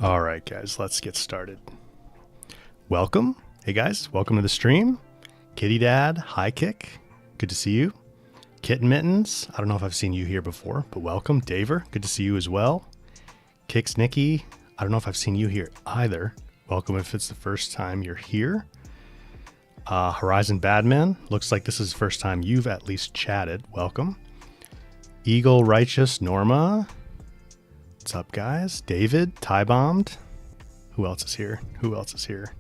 All right, guys, let's get started. Welcome. Hey, guys, welcome to the stream. Kitty Dad, hi, Kick. Good to see you. Kitten Mittens, I don't know if I've seen you here before, but welcome. Daver, good to see you as well. Kicks Nikki, I don't know if I've seen you here either. Welcome if it's the first time you're here. Horizon Badman, looks like this is the first time you've at least chatted. Welcome. Eagle Righteous Norma. What's up, guys? David, Tie Bombed. Who else is here? Who else is here?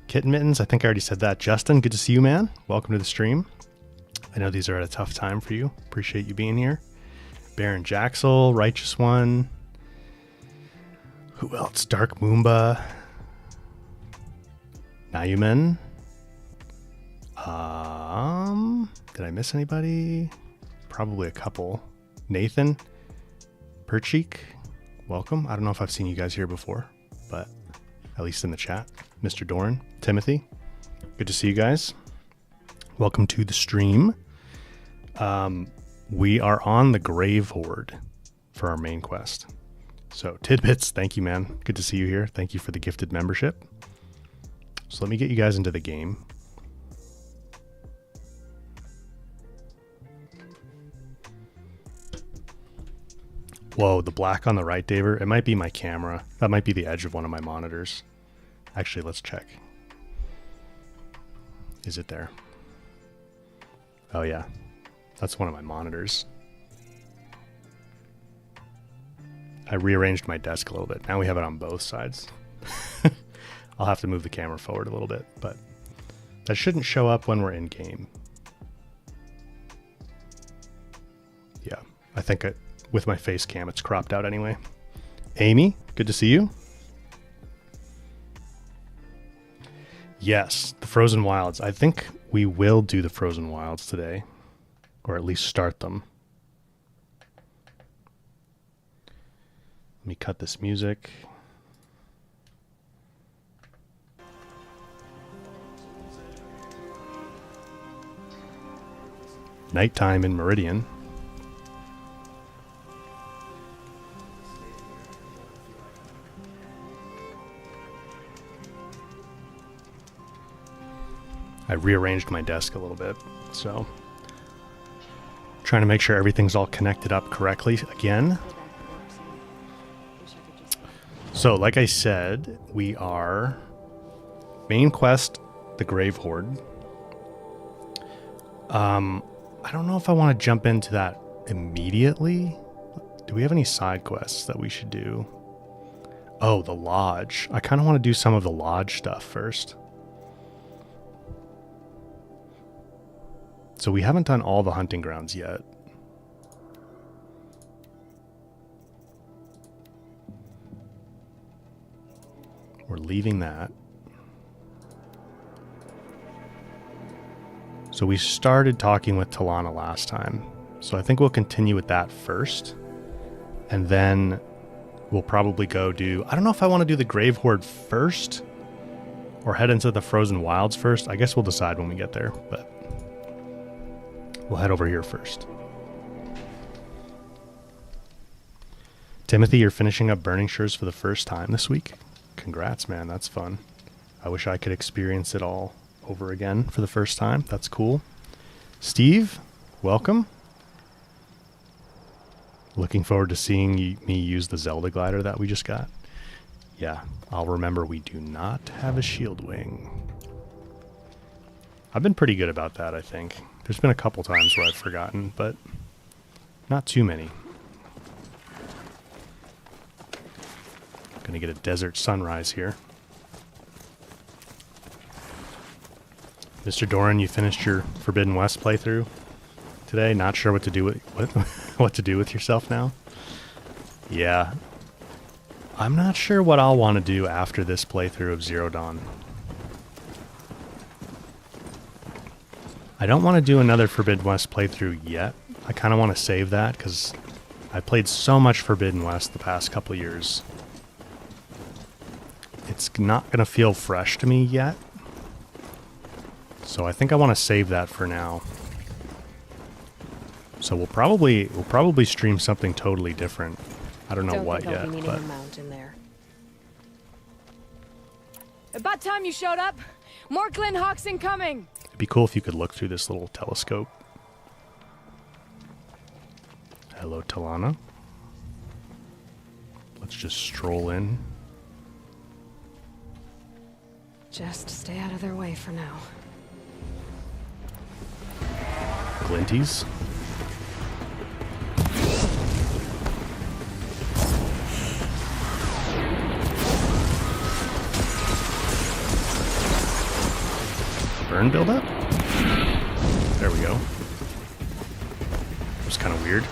Kitten Mittens, I think I already said that. Justin, good to see you, man. Welcome to the stream. I know these are at a tough time for you. Appreciate you being here. Baron Jaxel, Righteous One. Who else? Dark Moomba. Nayumen. Did I miss anybody? Probably a couple. Nathan. Percheek, welcome. I don't know if I've seen you guys here before, but at least in the chat. Mr. Doran, Timothy, good to see you guys. Welcome to the stream. We are on the Grave Horde for our main quest. So Tidbits, thank you, man. Good to see you here. Thank you for the gifted membership. So let me get you guys into the game. Whoa, the black on the right, Daver. It might be my camera. That might be the edge of one of my monitors. Actually, let's check. Is it there? Oh, yeah. That's one of my monitors. I rearranged my desk a little bit. Now we have it on both sides. I'll have to move the camera forward a little bit, but that shouldn't show up when we're in game. Yeah, I think with my face cam, it's cropped out anyway. Amy, good to see you. Yes, the Frozen Wilds. I think we will do the Frozen Wilds today, or at least start them. Let me cut this music. Nighttime in Meridian. I rearranged my desk a little bit, so trying to make sure everything's all connected up correctly again. So like I said, we are main quest, the Grave Horde. I don't know if I want to jump into that immediately. Do we have any side quests that we should do? Oh, the Lodge. I kind of want to do some of the Lodge stuff first. So we haven't done all the hunting grounds yet. We're leaving that. So we started talking with Talana last time. So I think we'll continue with that first. And then we'll probably go do... I don't know if I want to do the Grave Horde first or head into the Frozen Wilds first. I guess we'll decide when we get there, but... we'll head over here first. Timothy, you're finishing up Burning Shores for the first time this week. Congrats, man. That's fun. I wish I could experience it all over again for the first time. That's cool. Steve, welcome. Looking forward to seeing me use the Zelda glider that we just got. Yeah, I'll remember we do not have a shield wing. I've been pretty good about that, I think. There's been a couple times where I've forgotten, but not too many. Gonna get a desert sunrise here. Mr. Doran, you finished your Forbidden West playthrough today. Not sure what to do with what to do with yourself now. Yeah, I'm not sure what I'll want to do after this playthrough of Zero Dawn. I don't want to do another Forbidden West playthrough yet. I kind of want to save that because I played so much Forbidden West the past couple years. It's not going to feel fresh to me yet. So I think I want to save that for now. So we'll probably stream something totally different. I don't know what yet, but About time you showed up. More Glen Hawks incoming. It'd be cool if you could look through this little telescope. Hello, Talana. Let's just stroll in. Just stay out of their way for now. Glinties. Burn buildup? There we go. It was kind of weird.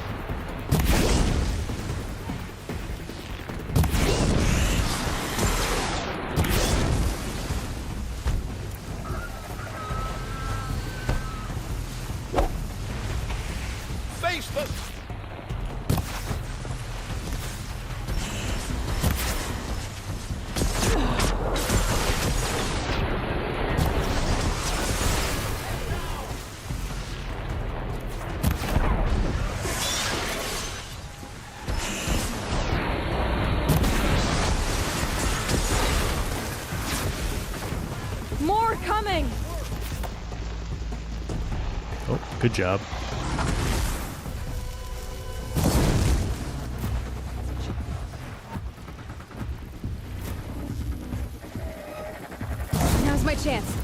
More coming! Oh, good job. Now's my chance.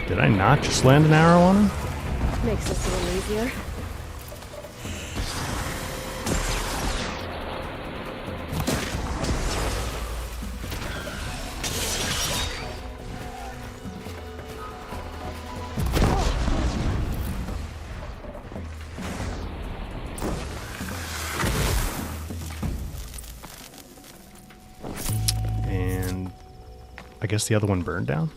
Did I not just land an arrow on him? Makes this a little easier. And I guess the other one burned down?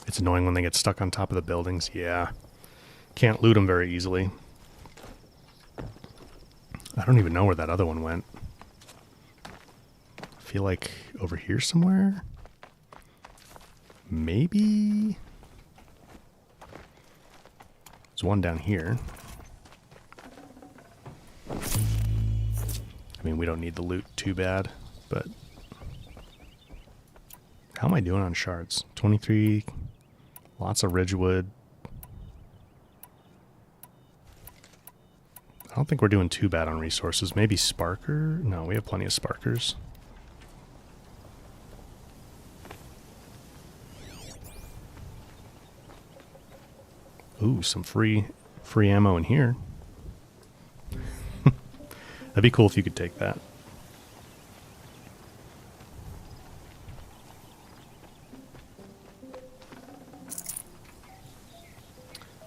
It's annoying when they get stuck on top of the buildings. Yeah. Can't loot them very easily. I don't even know where that other one went. I feel like over here somewhere? Maybe? There's one down here. I mean, we don't need the loot too bad, but... How am I doing on shards? 23... Lots of Ridgewood. I don't think we're doing too bad on resources. Maybe Sparker? No, we have plenty of Sparkers. Ooh, some free ammo in here. That'd be cool if you could take that.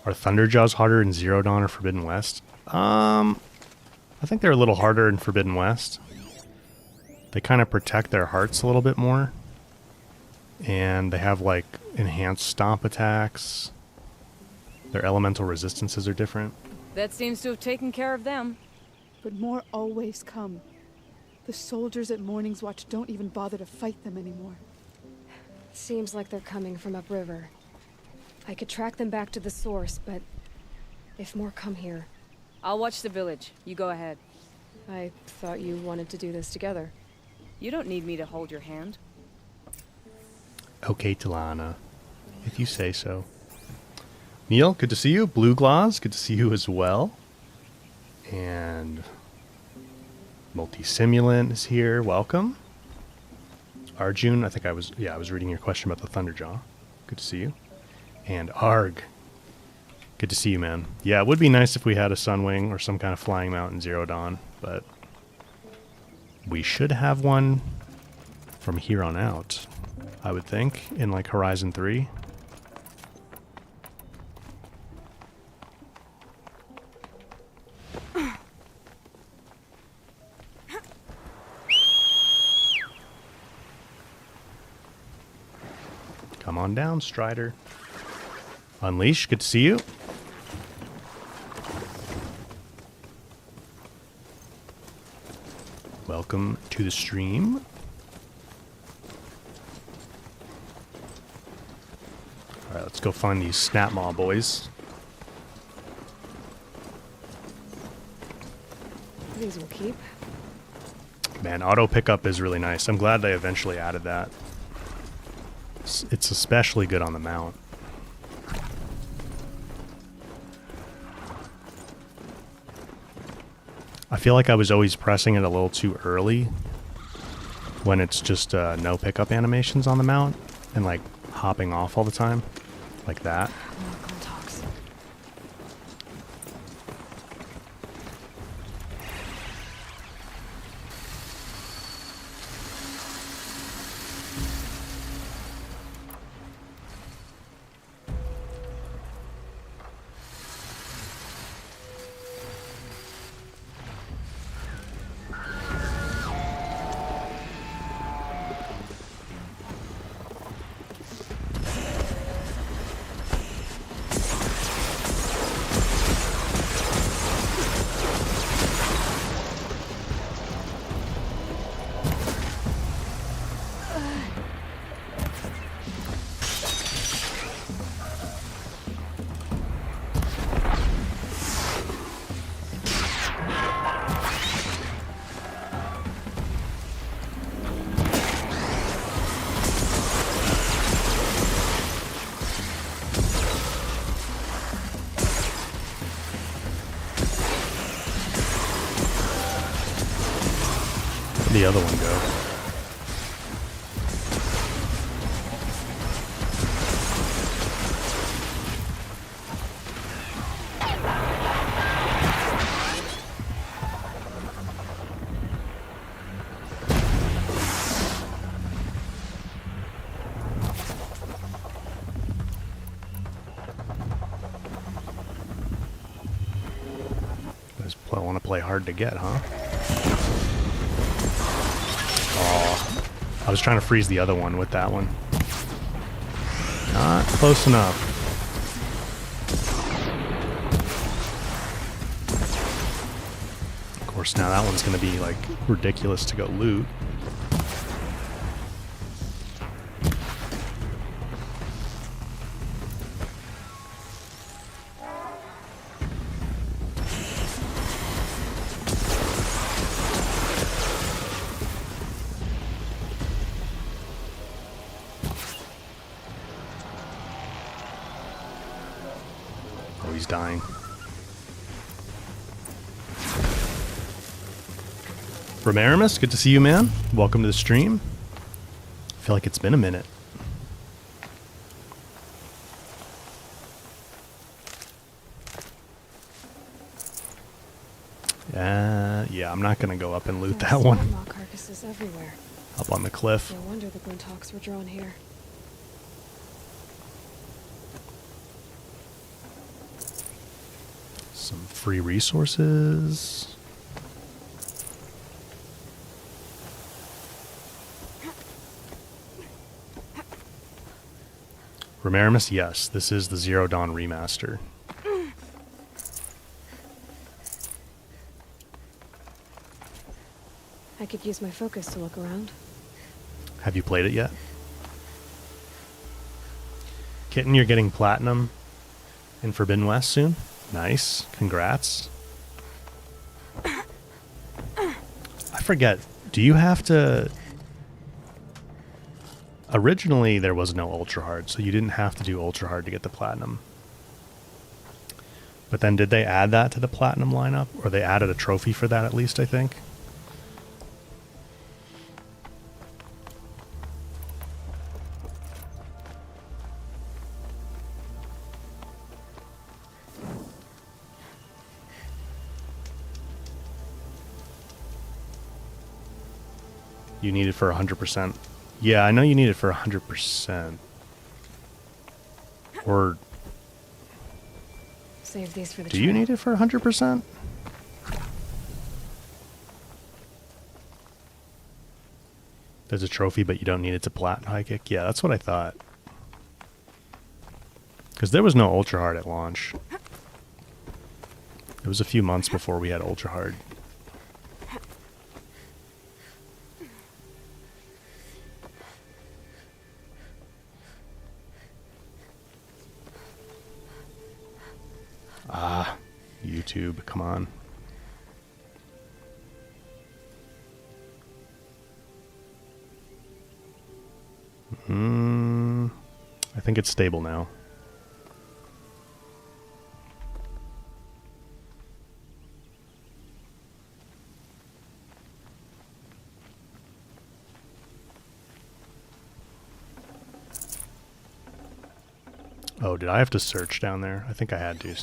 Are Thunderjaws harder in Zero Dawn or Forbidden West? I think they're a little harder in Forbidden West. They kind of protect their hearts a little bit more. And they have, like, enhanced stomp attacks. Their elemental resistances are different. That seems to have taken care of them. But more always come. The soldiers at Morning's Watch don't even bother to fight them anymore. Seems like they're coming from upriver. I could track them back to the source, but if more come here... I'll watch the village. You go ahead. I thought you wanted to do this together. You don't need me to hold your hand. Okay, Talana. If you say so. Neil, good to see you. Blue Glaws, good to see you as well. And Multi-Simulant is here. Welcome. Arjun, I was reading your question about the Thunderjaw. Good to see you. And Arg. Good to see you, man. Yeah, it would be nice if we had a Sunwing or some kind of flying mount in Zero Dawn, but we should have one from here on out, I would think, in like Horizon 3. Come on down, Strider. Unleash, good to see you. Welcome to the stream. Alright, let's go find these snap maw boys. These will keep. Man, auto pickup is really nice. I'm glad they eventually added that. It's especially good on the mount. I feel like I was always pressing it a little too early when it's just no pickup animations on the mount and like hopping off all the time like that. More Glinthawks. The other one go. I want to play hard to get, huh? I was trying to freeze the other one with that one. Not close enough. Of course, now that one's going to be, like, ridiculous to go loot. He's dying. Romarimus, good to see you, man. Welcome to the stream. I feel like it's been a minute. Yeah, I'm not gonna go up and loot that one. Maw carcasses everywhere. Up on the cliff. No wonder the Glinthawks were drawn here. Some free resources. Romarimus, yes, this is the Zero Dawn Remaster. I could use my focus to look around. Have you played it yet? Kitten, you're getting platinum in Forbidden West soon? Nice. Congrats. I forget. Do you have to... Originally, there was no Ultra Hard, so you didn't have to do Ultra Hard to get the platinum. But then did they add that to the platinum lineup? Or they added a trophy for that at least, I think? You need it for 100%. Yeah, I know you need it for 100%. Or Save these for the do you need it for 100%? There's a trophy, but you don't need it to plat high kick. Yeah, that's what I thought. Because there was no ultra hard at launch. It was a few months before we had ultra hard. Ah, YouTube, come on. I think it's stable now. Oh, did I have to search down there? I think I had to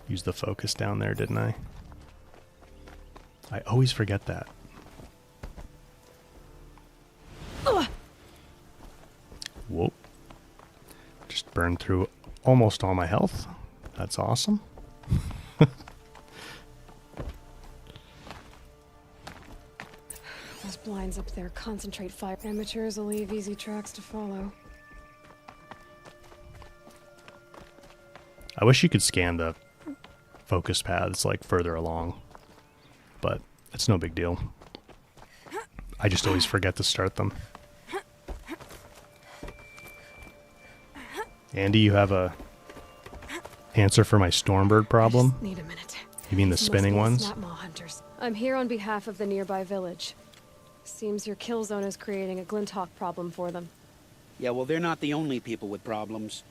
use the focus down there, didn't I? I always forget that. Whoa. Just burned through almost all my health. That's awesome. Those blinds up there concentrate fire. Amateurs will leave easy tracks to follow. I wish you could scan the focus paths like further along, but it's no big deal. I just always forget to start them. Andy, you have a answer for my Stormbird problem? Need a minute. You mean the spinning ones? Snapmaw hunters. I'm here on behalf of the nearby village. Seems your kill zone is creating a Glinthawk problem for them. Yeah, well, they're not the only people with problems.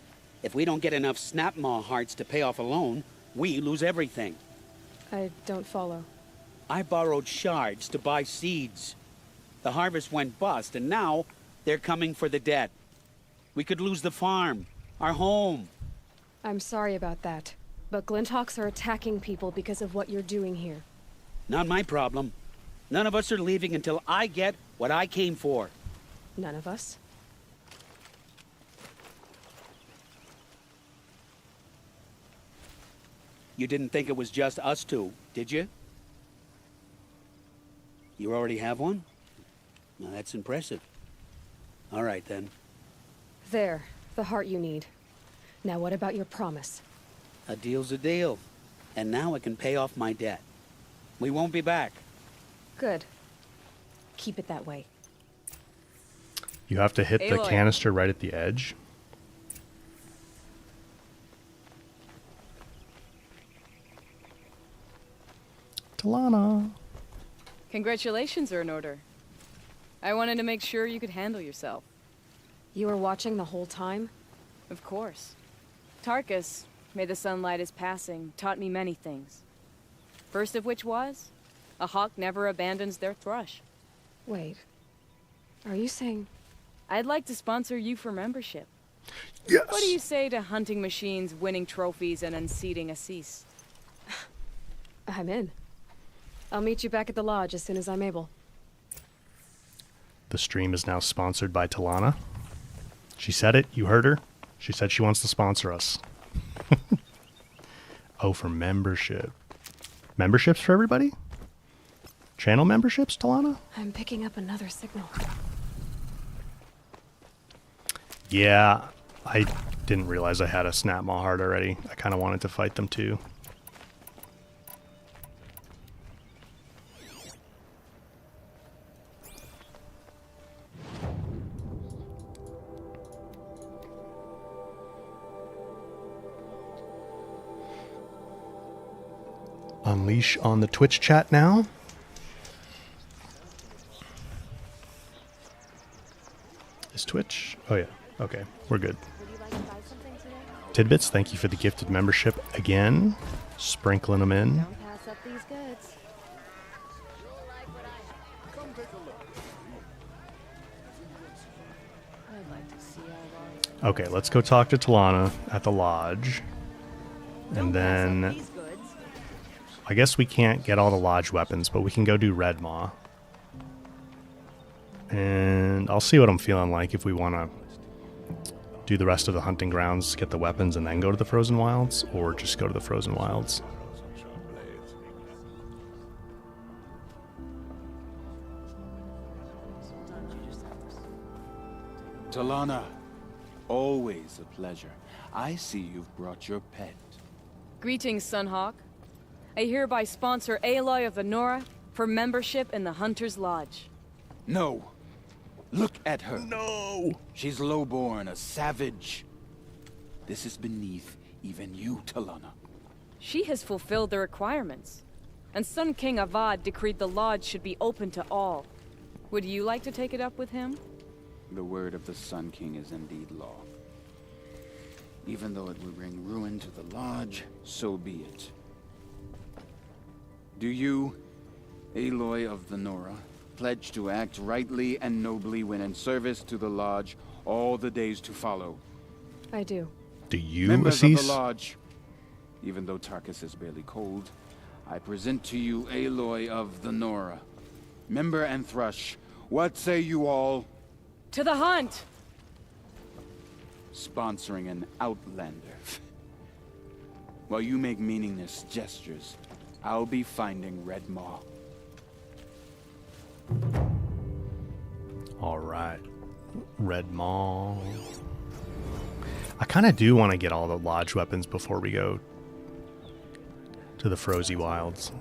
If we don't get enough Snapmaw hearts to pay off a loan, we lose everything. I don't follow. I borrowed shards to buy seeds. The harvest went bust, and now they're coming for the debt. We could lose the farm, our home. I'm sorry about that, but Glinthawks are attacking people because of what you're doing here. Not my problem. None of us are leaving until I get what I came for. None of us? You didn't think it was just us two, did you? You already have one? Now that's impressive. All right, then. There, the heart you need. Now what about your promise? A deal's a deal. And now I can pay off my debt. We won't be back. Good. Keep it that way. You have to hit the Aloy. canister right at the edge. Talana. Congratulations are in order. I wanted to make sure you could handle yourself. You were watching the whole time? Of course. Tarkus, may the sunlight is passing, taught me many things. First of which was, a hawk never abandons their thrush. Wait. Are you saying... I'd like to sponsor you for membership. Yes. What do you say to hunting machines, winning trophies, and unseating Assis? I'm in. I'll meet you back at the lodge as soon as I'm able. The stream is now sponsored by Talana. She said it. You heard her. She said she wants to sponsor us. Oh, for membership. Memberships for everybody? Channel memberships, Talana? I'm picking up another signal. Yeah, I didn't realize I had a Snapmaw heart already. I kind of wanted to fight them too. Unleash on the Twitch chat now. Is Twitch? Oh yeah. Okay, we're good. Tidbits, thank you for the gifted membership again. Sprinkling them in. Don't pass up these goods. Okay, let's go talk to Talana at the lodge. And then I guess we can't get all the lodge weapons, but we can go do Red Maw. And I'll see what I'm feeling like if we want to do the rest of the hunting grounds, get the weapons, and then go to the Frozen Wilds, or just go to the Frozen Wilds. Talana, Always a pleasure. I see you've brought your pet. Greetings, Sunhawk. I hereby sponsor Aloy of the Nora for membership in the Hunter's Lodge. No. Look at her. No! She's lowborn, a savage. This is beneath even you, Talana. She has fulfilled the requirements. And Sun King Avad decreed the Lodge should be open to all. Would you like to take it up with him? The word of the Sun King is indeed law. Even though it will bring ruin to the Lodge, so be it. Do you, Aloy of the Nora, pledge to act rightly and nobly when in service to the Lodge all the days to follow? I do. Do you, Members of Assis? the Lodge, even though Tarkus is barely cold, I present to you Aloy of the Nora. Member and Thrush, what say you all? To the hunt! Sponsoring an outlander. While you make meaningless gestures, I'll be finding Red Maw. All right. Red Maw. I kind of do want to get all the Lodge weapons before we go to the Frozy Wilds.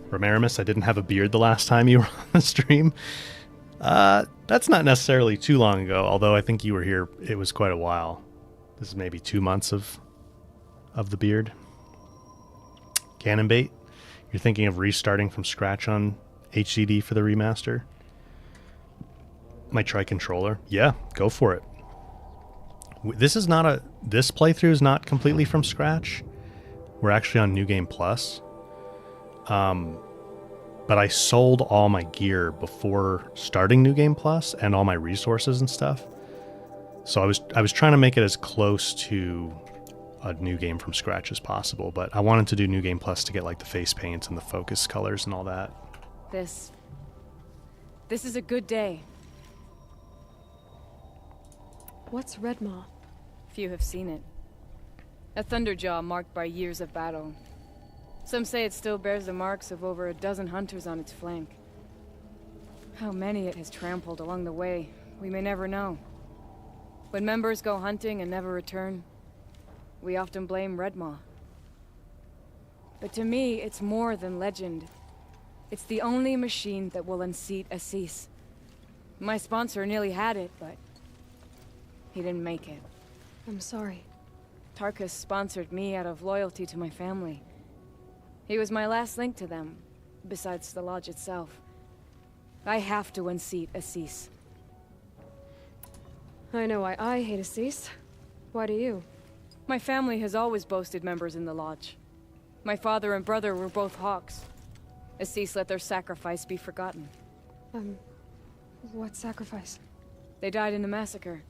Romarimus, I didn't have a beard the last time you were on the stream. That's not necessarily too long ago, although I think you were here, it was quite a while. This is maybe 2 months of the beard. Cannon Bait, you're thinking of restarting from scratch on HZD for the remaster? Might try controller. Yeah, go for it. This playthrough is not completely from scratch. We're actually on New Game Plus. But I sold all my gear before starting New Game Plus and all my resources and stuff. So I was trying to make it as close to a new game from scratch as possible, but I wanted to do New Game Plus to get like the face paints and the focus colors and all that. This is a good day. What's Red Maw? Few have seen it. A thunderjaw marked by years of battle. Some say it still bears the marks of over a dozen hunters on its flank. How many it has trampled along the way, we may never know. When members go hunting and never return, we often blame Red Maw. But to me, it's more than legend. It's the only machine that will unseat Assis. My sponsor nearly had it, but he didn't make it. I'm sorry. Tarkus sponsored me out of loyalty to my family. He was my last link to them, besides the Lodge itself. I have to unseat Assis. I know why I hate Assis. Why do you? My family has always boasted members in the Lodge. My father and brother were both Hawks. Assis let their sacrifice be forgotten. What sacrifice? They died in a massacre.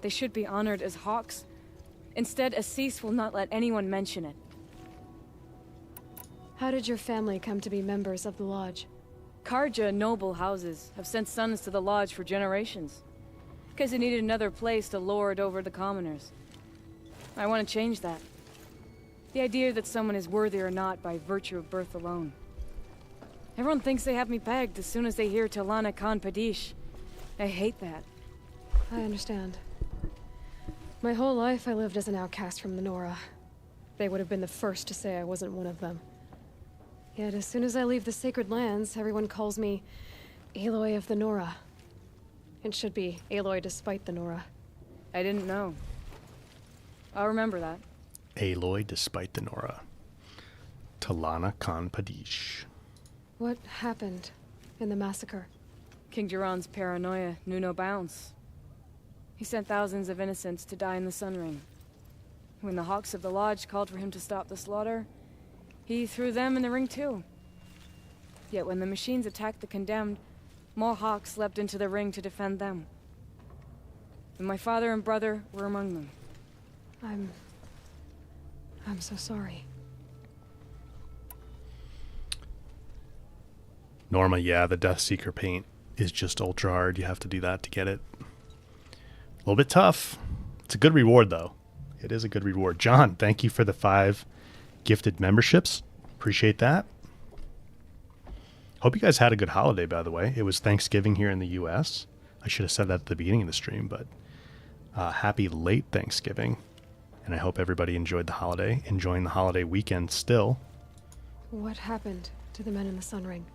They should be honored as Hawks. Instead, Assis will not let anyone mention it. How did your family come to be members of the Lodge? Karja noble houses have sent sons to the Lodge for generations. Because they needed another place to lord over the commoners. I want to change that. The idea that someone is worthy or not by virtue of birth alone. Everyone thinks they have me pegged as soon as they hear Talana Khan Padish. I hate that. I understand. My whole life I lived as an outcast from the Nora. They would have been the first to say I wasn't one of them. Yet as soon as I leave the sacred lands, everyone calls me Aloy of the Nora. It should be Aloy despite the Nora. I didn't know. I'll remember that. Aloy despite the Nora. Talana Khan Padish. What happened in the massacre? King Jiran's paranoia knew no bounds. He sent thousands of innocents to die in the Sun Ring. When the Hawks of the Lodge called for him to stop the slaughter, he threw them in the ring too. Yet when the machines attacked the condemned, more Hawks leapt into the ring to defend them. And my father and brother were among them. I'm so sorry. Norma, yeah, the Deathseeker paint is just ultra hard. You have to do that to get it. A little bit tough. It's a good reward, though. It is a good reward. John, thank you for the 5 gifted memberships. Appreciate that. Hope you guys had a good holiday, by the way. It was Thanksgiving here in the U.S. I should have said that at the beginning of the stream, but Happy late Thanksgiving. And I hope everybody enjoyed the holiday, enjoying the holiday weekend still. What happened to the men in the Sun Ring?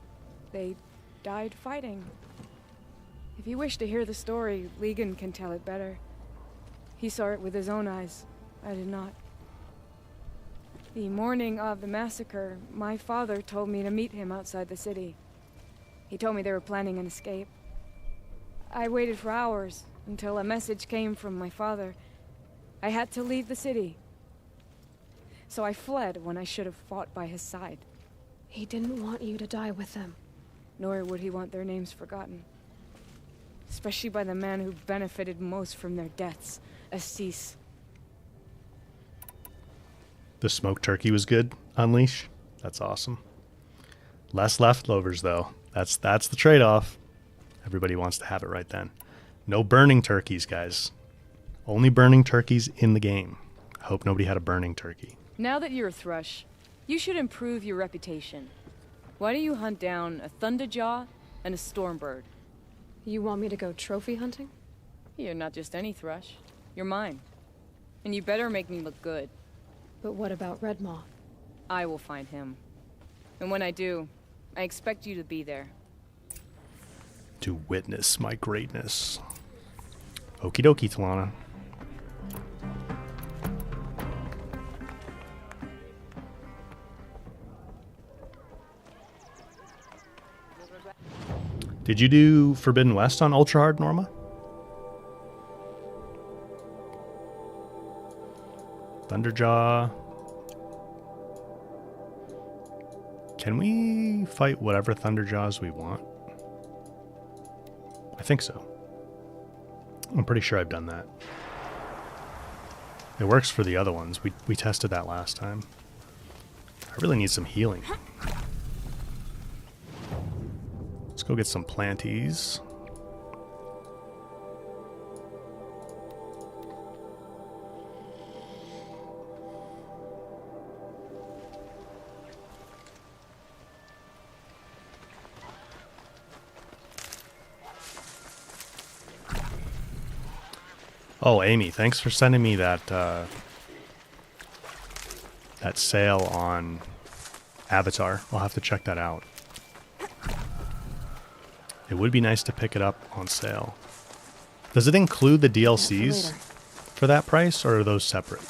They died fighting. If you wish to hear the story, Legan can tell it better. He saw it with his own eyes. I did not. The morning of the massacre, my father told me to meet him outside the city. He told me they were planning an escape. I waited for hours until a message came from my father. I had to leave the city. So I fled when I should have fought by his side. He didn't want you to die with them. Nor would he want their names forgotten. Especially by the man who benefited most from their deaths, Assis. The smoked turkey was good, Unleash. That's awesome. Less leftovers, though. That's the trade-off. Everybody wants to have it right then. No burning turkeys, guys. Only burning turkeys in the game. I hope nobody had a burning turkey. Now that you're a thrush, you should improve your reputation. Why don't you hunt down a thunderjaw and a stormbird? You want me to go trophy hunting? You're not just any thrush. You're mine. And you better make me look good. But what about Red Moth? I will find him. And when I do, I expect you to be there. To witness my greatness. Okie dokie, Talana. Did you do Forbidden West on Ultra Hard, Norma? Thunderjaw. Can we fight whatever Thunderjaws we want? I think so. I'm pretty sure I've done that. It works for the other ones. We tested that last time. I really need some healing. Let's go get some planties. Oh, Amy, thanks for sending me that that sale on Avatar. I'll have to check that out. It would be nice to pick it up on sale. Does it include the DLCs for that price, or are those separate?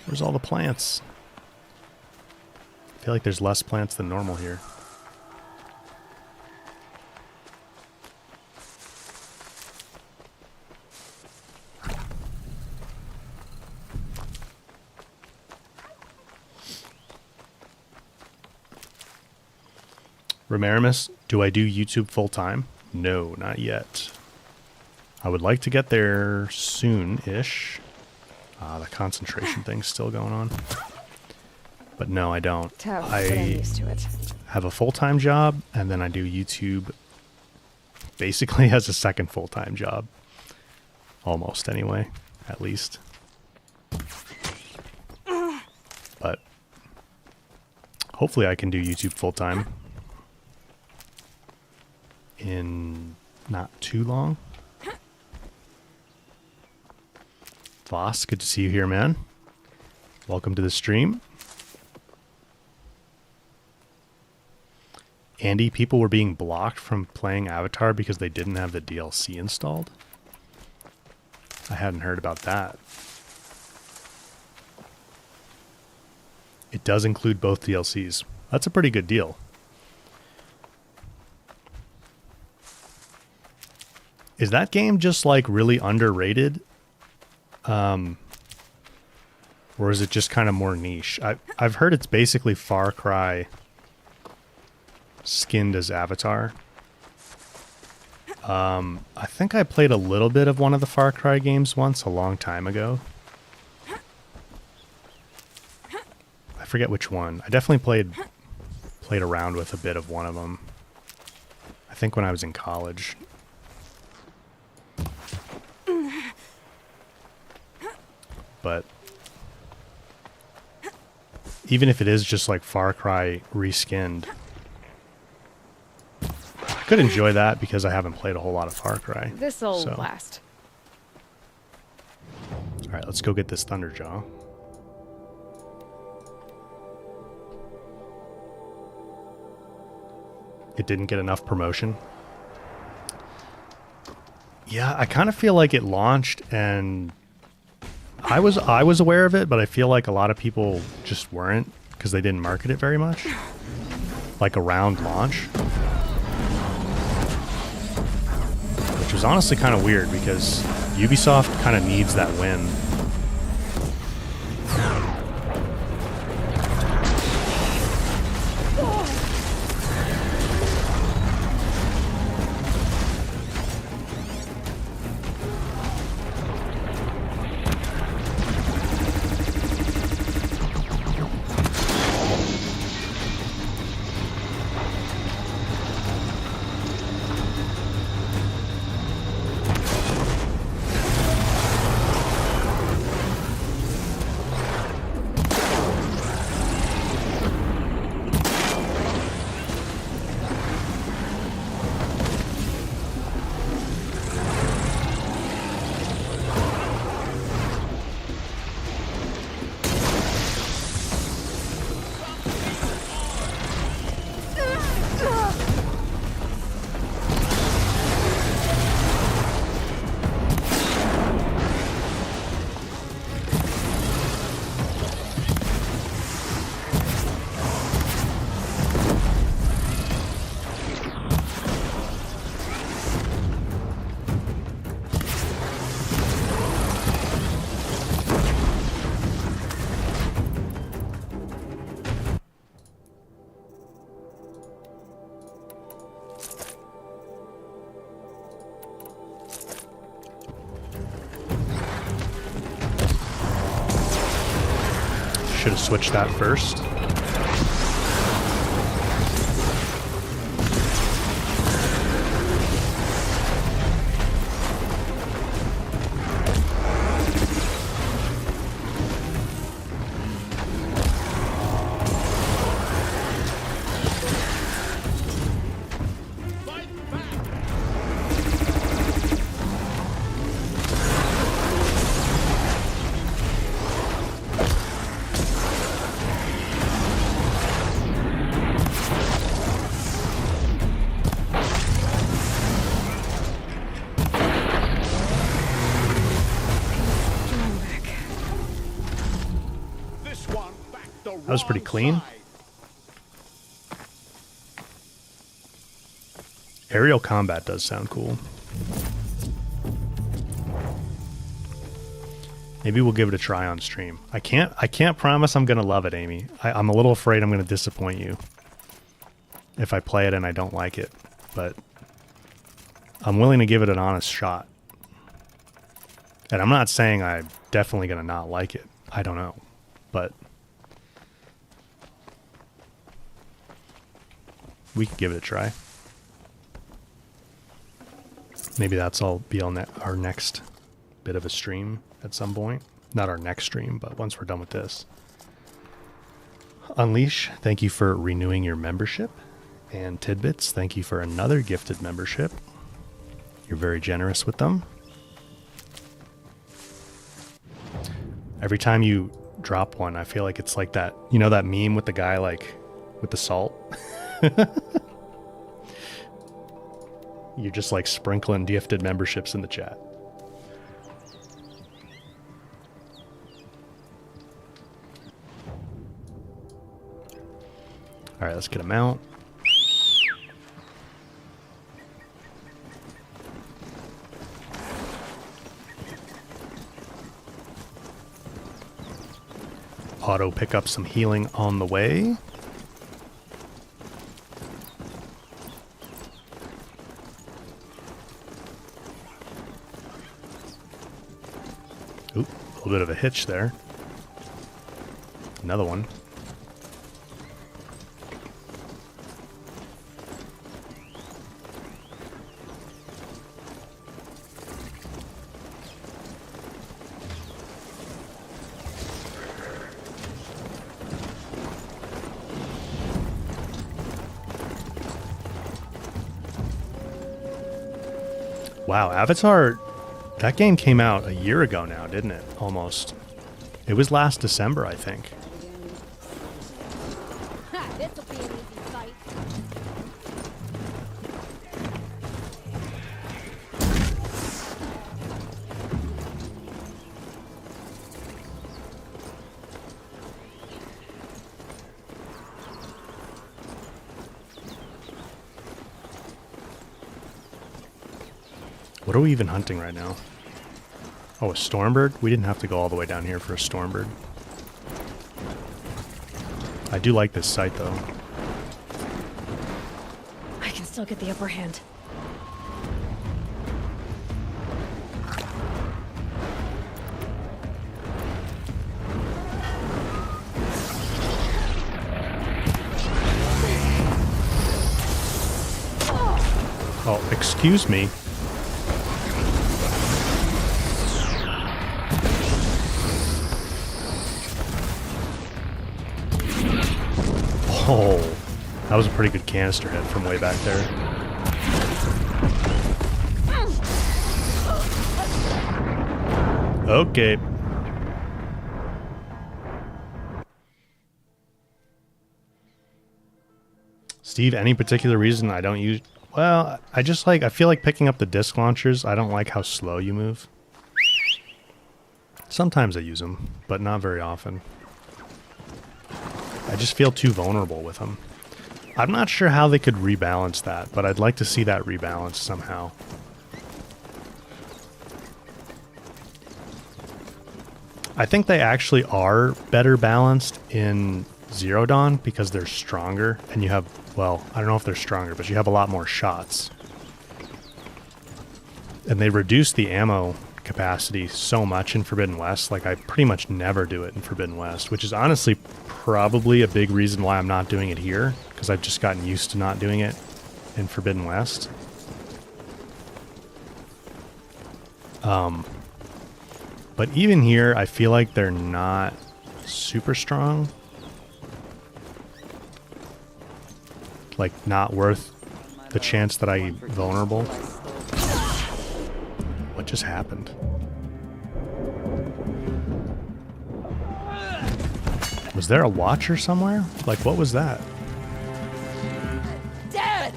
Where's all the plants? I feel like there's less plants than normal here. Remaramus, do I do YouTube full-time? No, not yet. I would like to get there soon-ish. The concentration thing's still going on. But no, I don't. Tough, but I'm used to it. Have a full-time job, and then I do YouTube basically as a second full-time job. Almost, anyway. At least. But hopefully I can do YouTube full-time in not too long. Voss, good to see you here, man. Welcome to the stream. Andy, people were being blocked from playing Avatar because they didn't have the DLC installed. I hadn't heard about that. It does include both DLCs. That's a pretty good deal. Is that game just like really underrated? Or is it just kind of more niche? I've heard it's basically Far Cry skinned as Avatar. I think I played a little bit of one of the Far Cry games once a long time ago. I forget which one. I definitely played around with a bit of one of them. I think when I was in college. But even if it is just like Far Cry reskinned, Could enjoy that because I haven't played a whole lot of Far Cry. This'll so. last. All right, let's go get this Thunderjaw. It didn't get enough promotion. Yeah, I kind of feel like it launched and I was aware of it, but I feel like a lot of people just weren't because they didn't market it very much. Like around launch. Which was honestly kind of weird because Ubisoft kind of needs that win. Should have switched that first. That was pretty clean. Aerial combat does sound cool. Maybe we'll give it a try on stream. I can't promise I'm gonna love it, Amy. I'm a little afraid I'm gonna disappoint you if I play it and I don't like it, but I'm willing to give it an honest shot. And I'm not saying I'm definitely gonna not like it. I don't know, but we can give it a try. Maybe that'll be on our next bit of a stream at some point. Not our next stream, but once we're done with this. Unleash, thank you for renewing your membership. And Tidbits, thank you for another gifted membership. You're very generous with them. Every time you drop one, I feel like it's like that, you know that meme with the guy like with the salt? You're just like sprinkling gifted memberships in the chat. All right, let's get a mount. Auto pick up some healing on the way. Oop, a little bit of a hitch there. Another one. Wow, Avatar, that game came out a year ago now, didn't it? Almost. It was last December, I think. This'll be an easy fight. What are we even hunting right now? Oh, a stormbird? We didn't have to go all the way down here for a stormbird. I do like this site, though. I can still get the upper hand. Oh, excuse me. Oh, that was a pretty good canister hit from way back there. Okay. Steve, any particular reason I don't use... Well, I feel like picking up the disc launchers. I don't like how slow you move. Sometimes I use them, but not very often. I just feel too vulnerable with them. I'm not sure how they could rebalance that, but I'd like to see that rebalanced somehow. I think they actually are better balanced in Zero Dawn because they're stronger and you have, well, I don't know if they're stronger, but you have a lot more shots. And they reduce the ammo capacity so much in Forbidden West. Like, I pretty much never do it in Forbidden West, which is honestly probably a big reason why I'm not doing it here, because I've just gotten used to not doing it in Forbidden West. But even here, I feel like they're not super strong. Like, not worth the chance that I'm vulnerable. What just happened? Was there a watcher somewhere? Like, what was that? Damn it!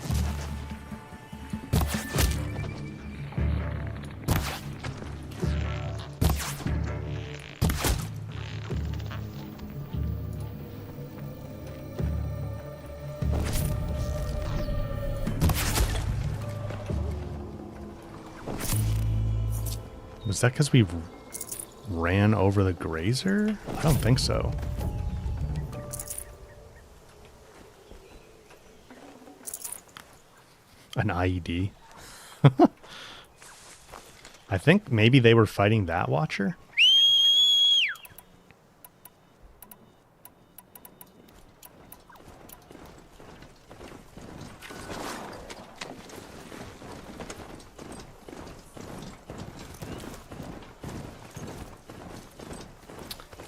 Was that because we ran over the grazer? I don't think so. An IED. I think maybe they were fighting that watcher.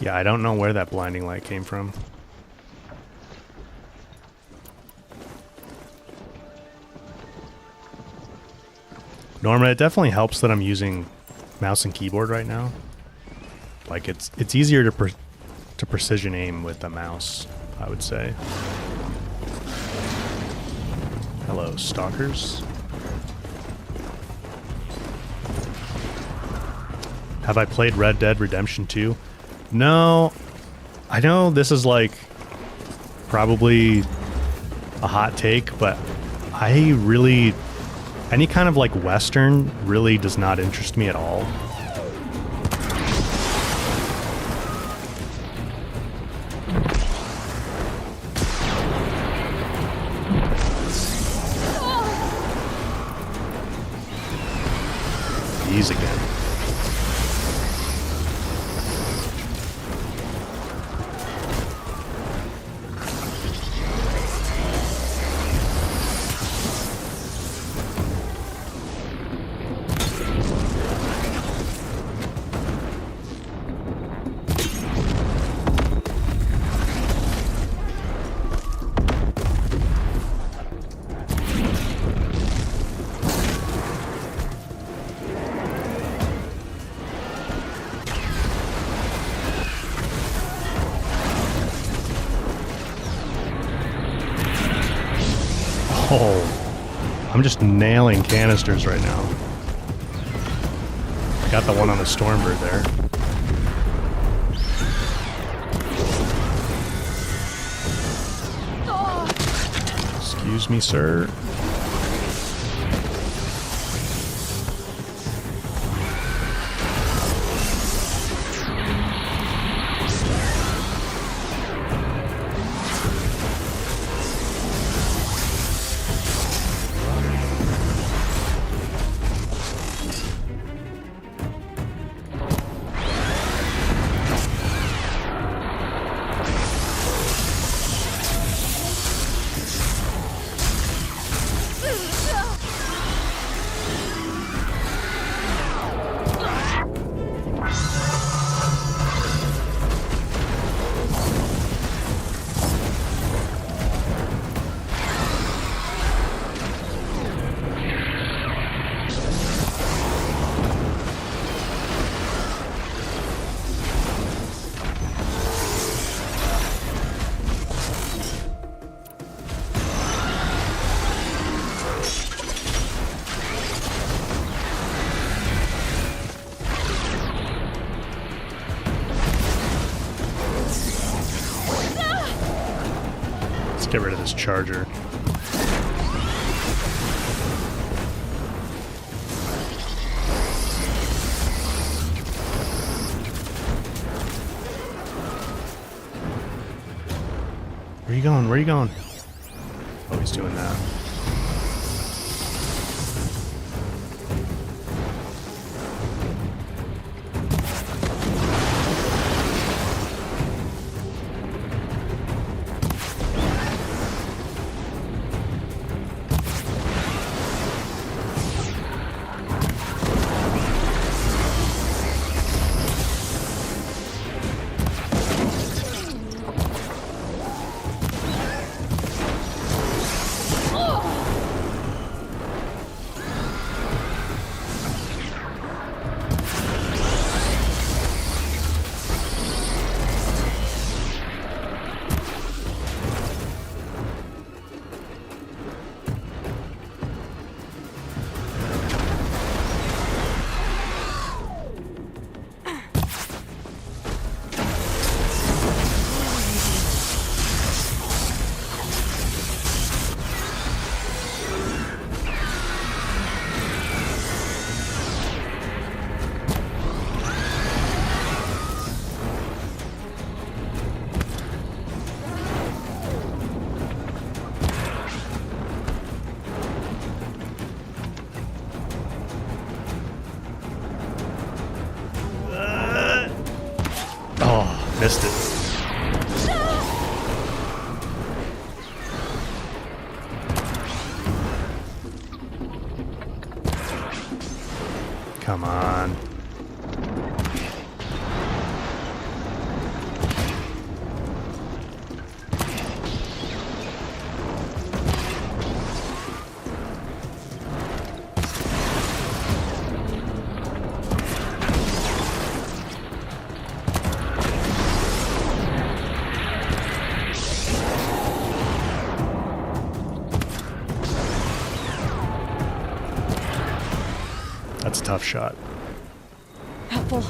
Yeah, I don't know where that blinding light came from. Norma, it definitely helps that I'm using mouse and keyboard right now. Like, it's easier to precision aim with the mouse, I would say. Hello, stalkers. Have I played Red Dead Redemption 2? No. I know this is like probably a hot take, but I really... Any kind of like Western really does not interest me at all. These again. Oh, I'm just nailing canisters right now. Got the one on the Stormbird there. Excuse me, sir. Get rid of this charger. Where you going? Where you going? Oh, he's doing that. Missed it. Come on. That's a tough shot. Helpful.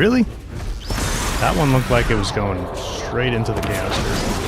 Really? That one looked like it was going straight into the canister.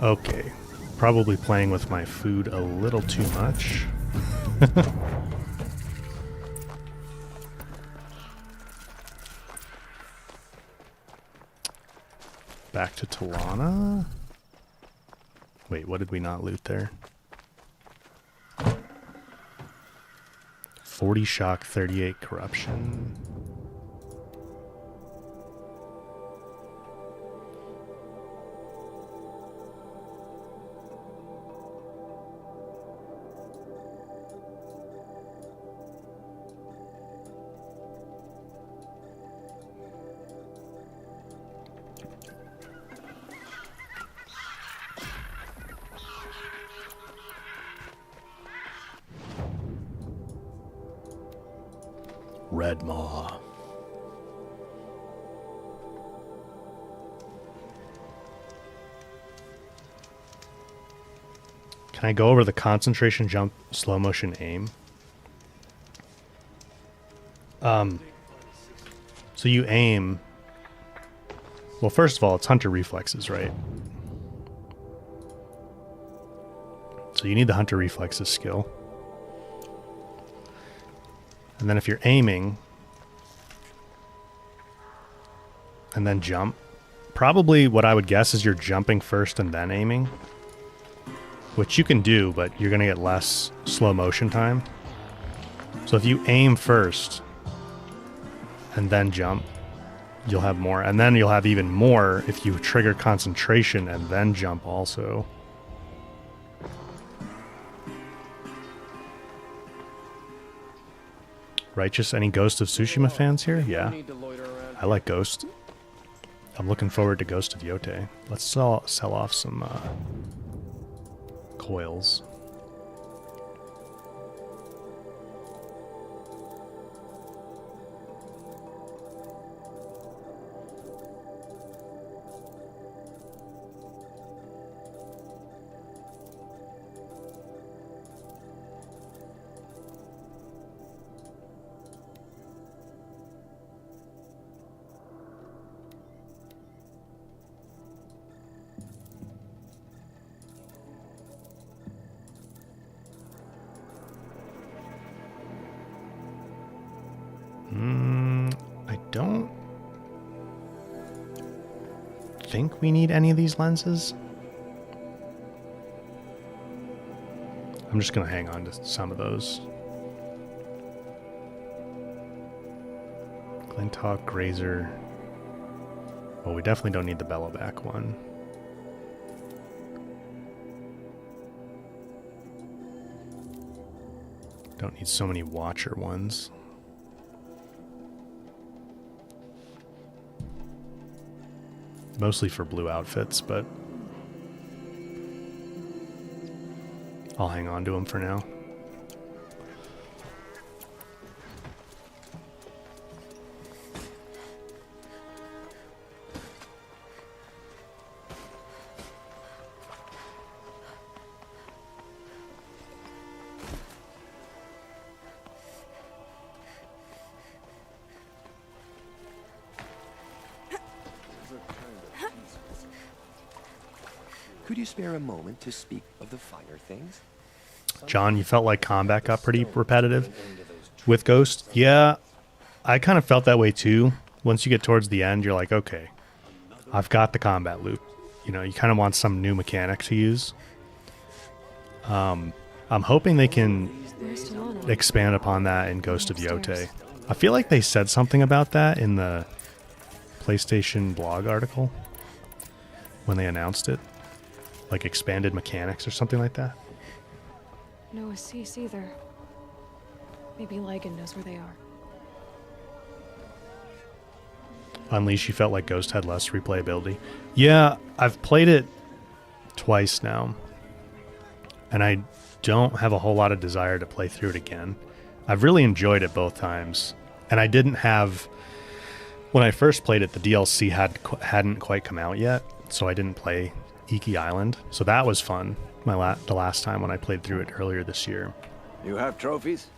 Okay, probably playing with my food a little too much. Back to Talana. Wait, what did we not loot there? 40 shock, 38 corruption. Red Maw. Can I go over the concentration, jump, slow motion, aim? So you aim. Well, first of all, it's hunter reflexes, right? So you need the hunter reflexes skill. And then if you're aiming and then jump, probably what I would guess is you're jumping first and then aiming, which you can do, but you're going to get less slow motion time. So if you aim first and then jump, you'll have more. And then you'll have even more if you trigger concentration and then jump also. Righteous, any Ghost of Tsushima fans here? Yeah. I like Ghost. I'm looking forward to Ghost of Yote. Let's sell off some coils. I don't think we need any of these lenses. I'm just going to hang on to some of those. Glinthawk, Grazer. Well, we definitely don't need the Bellowback one. Don't need so many Watcher ones. Mostly for blue outfits, but I'll hang on to them for now. Could you spare a moment to speak of the finer things? John, you felt like combat got pretty repetitive with Ghost? Yeah, I kind of felt that way too. Once you get towards the end, you're like, okay, I've got the combat loop. You know, you kind of want some new mechanic to use. I'm hoping they can Where's Talana? expand upon that in Ghost of Yote. I feel like they said something about that in the PlayStation blog article when they announced it. Like expanded mechanics or something like that. No Assis either. Maybe Lagan knows where they are. Unleash, you felt like Ghost had less replayability. Yeah, I've played it twice now. And I don't have a whole lot of desire to play through it again. I've really enjoyed it both times. And I didn't have... When I first played it, the DLC hadn't quite come out yet. So I didn't play Iki Island. So that was fun. The last time when I played through it earlier this year. You have trophies?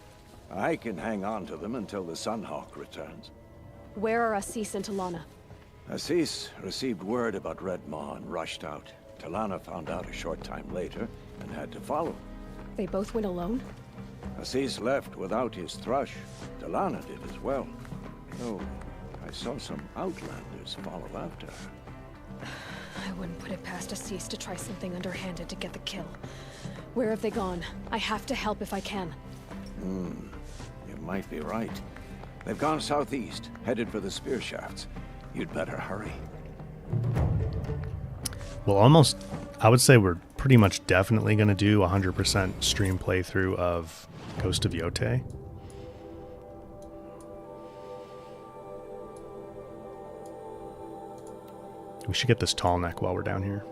I can hang on to them until the Sunhawk returns. Where are Assis and Talana? Assis received word about Red Maw and rushed out. Talana found out a short time later and had to follow. They both went alone? Assis left without his thrush. Talana did as well. Oh, I saw some outlanders follow after her. I wouldn't put it past Assis to try something underhanded to get the kill. Where have they gone? I have to help if I can. You might be right. They've gone southeast, headed for the spear shafts. You'd better hurry. Well, I would say we're pretty much definitely going to do 100% stream playthrough of Ghost of Yote. We should get this tall neck while we're down here.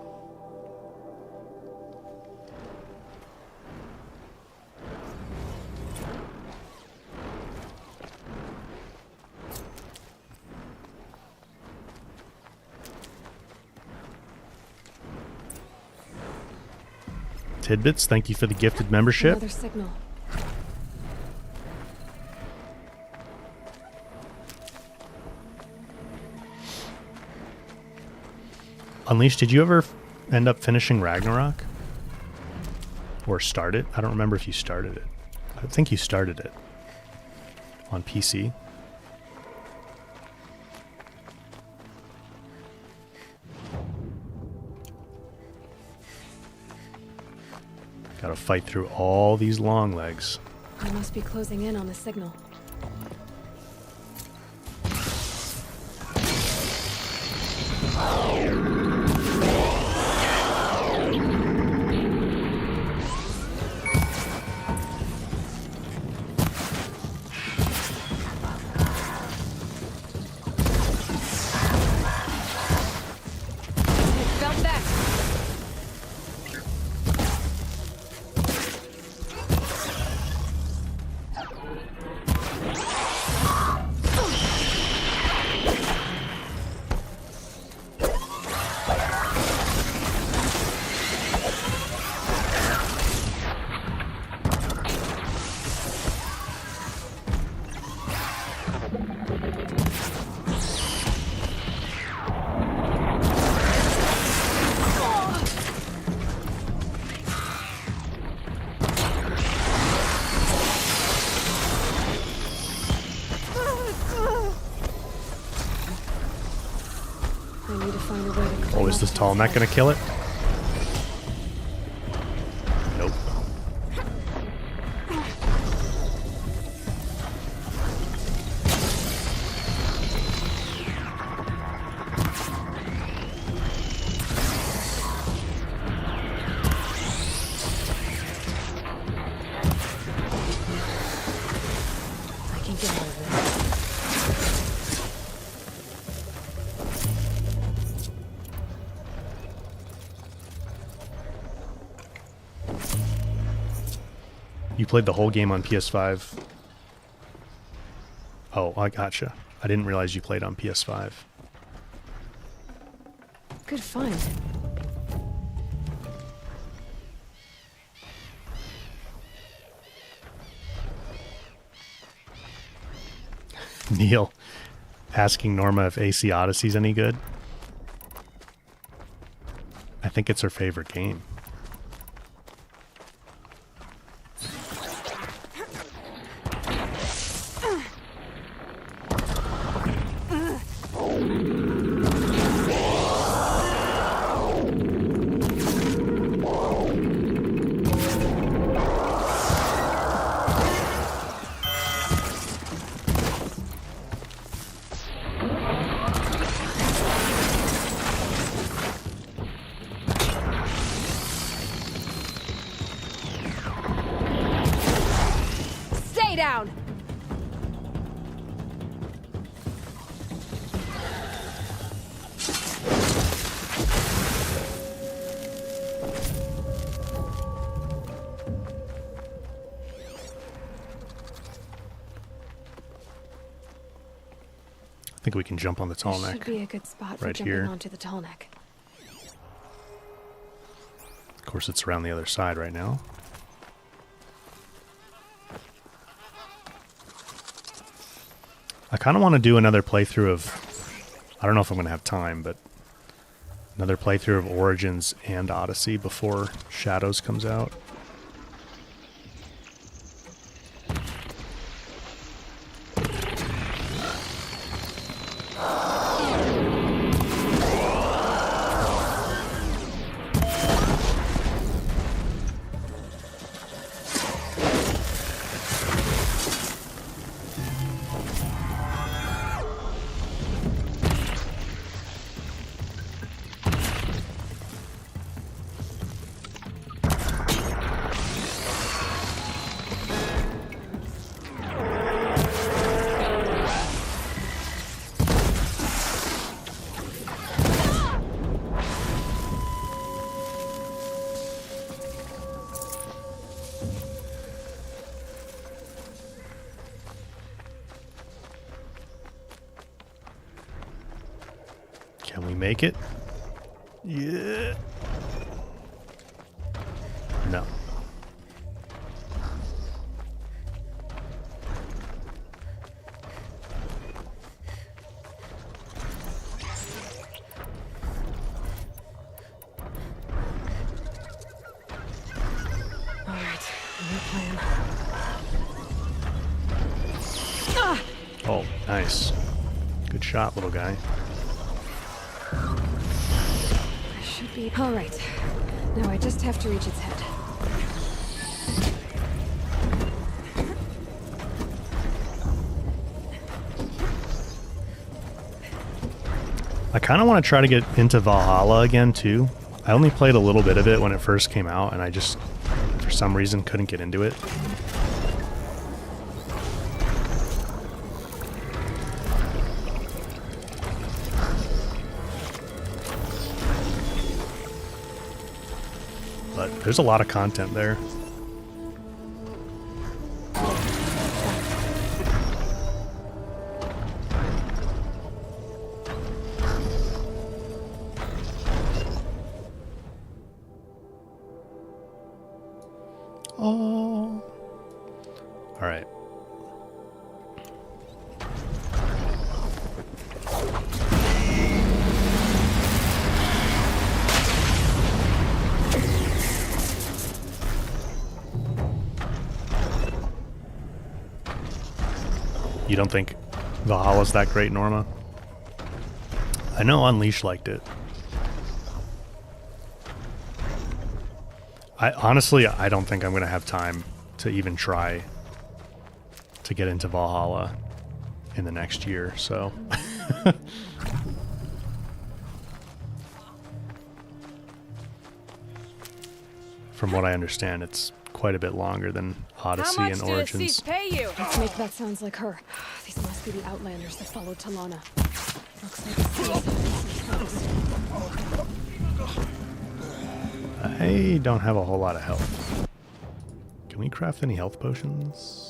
Tidbits, thank you for the gifted membership. Another signal. Unleashed, did you ever end up finishing Ragnarok? Or start it? I don't remember if you started it. I think you started it on PC. Gotta fight through all these long legs. I must be closing in on the signal. Oh, is this tall neck gonna kill it? Nope. I can get out of this. You played the whole game on PS5. Oh, I gotcha. I didn't realize you played on PS5. Good find. Neil asking Norma if AC Odyssey's any good. I think it's her favorite game. Stay down! I think we can jump on the tall This neck. should be a good spot for right jumping here. onto the tall neck. Of course, it's around the other side right now. I kind of want to do another playthrough of... I don't know if I'm going to have time, but... Another playthrough of Origins and Odyssey before Shadows comes out. Can we make it? Yeah. No. All right, new plan. Oh, nice. Good shot, little guy. I should be... All right. Now I just have to reach its head. I kind of want to try to get into Valhalla again, too. I only played a little bit of it when it first came out, and I just, for some reason, couldn't get into it. But there's a lot of content there. Oh. All right. You don't think Valhalla's that great, Norma? I know Unleash liked it. Honestly, I don't think I'm going to have time to even try to get into Valhalla in the next year, so... From what I understand, it's quite a bit longer than Odyssey and Origins. pay you? Let's make that sounds like her. These must be the Outlanders that followed Talana. Looks like it's I don't have a whole lot of health. Can we craft any health potions?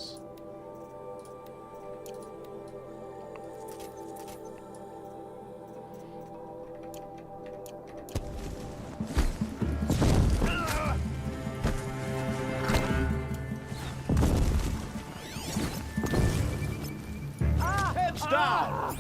Heads down!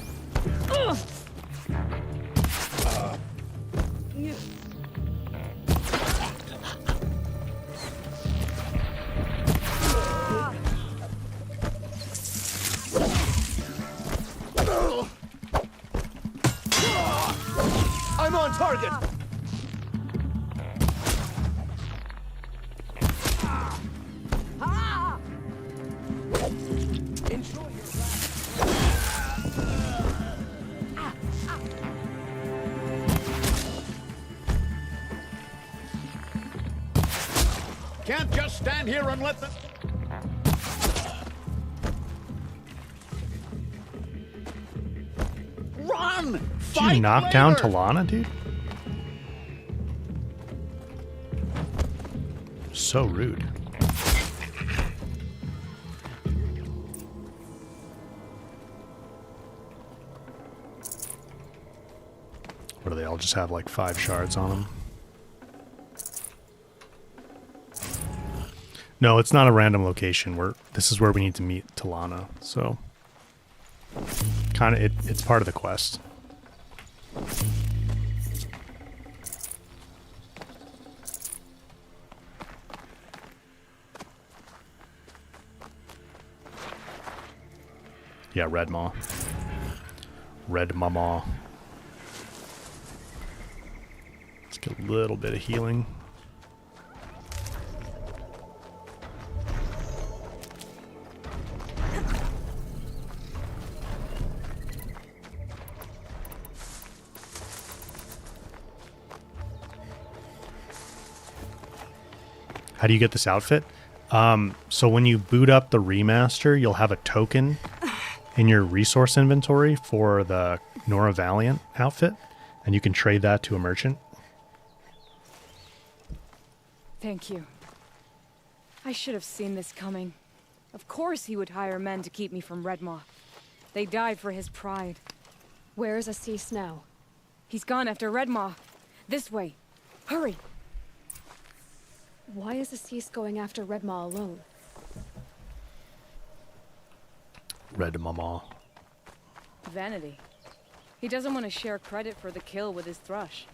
I'm on target! Enjoy your Can't just stand here and let them... done. Did you knock down Talana, dude? So rude. What do they all just have, like 5 shards on them? No, it's not a random location. This is where we need to meet Talana. So, kind of, it's part of the quest. Yeah, Red Maw. Red Mama. Let's get a little bit of healing. How do you get this outfit? So when you boot up the remaster, you'll have a token in your resource inventory for the Nora Valiant outfit, and you can trade that to a merchant. Thank you. I should have seen this coming. Of course he would hire men to keep me from Redmaw. They died for his pride. Where's Assis now? He's gone after Redmaw. This way. Hurry! Why is Assis going after Redmaw alone? Red Mama. Vanity. He doesn't want to share credit for the kill with his thrush.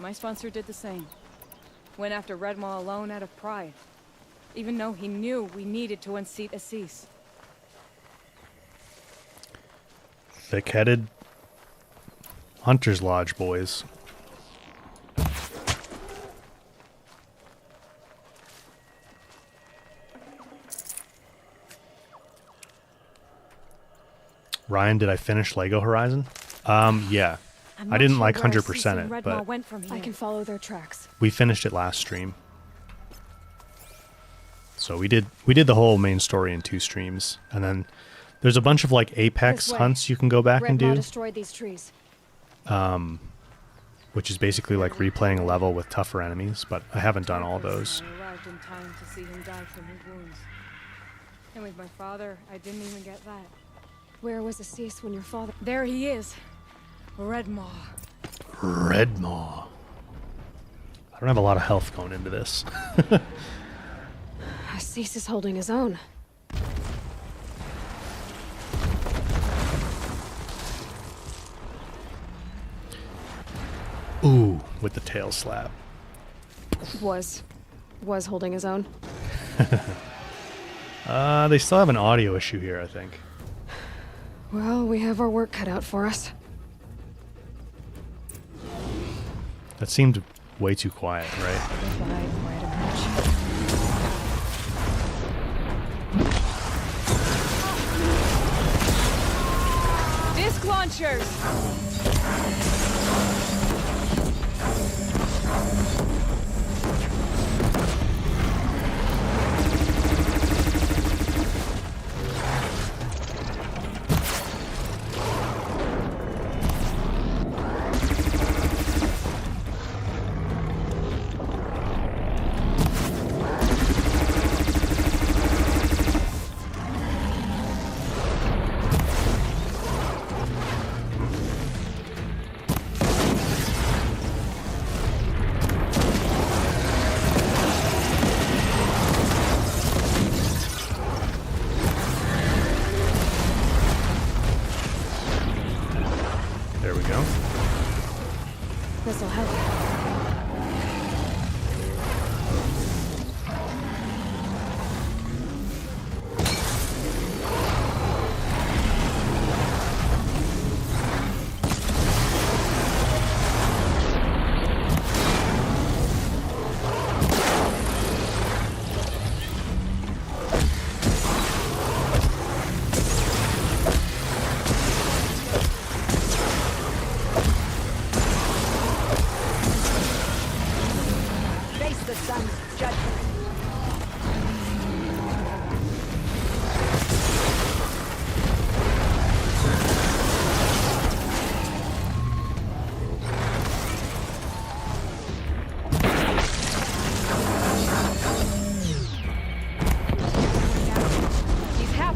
My sponsor did the same. Went after Redmaw alone out of pride. Even though he knew we needed to unseat Assis. Thick-headed Hunter's Lodge boys. Ryan, did I finish Lego Horizon? Yeah. I didn't like 100% it, but went from I can follow their tracks. we finished it last stream. So we did the whole main story in 2 streams, and then there's a bunch of like Apex This way. hunts you can go back and Redmaw do, destroyed these trees. which is basically like replaying a level with tougher enemies, but I haven't done all those. I arrived in time to see him die from his wounds. And with my father, I didn't even get that. Where was Assis when your father... There he is. Redmaw. Redmaw. I don't have a lot of health going into this. Assis is holding his own. Ooh, with the tail slap. Was holding his own. They still have an audio issue here, I think. Well, we have our work cut out for us. That seemed way too quiet, right? Goodbye, quiet approach. Disc launchers! There we go. This'll help.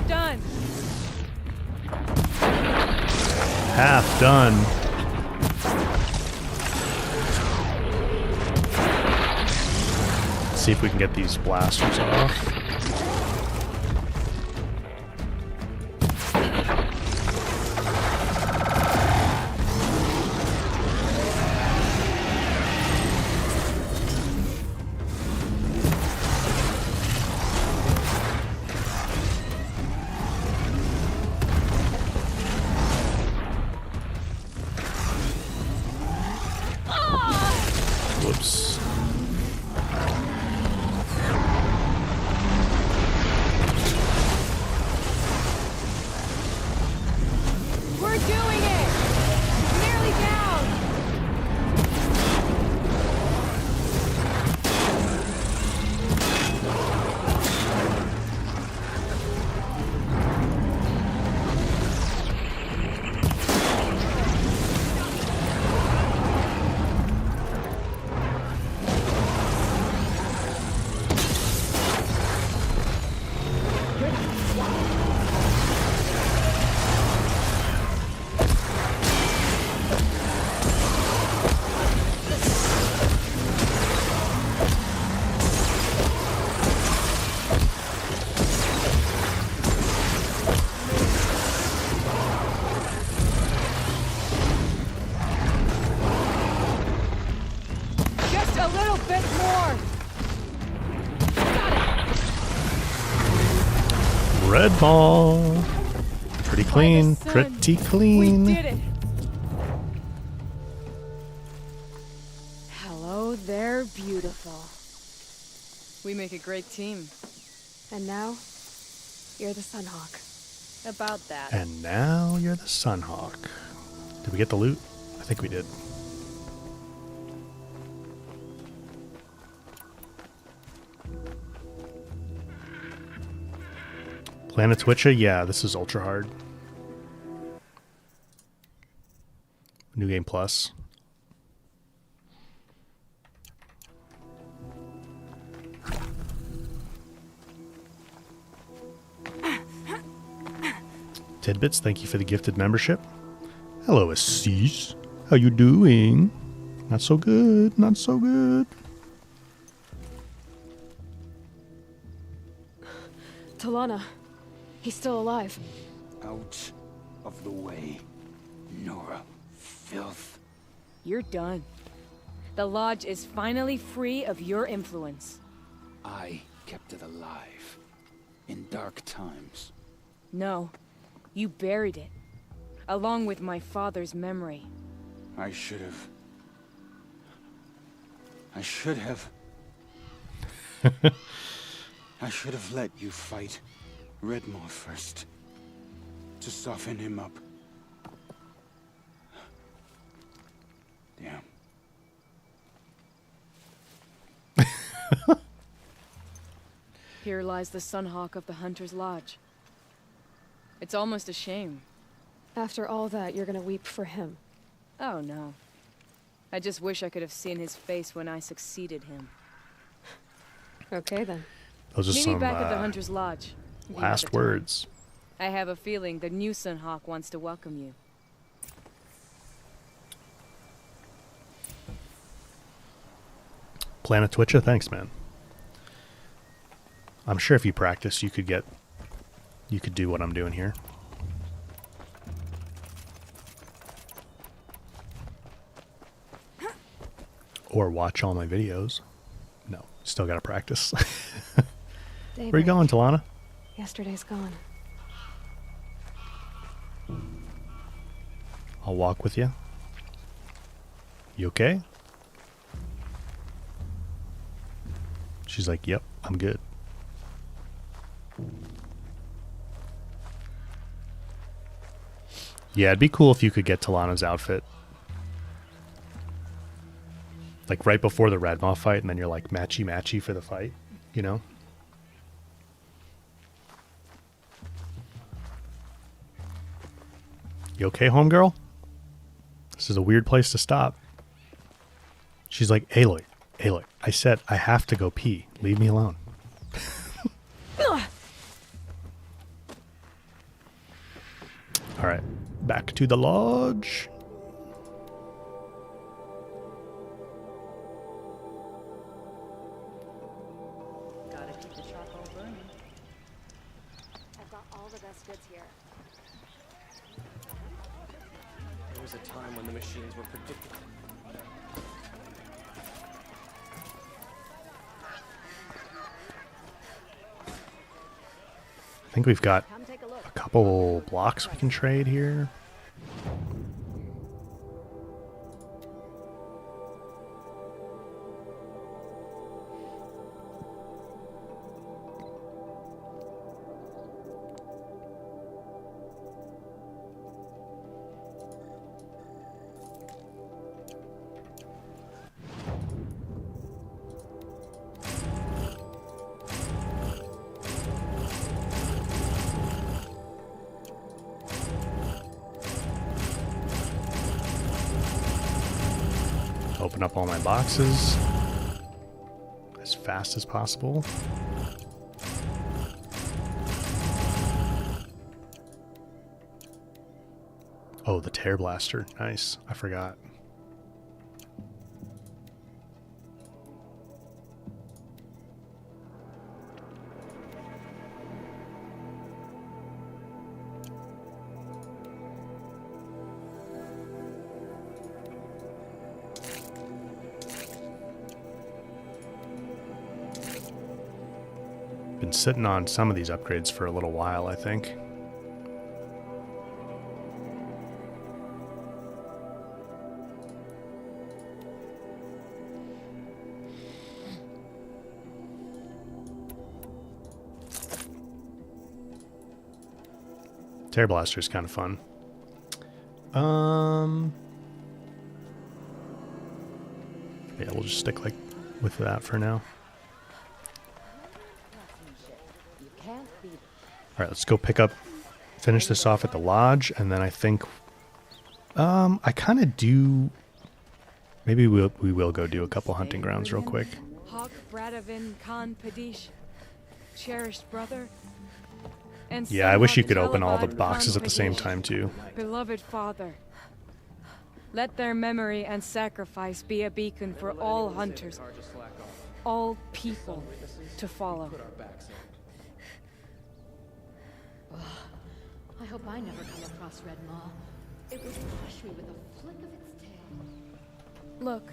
done. Half done. Let's see if we can get these blasters off. Whoops. We're doing it! Nearly down! Just a little bit more! Red ball. Pretty clean. By the sun, Pretty clean. We did it! Hello there, beautiful. We make a great team. And now, you're the Sunhawk. About that. And now you're the Sunhawk. Did we get the loot? I think we did. Planet Twitcha? Yeah, this is ultra hard. New Game Plus. Tidbits, thank you for the gifted membership. Hello, Assis. How you doing? Not so good, not so good. Talana, he's still alive. Out of the way, Nora. Filth. You're done. The Lodge is finally free of your influence. I kept it alive. In dark times. No, you buried it. Along with my father's memory. I should have... I should have let you fight Redmore first. To soften him up. Damn. Here lies the Sunhawk of the Hunter's Lodge. It's almost a shame. After all that, you're gonna weep for him. Oh no. I just wish I could have seen his face when I succeeded him. Okay then. Those are Meet me some back at the Hunter's Lodge. if you have last the time. words. I have a feeling the new Sunhawk wants to welcome you. Planet Twitcha, thanks, man. I'm sure if you practice, you could do what I'm doing here. Or watch all my videos. No, still gotta practice. Where you going, Talana? Yesterday's gone. I'll walk with you. You okay? She's like, yep, I'm good. Yeah, it'd be cool if you could get Talana's outfit. Like right before the Radmaw fight, and then you're like matchy-matchy for the fight, you know? You okay, homegirl? This is a weird place to stop. She's like, Aloy, I said I have to go pee. Leave me alone. Alright, back to the lodge. Gotta keep the charcoal burning. I've got all the best goods here. There was a time when the machines were predictable. I think we've got Come take a look. a couple blocks we can trade here. Open up all my boxes as fast as possible. Oh, the Tear Blaster. Nice. I forgot. Been sitting on some of these upgrades for a little while, I think. Tear Blaster is kind of fun. Yeah, we'll just stick with that for now. All right, let's go finish this off at the lodge, and then I think, I kind of do. Maybe we will go do a couple hunting grounds real quick. Hawk Bradavin Khan Padish, cherished brother. And Yeah, I wish you Sunhawk could open all the Talabad boxes Khan at the same Padish, time too. beloved father. Let their memory and sacrifice be a beacon for all hunters, all people to follow. I hope I never come across Red Maw. It would crush me with a flick of its tail. Look,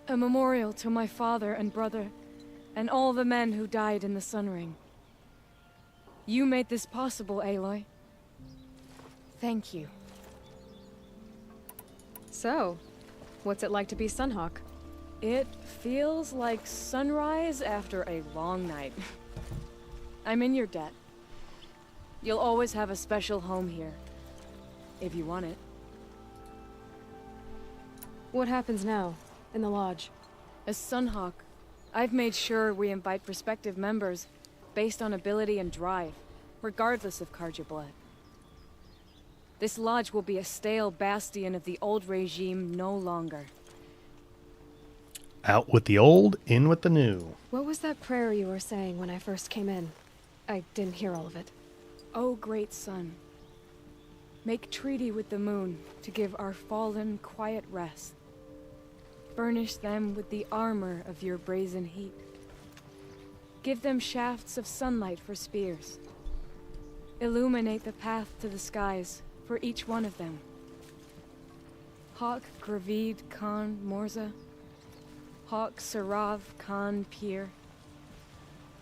a memorial to my father and brother, and all the men who died in the Sun Ring. You made this possible, Aloy. Thank you. So, what's it like to be Sunhawk? It feels like sunrise after a long night. I'm in your debt. You'll always have a special home here, if you want it. What happens now, in the lodge? As Sunhawk, I've made sure we invite prospective members based on ability and drive, regardless of Karja blood. This lodge will be a stale bastion of the old regime no longer. Out with the old, in with the new. What was that prayer you were saying when I first came in? I didn't hear all of it. O great sun, make treaty with the moon to give our fallen quiet rest. Furnish them with the armor of your brazen heat. Give them shafts of sunlight for spears. Illuminate the path to the skies for each one of them. Hawk Gravid Khan Morza, Hawk Sarav Khan Pir,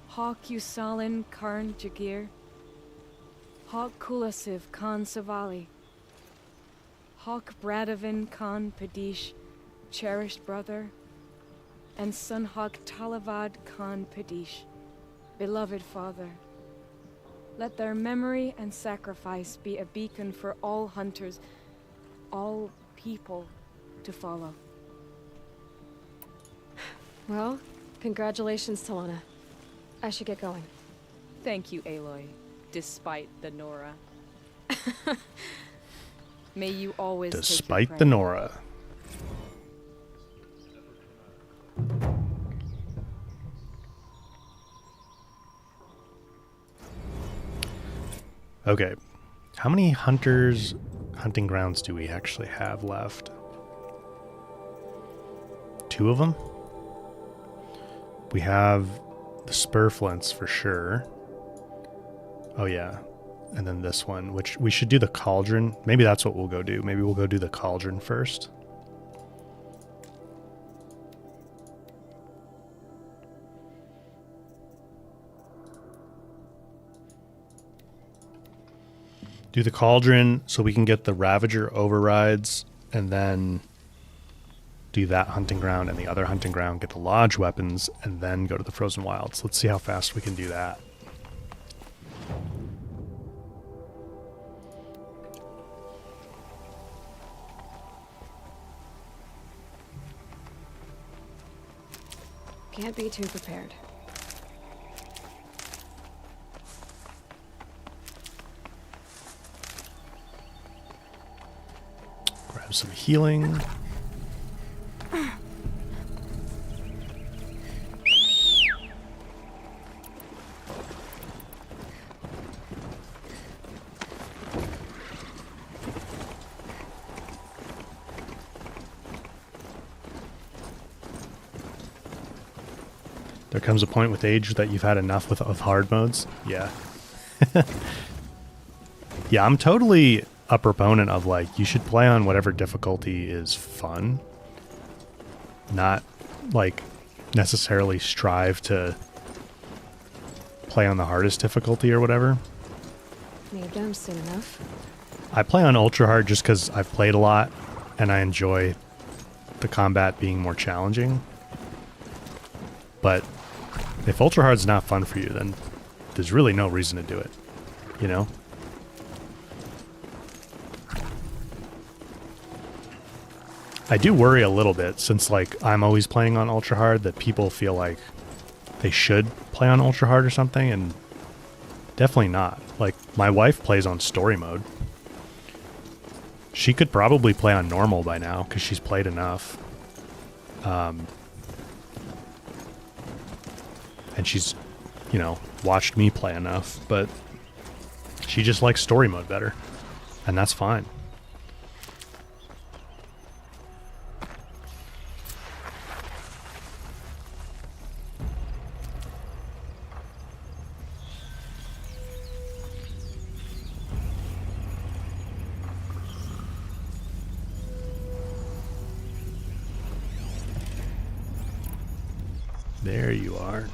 Hawk Usalin Karn Jagir, Hawk Kulasiv Khan Savali, Hawk Bradavin Khan Padish, cherished brother, and Sunhawk Talavad Khan Padish, beloved father. Let their memory and sacrifice be a beacon for all hunters, all people to follow. Well, congratulations, Talana. I should get going. Thank you, Aloy, despite the Nora. May you always Despite take the your prey. Nora. Okay. How many hunting grounds do we actually have left? 2 of them? We have the spur flints for sure. Oh yeah. And then this one, which we should do the cauldron. Maybe that's what we'll go do. Maybe we'll go do the cauldron first. Do the cauldron so we can get the Ravager overrides, and then do that hunting ground and the other hunting ground, get the lodge weapons, and then go to the Frozen Wilds. Let's see how fast we can do that. Can't be too prepared. Grab some healing. There comes a point with age that you've had enough of hard modes. Yeah. Yeah, I'm totally a proponent of, like, you should play on whatever difficulty is fun. Not, like, necessarily strive to play on the hardest difficulty or whatever. Need them soon enough. I play on ultra hard just because I've played a lot and I enjoy the combat being more challenging. But if ultra hard's not fun for you, then there's really no reason to do it, you know? I do worry a little bit, since, like, I'm always playing on ultra hard, that people feel like they should play on ultra hard or something, and definitely not. Like, my wife plays on story mode. She could probably play on normal by now because she's played enough. And she's, you know, watched me play enough, but she just likes story mode better, and that's fine. There you are.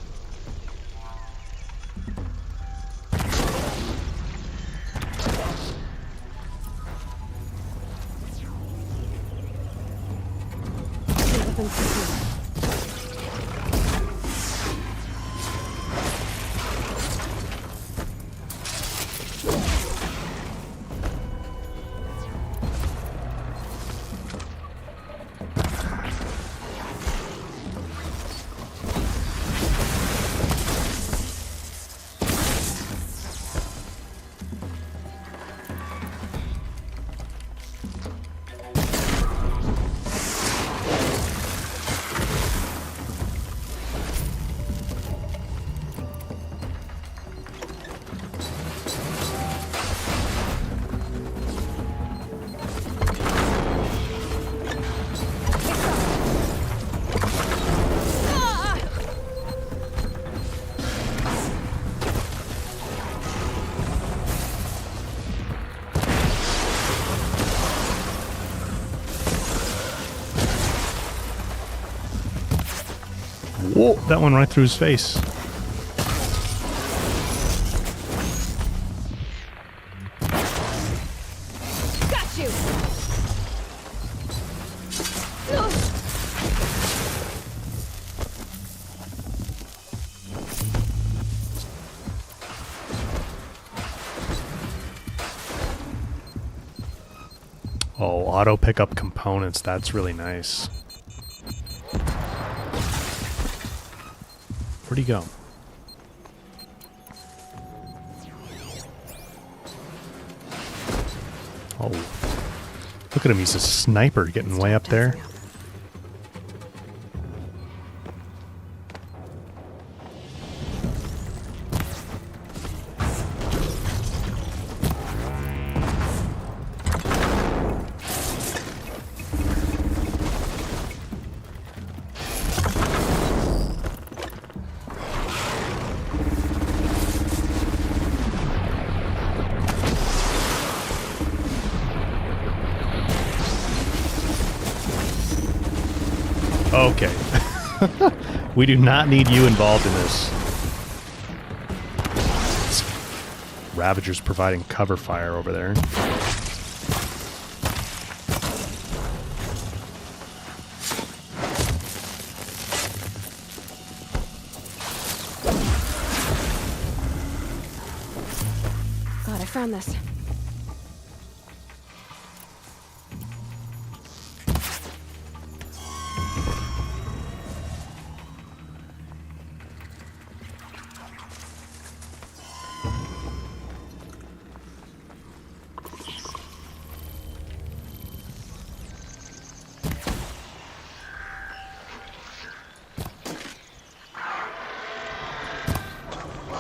Whoa, that one right through his face. Got you. Oh, auto pick up components. That's really nice. Where'd he go? Oh. Look at him. He's a sniper getting way up there. Okay. We do not need you involved in this. Ravager's providing cover fire over there. God, I found this.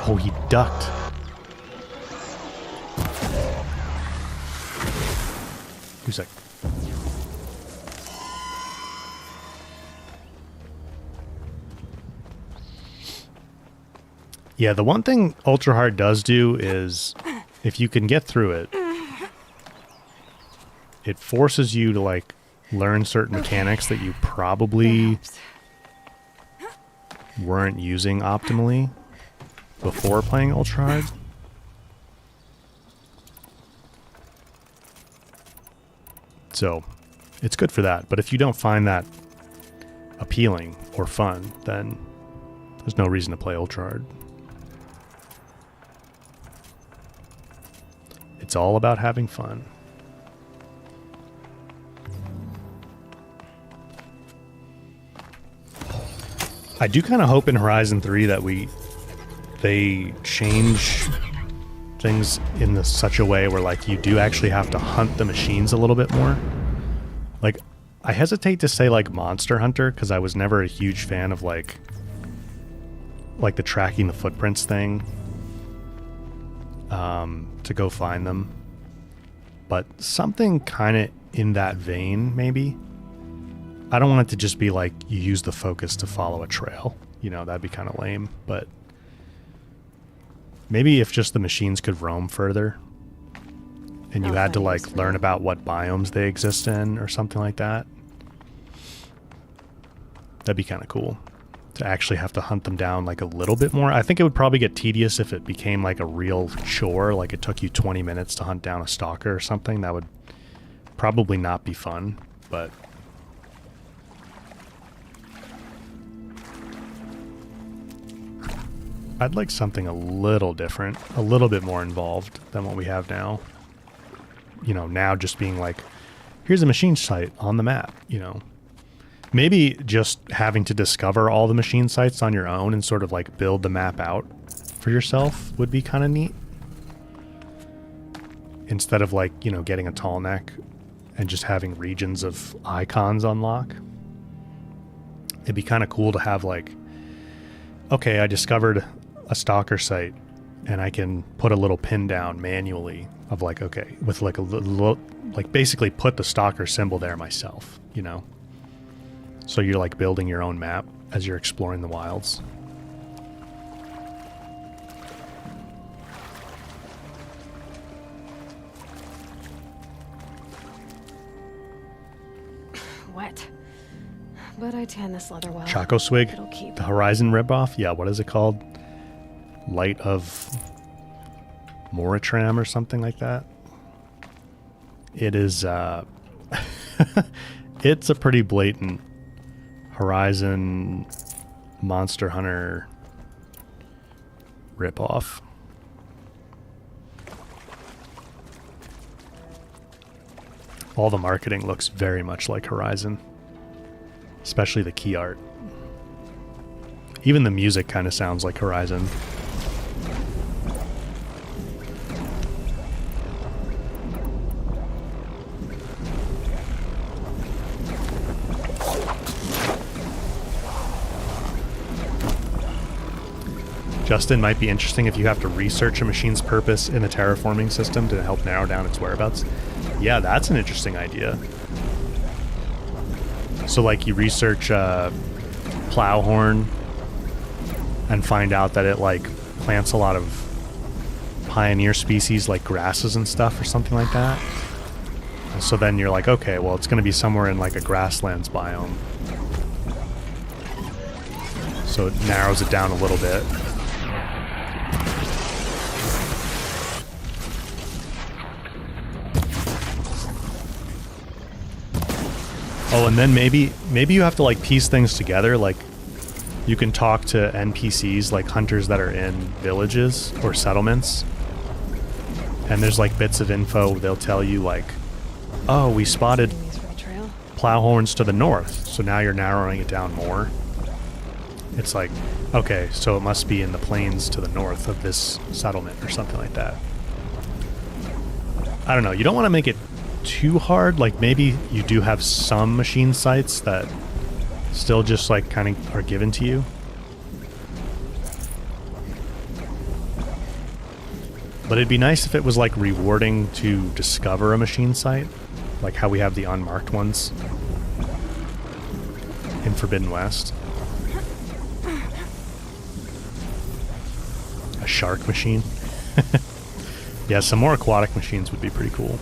Oh, he ducked. Who's that? Yeah, the one thing Ultra Hard does do is, if you can get through it, it forces you to, like, learn certain mechanics that you probably weren't using optimally before playing Ultra Hard. So, it's good for that. But if you don't find that appealing or fun, then there's no reason to play Ultra Hard. It's all about having fun. I do kind of hope in Horizon 3 that they change things in such a way where, like, you do actually have to hunt the machines a little bit more. Like, I hesitate to say, like, Monster Hunter, because I was never a huge fan of, like the tracking the footprints thing to go find them. But something kind of in that vein, maybe. I don't want it to just be like you use the focus to follow a trail. You know, that'd be kind of lame. But maybe if just the machines could roam further and you had to, like, learn about what biomes they exist in or something like that. That'd be kind of cool to actually have to hunt them down, like, a little bit more. I think it would probably get tedious if it became like a real chore, like it took you 20 minutes to hunt down a stalker or something. That would probably not be fun, but I'd like something a little different, a little bit more involved than what we have now. You know, now just being like, here's a machine site on the map, you know. Maybe just having to discover all the machine sites on your own and sort of, like, build the map out for yourself would be kind of neat. Instead of, like, you know, getting a tall neck and just having regions of icons unlock. It'd be kind of cool to have, like, okay, I discovered a stalker site and I can put a little pin down manually of, like, okay, with, like, a little, like, basically put the stalker symbol there myself, you know? So you're, like, building your own map as you're exploring the wilds. Wet. But I tan this leather well. Choco Swig? It'll keep. The Horizon ripoff? Yeah, what is it called? Light of Moritram or something like that? It is, it's a pretty blatant Horizon Monster Hunter ripoff. All the marketing looks very much like Horizon, especially the key art. Even the music kind of sounds like Horizon. Justin, might be interesting if you have to research a machine's purpose in a terraforming system to help narrow down its whereabouts. Yeah, that's an interesting idea. So, like, you research Plowhorn and find out that it, like, plants a lot of pioneer species like grasses and stuff or something like that. And so then you're like, okay, well, it's going to be somewhere in, like, a grasslands biome. So it narrows it down a little bit. Oh, and then maybe you have to like piece things together. Like you can talk to NPCs, like hunters that are in villages or settlements. And there's like bits of info they'll tell you like, oh, we spotted plow horns to the north. So now you're narrowing it down more. It's like, okay, so it must be in the plains to the north of this settlement or something like that. I don't know. You don't want to make it too hard. Like maybe you do have some machine sites that still just like kind of are given to you. But it'd be nice if it was like rewarding to discover a machine site, like how we have the unmarked ones in Forbidden West. A shark machine. Yeah, some more aquatic machines would be pretty cool.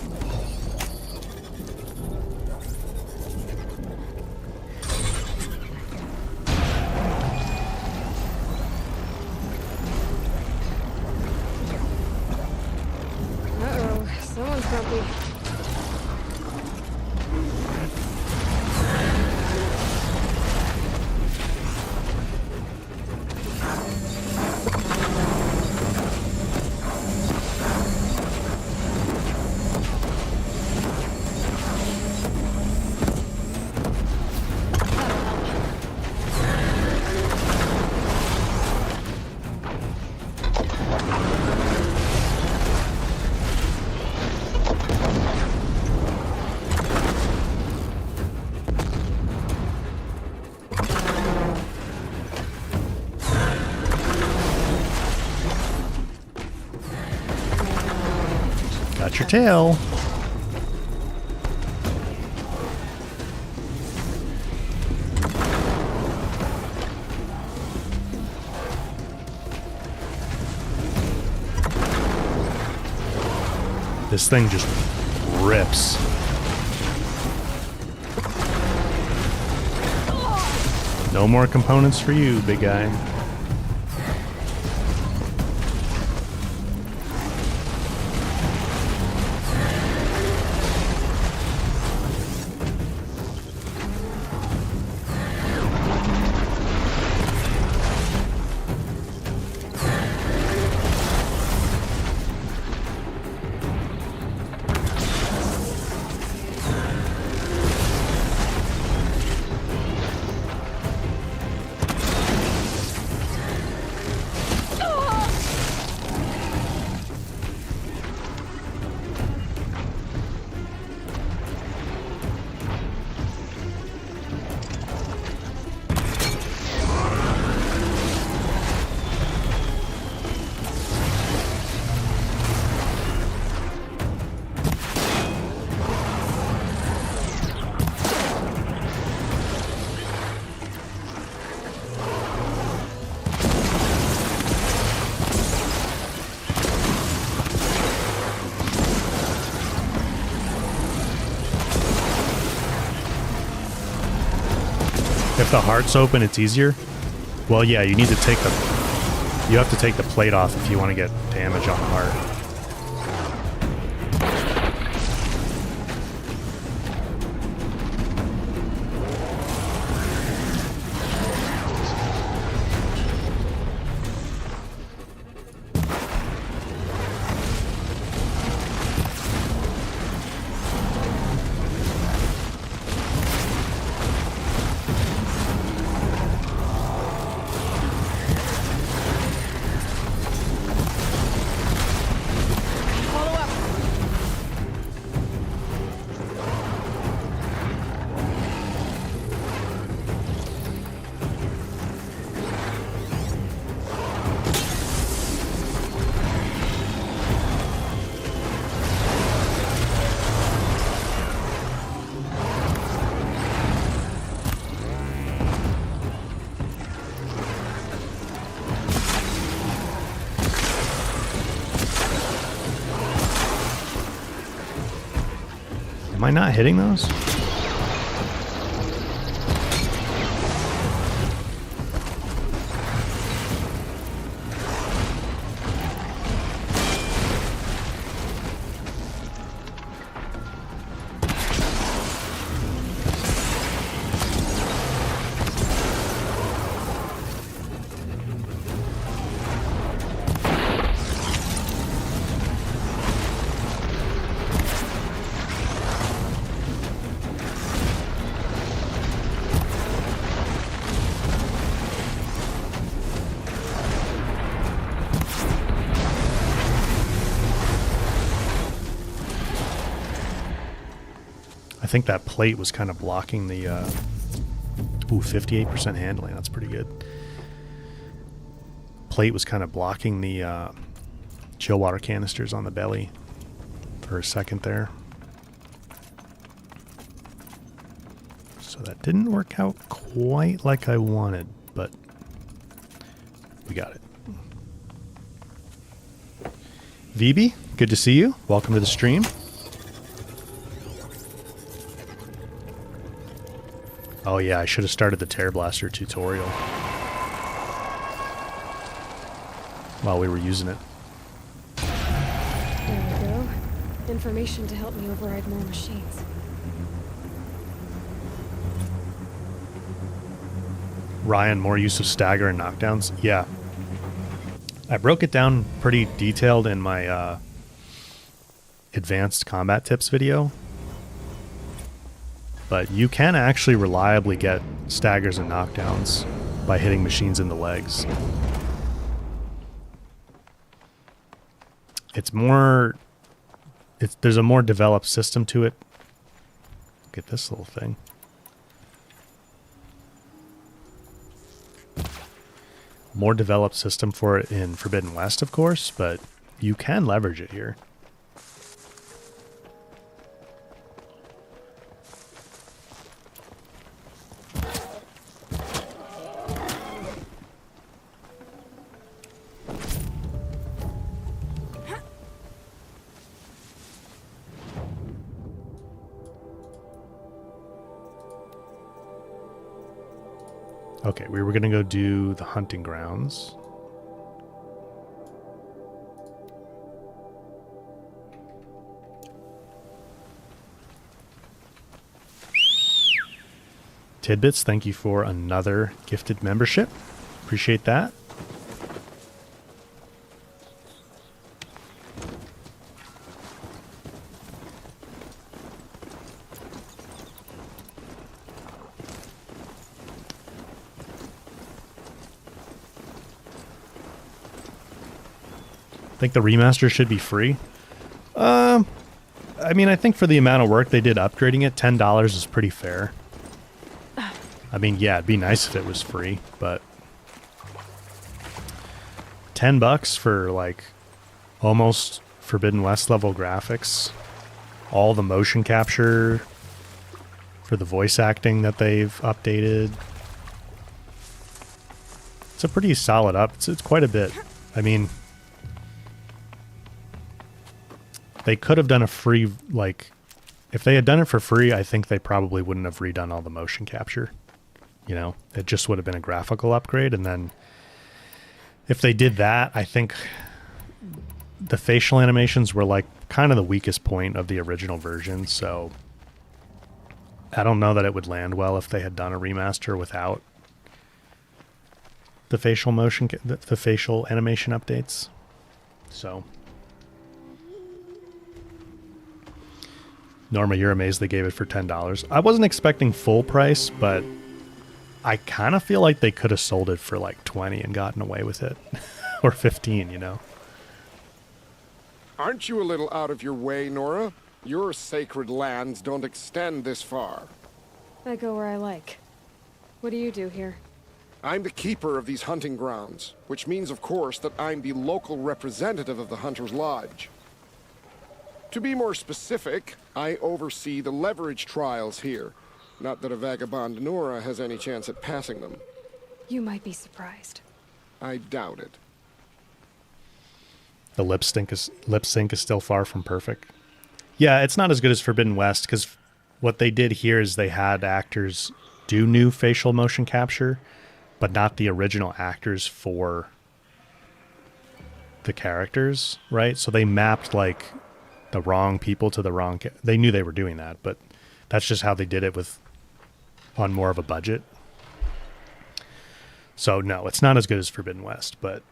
Uh-oh, someone's grumpy. Got your tail. This thing just rips. No more components for you, big guy. If the heart's open, it's easier. Well, yeah, you need to take the... You have to take the plate off if you want to get damage on the heart. Am I not hitting those? I think that plate was kind of blocking the... Ooh, 58% handling. That's pretty good. Plate was kind of blocking the chill water canisters on the belly for a second there. So that didn't work out quite like I wanted, but we got it. VB, good to see you. Welcome to the stream. Oh yeah, I should have started the Tear Blaster tutorial while we were using it. There we go. Information to help me override more machines. Ryan, more use of stagger and knockdowns? Yeah. I broke it down pretty detailed in my advanced combat tips video. But you can actually reliably get staggers and knockdowns by hitting machines in the legs. There's a more developed system to it. Look at this little thing. More developed system for it in Forbidden West, of course, but you can leverage it here. Okay, we were going to go do the hunting grounds. Tidbits, thank you for another gifted membership. Appreciate that. Think the remaster should be free? I mean, I think for the amount of work they did upgrading it, $10 is pretty fair. I mean, yeah, it'd be nice if it was free, but $10 for like almost Forbidden West level graphics, all the motion capture for the voice acting that they've updated. It's a pretty solid up. It's quite a bit. I mean, they could have done a free, like, if they had done it for free, I think they probably wouldn't have redone all the motion capture. You know, it just would have been a graphical upgrade. And then if they did that, I think the facial animations were like kind of the weakest point of the original version. So I don't know that it would land well if they had done a remaster without the facial motion, the facial animation updates. So Norma, you're amazed they gave it for $10. I wasn't expecting full price, but I kind of feel like they could have sold it for like 20 and gotten away with it. Or 15, you know. Aren't you a little out of your way, Nora? Your sacred lands don't extend this far. I go where I like. What do you do here? I'm the keeper of these hunting grounds, which means, of course, that I'm the local representative of the Hunter's Lodge. To be more specific, I oversee the leverage trials here. Not that a vagabond Nora has any chance at passing them. You might be surprised. I doubt it. The lip sync is still far from perfect. Yeah, it's not as good as Forbidden West, because what they did here is they had actors do new facial motion capture, but not the original actors for the characters, right? So they mapped like the wrong people to the wrong... They knew they were doing that, but that's just how they did it on more of a budget. So no, it's not as good as Forbidden West, but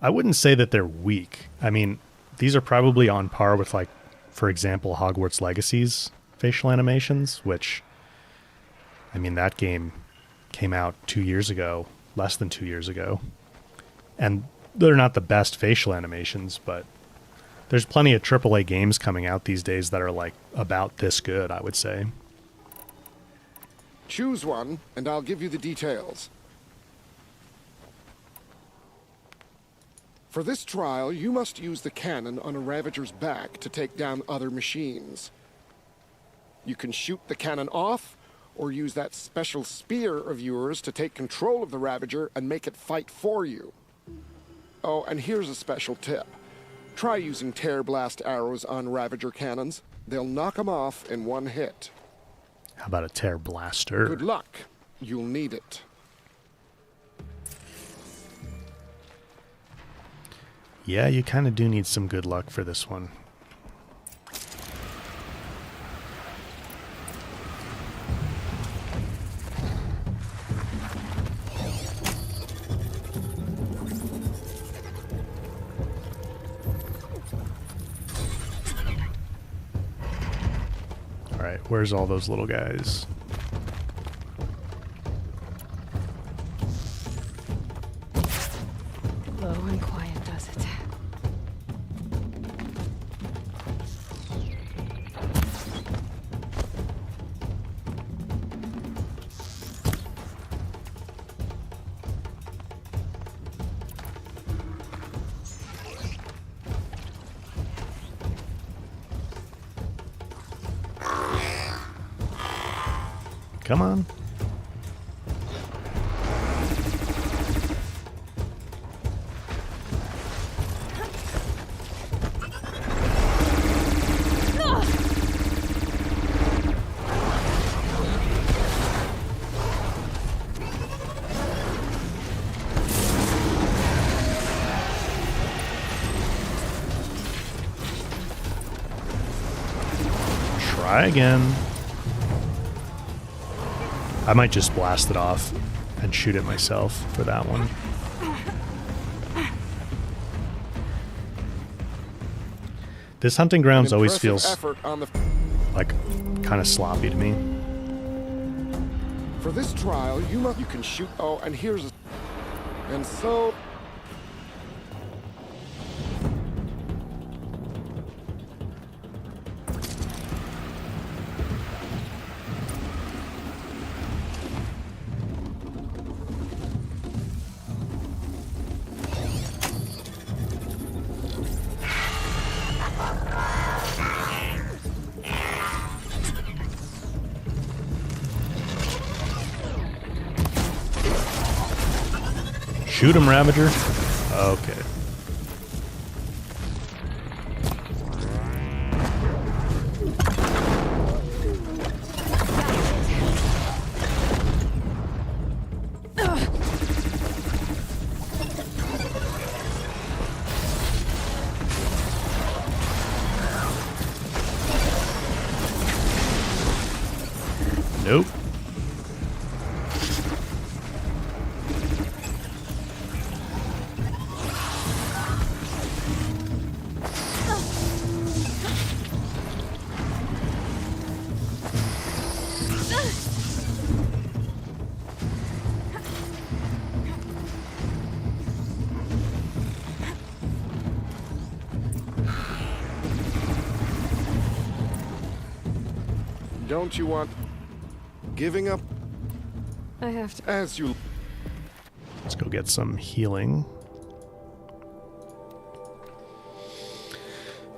I wouldn't say that they're weak. I mean, these are probably on par with, like, for example, Hogwarts Legacy's facial animations, which, I mean, that game came out 2 years ago, less than 2 years ago. And they're not the best facial animations, but There's plenty of AAA games coming out these days that are like about this good, I would say. Choose one, and I'll give you the details. For this trial, you must use the cannon on a Ravager's back to take down other machines. You can shoot the cannon off, or use that special spear of yours to take control of the Ravager and make it fight for you. Oh, and here's a special tip. Try using tear blast arrows on Ravager cannons. They'll knock them off in one hit. How about a tear blaster? Good luck. You'll need it. Yeah, you kind of do need some good luck for this one. Alright, where's all those little guys? Low and quiet does it. Come on. Try again. I might just blast it off and shoot it myself for that one. This hunting grounds always feels like kind of sloppy to me. For this trial, you can shoot. Oh, and here's a... And so... Shoot him, Ravager. Okay. Nope. Don't you want... giving up? I have to... As you... Let's go get some healing.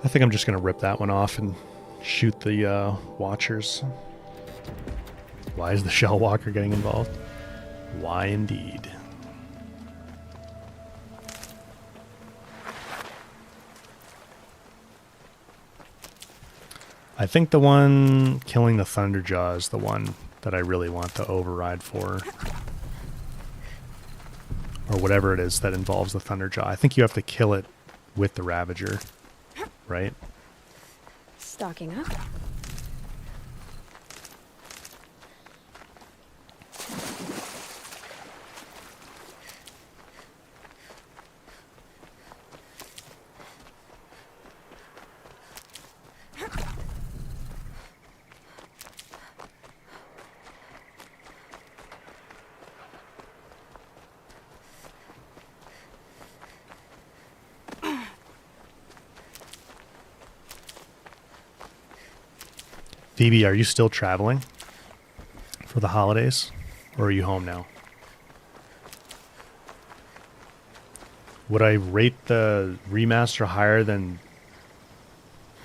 I think I'm just going to rip that one off and shoot the Watchers. Why is the Shell Walker getting involved? Why indeed? I think the one killing the Thunderjaw is the one that I really want to override for. Or whatever it is that involves the Thunderjaw. I think you have to kill it with the Ravager, right? Stocking up. Phoebe, are you still traveling for the holidays, or are you home now? Would I rate the remaster higher than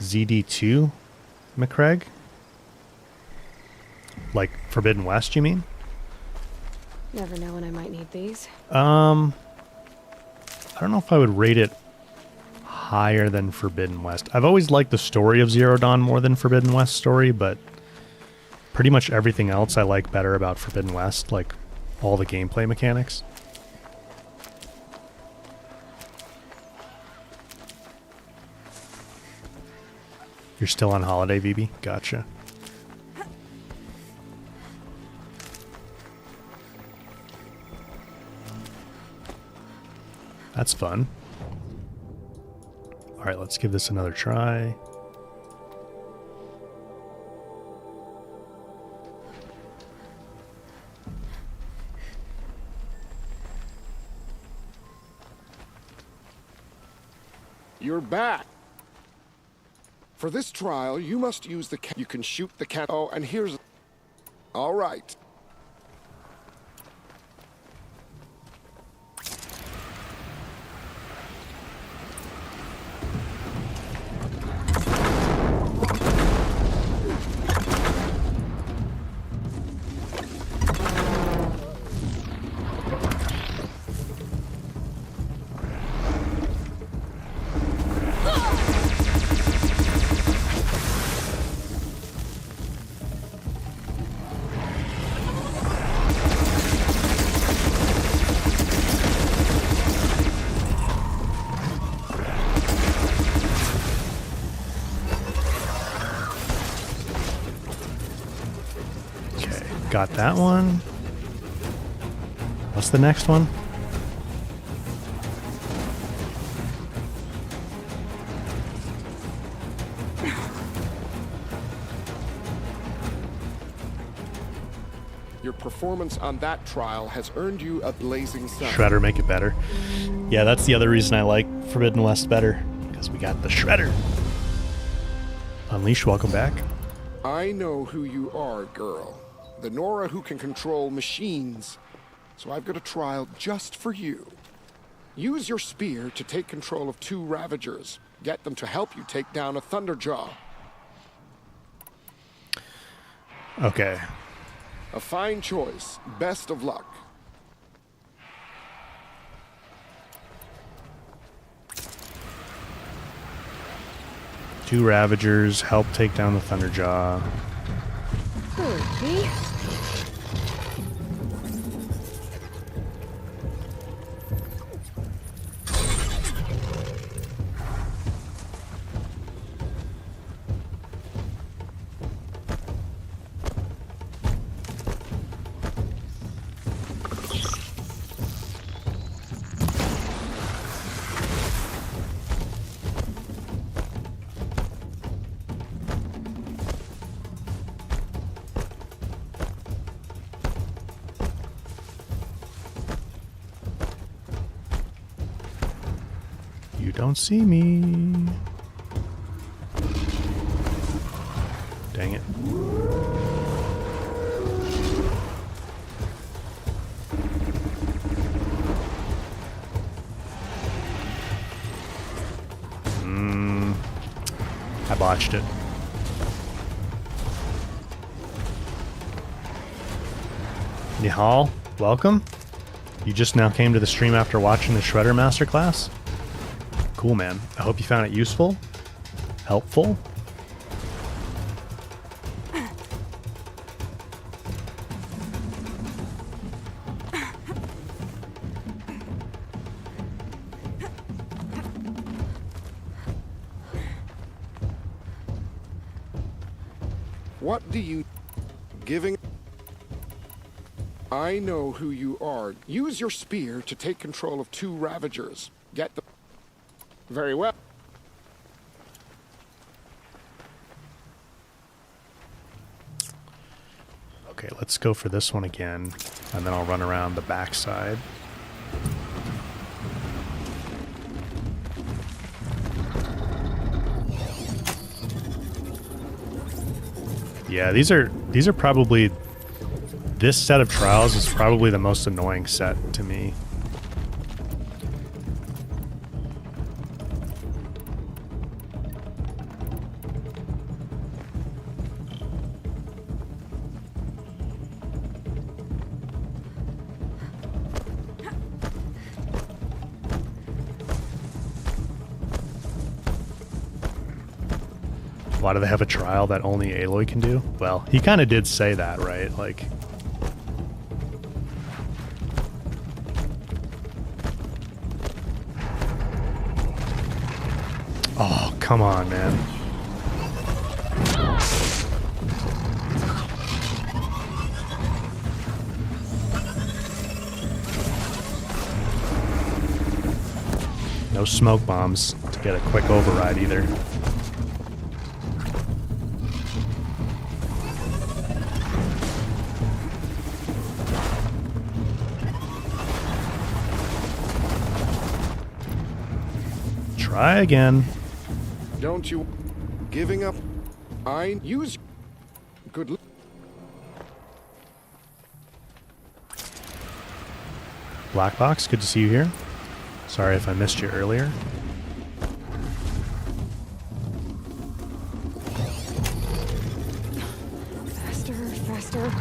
ZD2, McCraig? Like Forbidden West, you mean? Never know when I might need these. I don't know if I would rate it higher than Forbidden West. I've always liked the story of Zero Dawn more than Forbidden West story, but pretty much everything else I like better about Forbidden West, like all the gameplay mechanics. You're still on holiday, VB? Gotcha. That's fun. All right, let's give this another try. You're back. For this trial, you must use the cat. You can shoot the cat. Oh, and here's... All right. Got that one. What's the next one? Your performance on that trial has earned you a blazing sun. Shredder, make it better. Yeah, that's the other reason I like Forbidden West better, because we got the Shredder. Unleash, welcome back. I know who you are, girl. The Nora who can control machines. So I've got a trial just for you. Use your spear to take control of 2 Ravagers. Get them to help you take down a Thunderjaw. Okay. A fine choice. Best of luck. Two Ravagers help take down the Thunderjaw. Okay. You don't see me. Dang it. I botched it. Nihal, welcome. You just now came to the stream after watching the Shredder Masterclass? Cool, man. I hope you found it useful, helpful. What do you... Giving... I know who you are. Use your spear to take control of 2 Ravagers. Get them... Very well. Okay, let's go for this one again, and then I'll run around the backside. Yeah, these are probably, this set of trials is probably the most annoying set to me. Why do they have a trial that only Aloy can do? Well, he kind of did say that, right? Like... Oh, come on, man. No smoke bombs to get a quick override either. Try again. Don't you... Giving up? I use... Good... Black Box, good to see you here. Sorry if I missed you earlier. Faster, faster.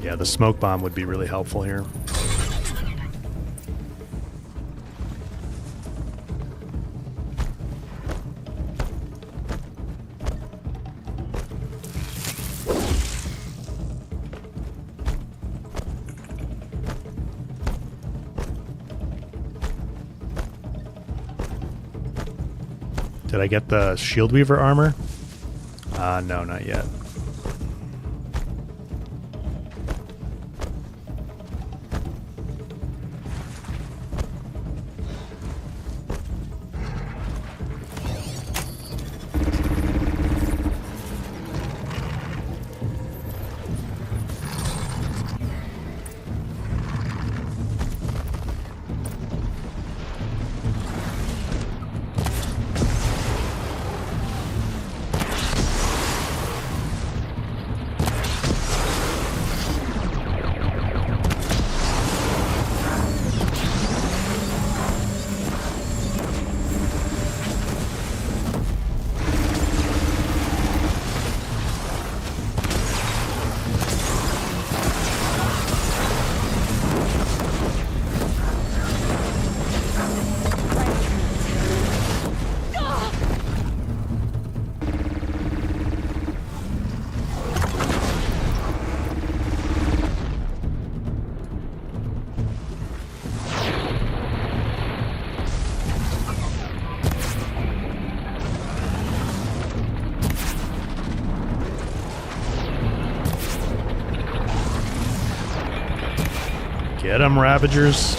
Yeah, the smoke bomb would be really helpful here. Did I get the Shield Weaver armor? No, not yet. Get 'em, Ravagers.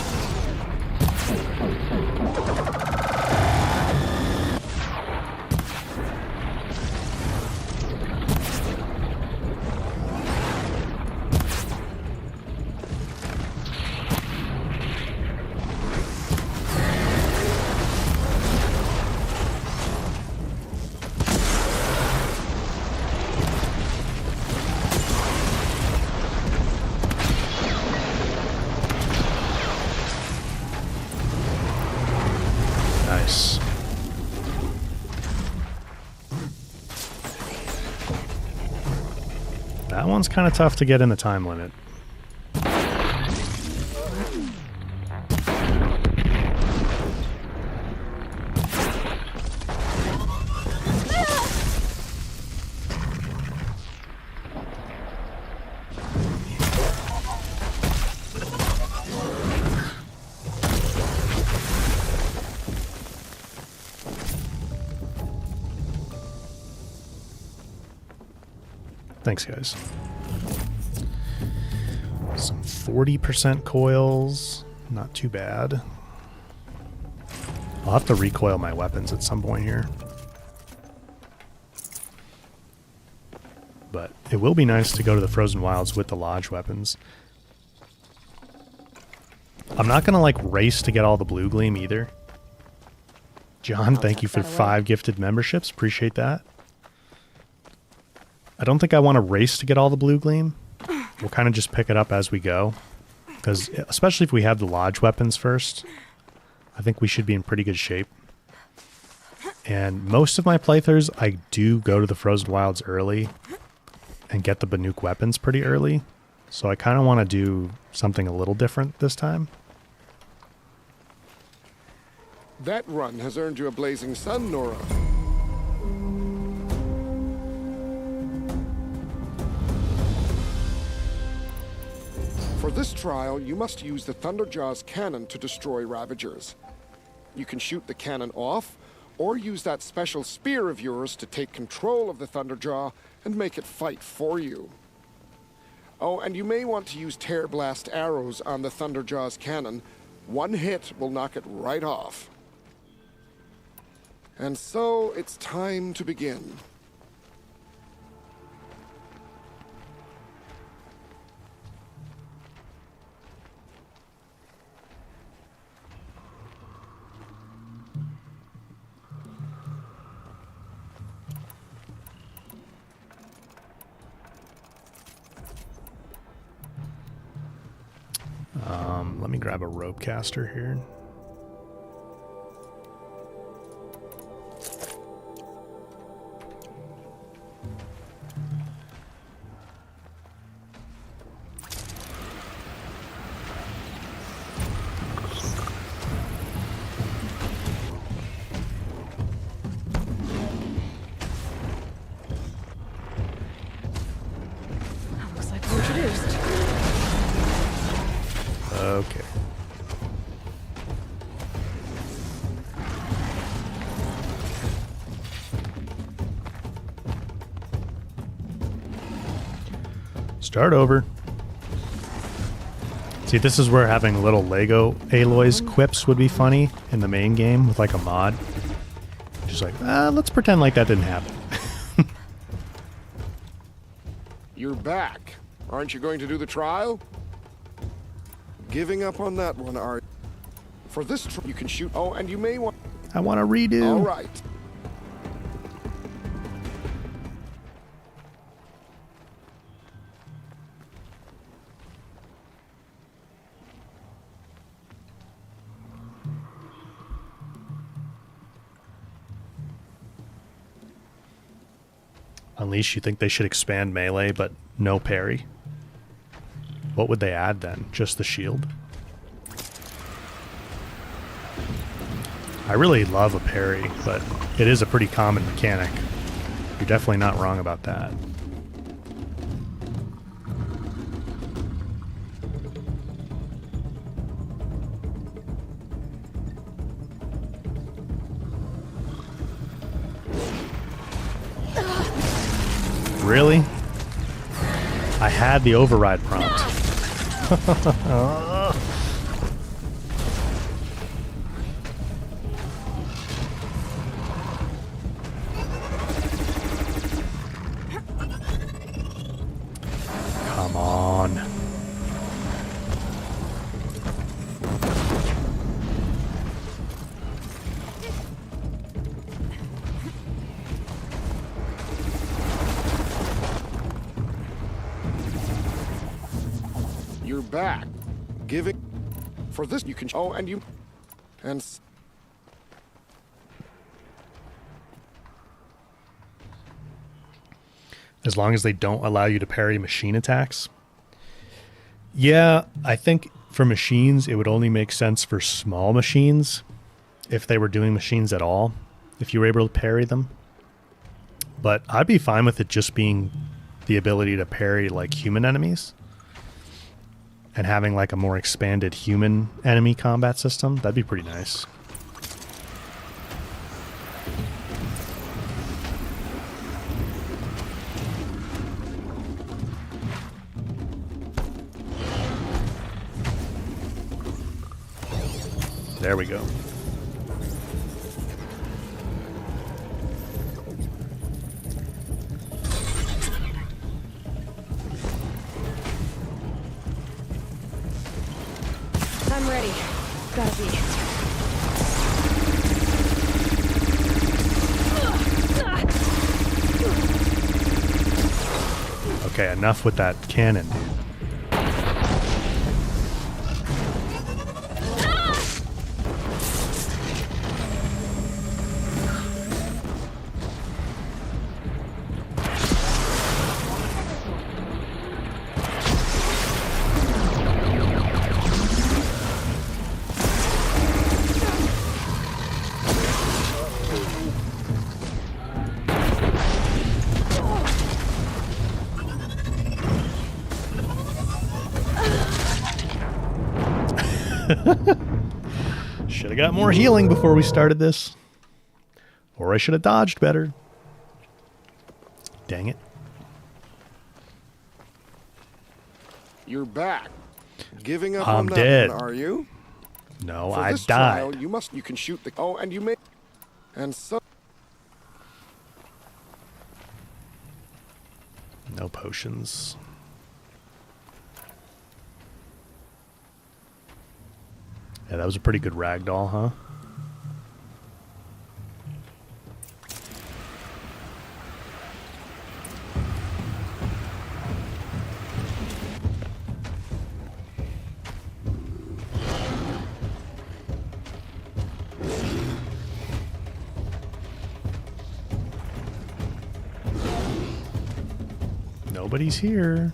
Nice. That one's kind of tough to get in the time limit. Thanks, guys. Some 40% coils. Not too bad. I'll have to recoil my weapons at some point here. But it will be nice to go to the Frozen Wilds with the Lodge weapons. I'm not going to like race to get all the Blue Gleam either. John, thank you for 5 gifted memberships. Appreciate that. I don't think I want to race to get all the blue gleam. We'll kind of just pick it up as we go. Because especially if we have the lodge weapons first, I think we should be in pretty good shape. And most of my playthroughs, I do go to the Frozen Wilds early and get the Banuk weapons pretty early. So I kind of want to do something a little different this time. That run has earned you a blazing sun, Nora. For this trial, you must use the Thunderjaw's cannon to destroy Ravagers. You can shoot the cannon off, or use that special spear of yours to take control of the Thunderjaw and make it fight for you. Oh, and you may want to use Tear Blast arrows on the Thunderjaw's cannon. One hit will knock it right off. And so, it's time to begin. Let me grab a rope caster here. Looks like we're introduced. Okay. Start over. See, this is where having little Lego Aloy's quips would be funny in the main game with like a mod. Just like, let's pretend like that didn't happen. You're back. Aren't you going to do the trial? Giving up on that one, are you? For this you can shoot. Oh, and you may want... I want to redo. All right. Unleash, you think they should expand melee but no parry? What would they add then? Just the shield? I really love a parry, but it is a pretty common mechanic. You're definitely not wrong about that. Really? I had the override prompt. Come on. You're back. Giving... For this you can... Oh, and you... And... As long as they don't allow you to parry machine attacks. Yeah, I think for machines, it would only make sense for small machines. If they were doing machines at all. If you were able to parry them. But I'd be fine with it just being the ability to parry like human enemies. And having like a more expanded human enemy combat system. That'd be pretty nice. There we go. I'm ready. Gotta be. Okay, enough with that cannon, dude. Should have got more healing before we started this. Or I should have dodged better. Dang it. You're back. Giving up I'm on that dead. one, are you? No, For I this died. trial, you can shoot the... Oh, and you may... And so... No potions. Yeah, that was a pretty good ragdoll, huh? Nobody's here.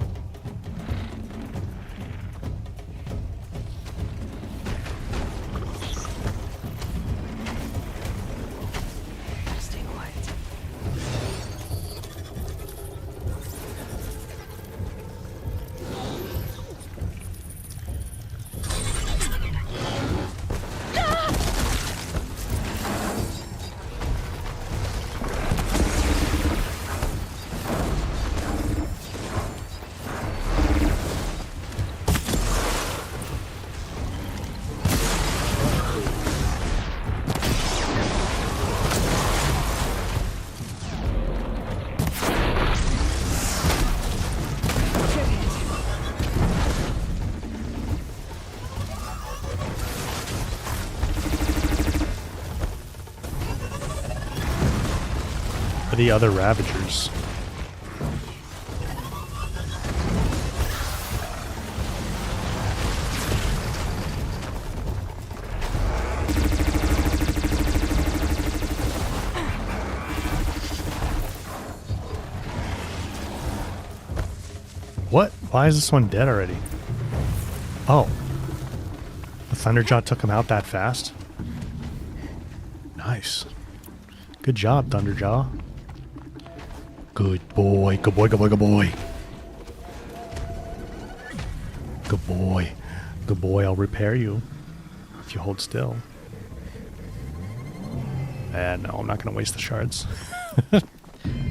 The other Ravagers. What? Why is this one dead already? Oh. The Thunderjaw took him out that fast? Nice. Good job, Thunderjaw. Good boy, good boy, good boy, good boy. Good boy. Good boy, I'll repair you if you hold still. And no, I'm not going to waste the shards.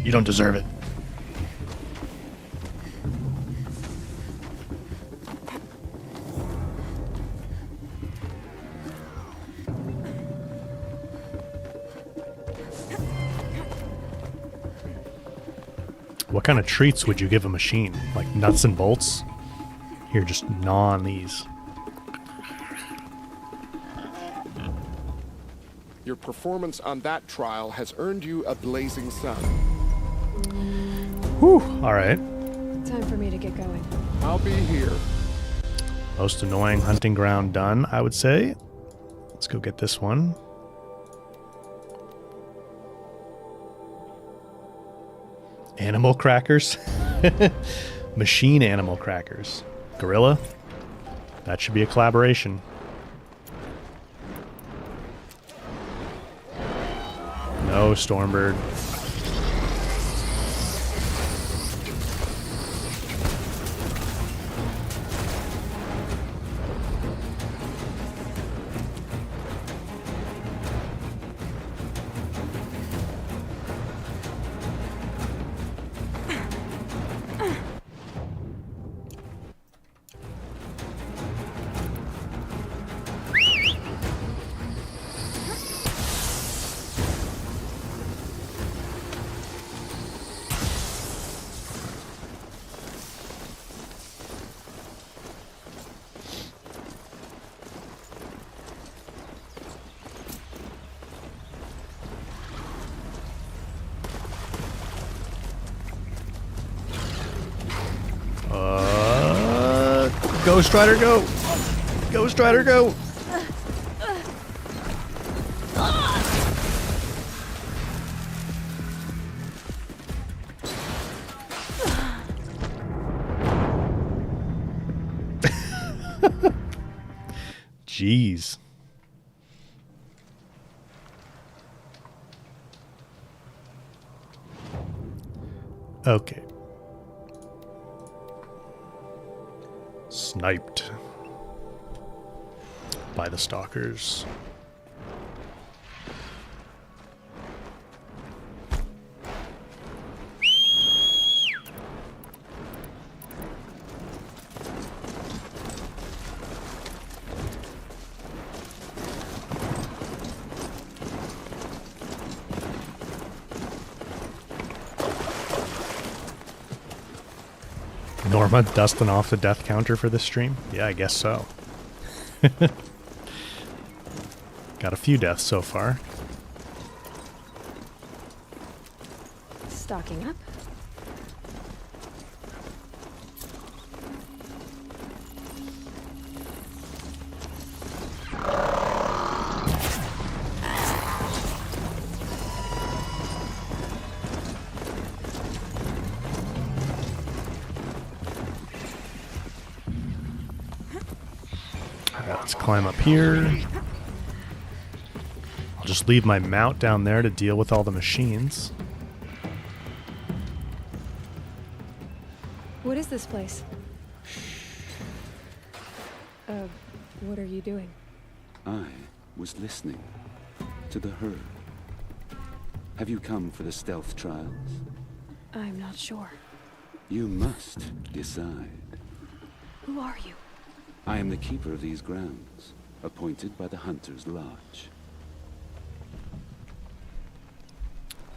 You don't deserve it. What kind of treats would you give a machine? Like nuts and bolts? Here, just gnaw on these. Your performance on that trial has earned you a blazing sun. Whew, alright. Time for me to get going. I'll be here. Most annoying hunting ground done, I would say. Let's go get this one. Animal crackers? Machine animal crackers. Gorilla? That should be a collaboration. No, Stormbird. Ghost Rider, go! Ghost Rider, go! Jeez. Okay. Sniped by the stalkers. Norma dusting off the death counter for this stream? Yeah, I guess so. Got a few deaths so far. Stocking up. Let's climb up here. I'll just leave my mount down there to deal with all the machines. What is this place? What are you doing? I was listening to the herd. Have you come for the stealth trials? I'm not sure. You must decide. Who are you? I am the keeper of these grounds, appointed by the Hunter's Lodge.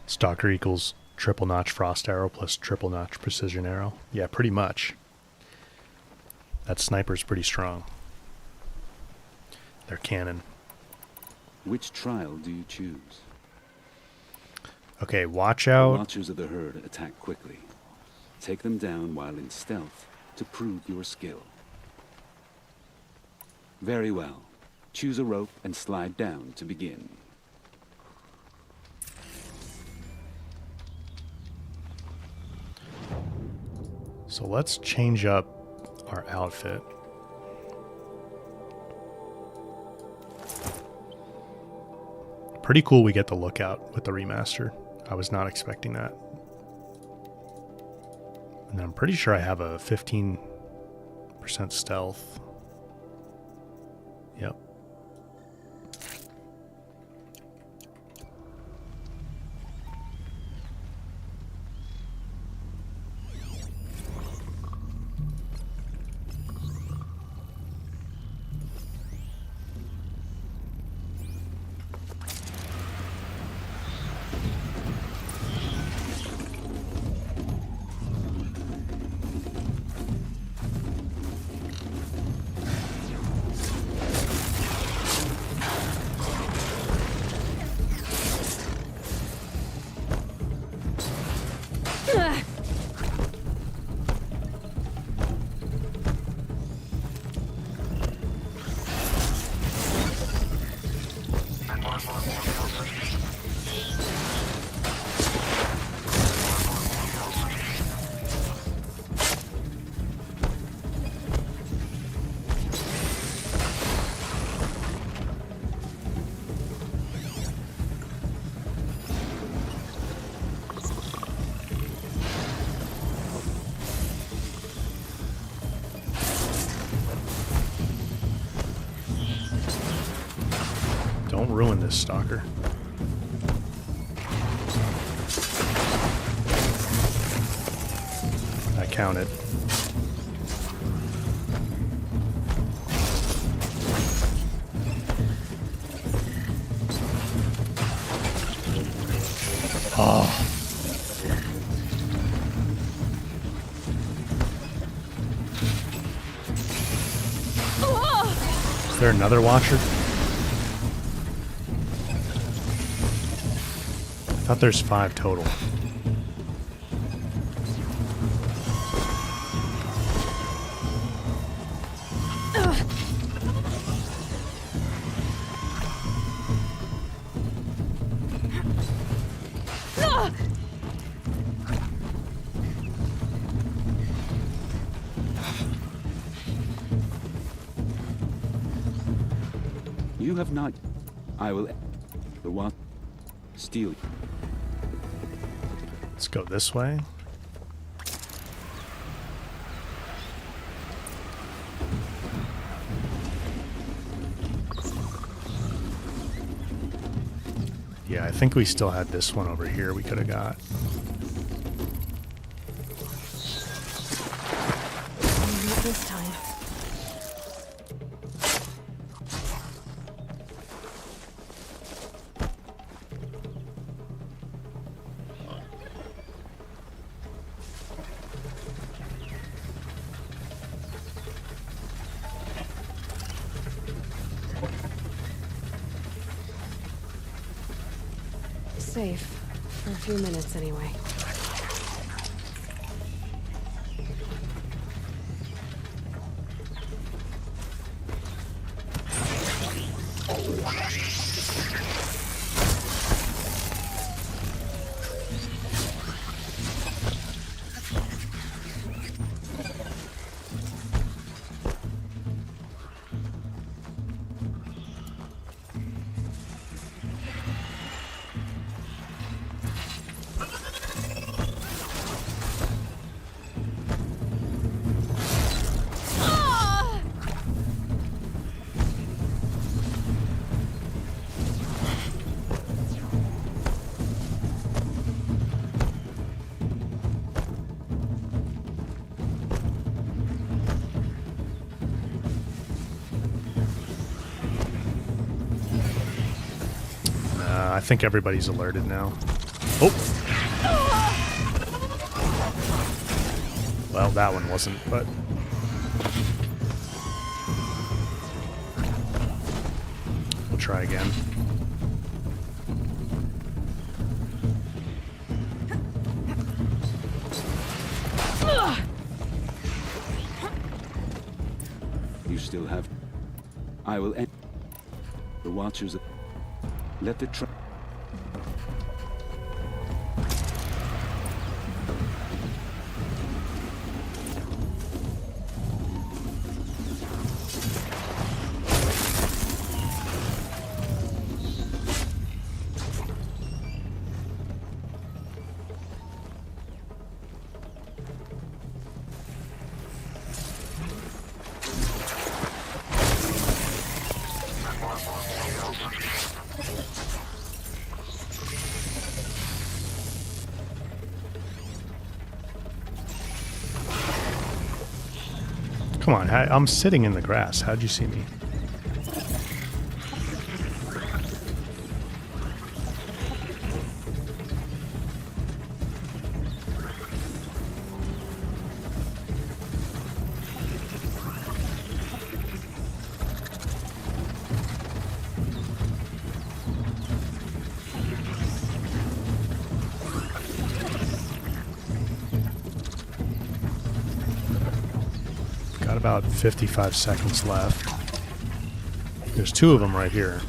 Stalker equals triple notch frost arrow plus triple notch precision arrow. Yeah, pretty much. That sniper's pretty strong. Their cannon. Which trial do you choose? Okay, watch out. The watchers of the herd attack quickly. Take them down while in stealth to prove your skill. Very well. Choose a rope and slide down to begin. So let's change up our outfit. Pretty cool we get the lookout with the remaster. I was not expecting that. And I'm pretty sure I have a 15% stealth. Yep. Don't ruin this, stalker. I counted. Oh. Is there another watcher? I thought there's 5 total. You have not. I will. The what? Steal. Let's go this way. Yeah, I think we still had this one over here we could have got. Not this time. Safe. For a few minutes, anyway. I think everybody's alerted now. Oh! Well, that one wasn't, but... we'll try again. You still have. I will end. The Watchers. Let the Come on, I'm sitting in the grass. How'd you see me? About 55 seconds left. There's two of them right here.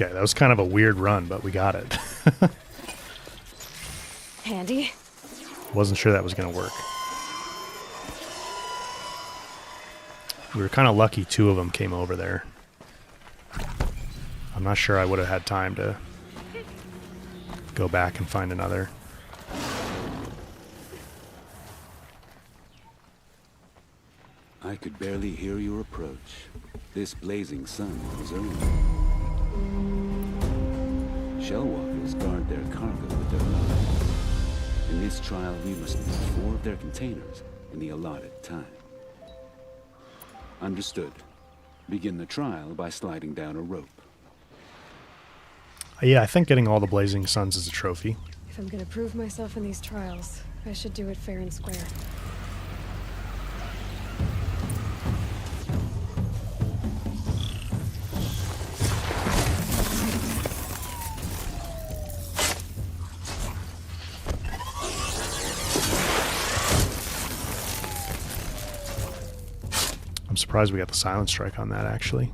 Okay, that was kind of a weird run, but we got it. Handy. Wasn't sure that was going to work. We were kind of lucky two of them came over there. I'm not sure I would have had time to go back and find another. I could barely hear your approach. This blazing sun was early. Shellwalkers guard their cargo with their lives. In this trial, we must move 4 of their containers in the allotted time. Understood. Begin the trial by sliding down a rope. Yeah, I think getting all the blazing suns is a trophy. If I'm gonna prove myself in these trials, I should do it fair and square. surprised we got the silent strike on that, actually.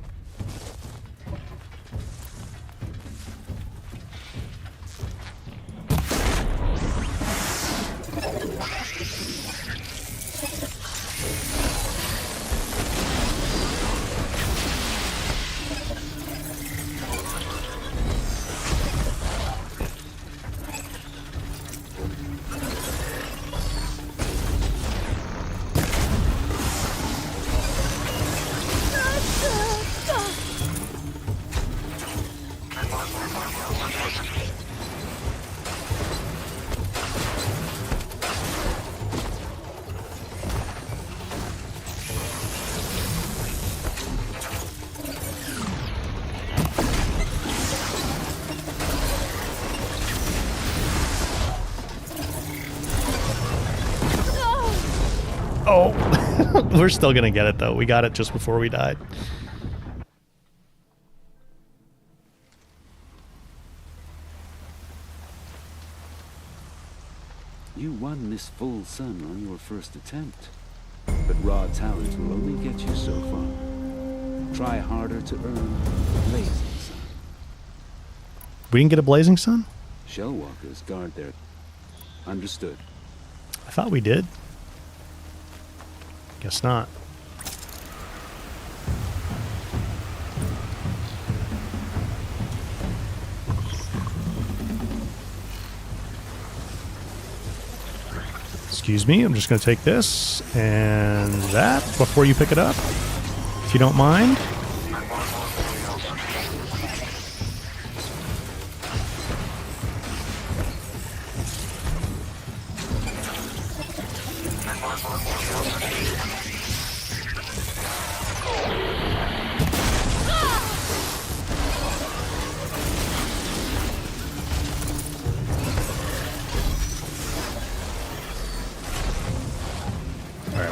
Oh, we're still gonna get it though. We got it just before we died. You won this full sun on your first attempt, but raw talent will only get you so far. Try harder to earn the blazing sun. We didn't get a blazing sun? Shellwalkers guard their... Understood. I thought we did. Guess not. Excuse me, I'm just going to take this and that before you pick it up, if you don't mind.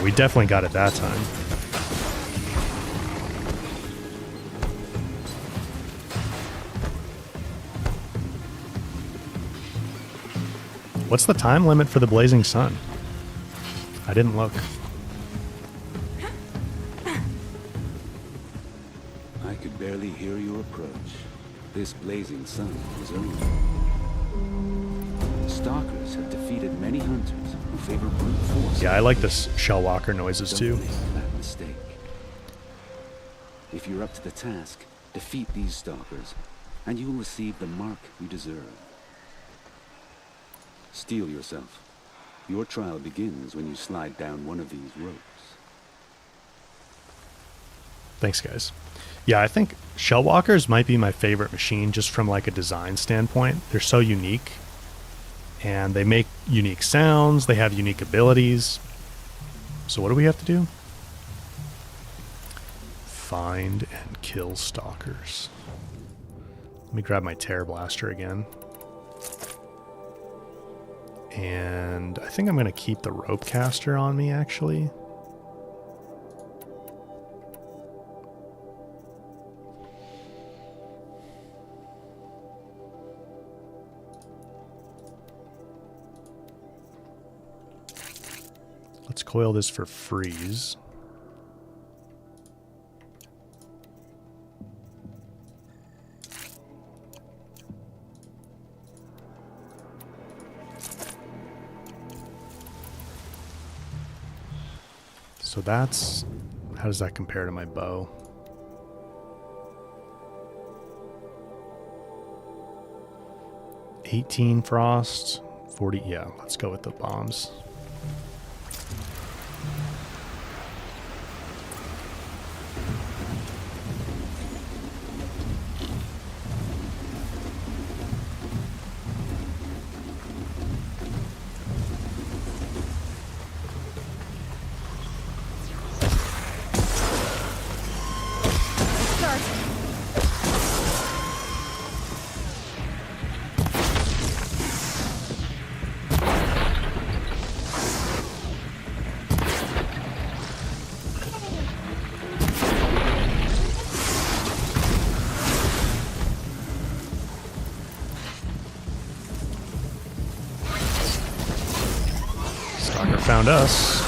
We definitely got it that time. What's the time limit for the blazing sun? I didn't look. I could barely hear your approach. This blazing sun is earned. Stalkers have defeated many hunters who favor brute force. Yeah, I like the Shellwalker noises too. Don't make that mistake. If you're up to the task, defeat these stalkers, and you will receive the mark you deserve. Steel yourself. Your trial begins when you slide down one of these ropes. Thanks, guys. Yeah, I think Shellwalkers might be my favorite machine just from like a design standpoint. They're so unique. And they make unique sounds. They have unique abilities. So what do we have to do? Find and kill stalkers. Let me grab my Terror Blaster again. And I think I'm going to keep the rope caster on me, actually. Let's coil this for freeze. So that's... how does that compare to my bow? $18 frost, 40... yeah, let's go with the bombs. Found us.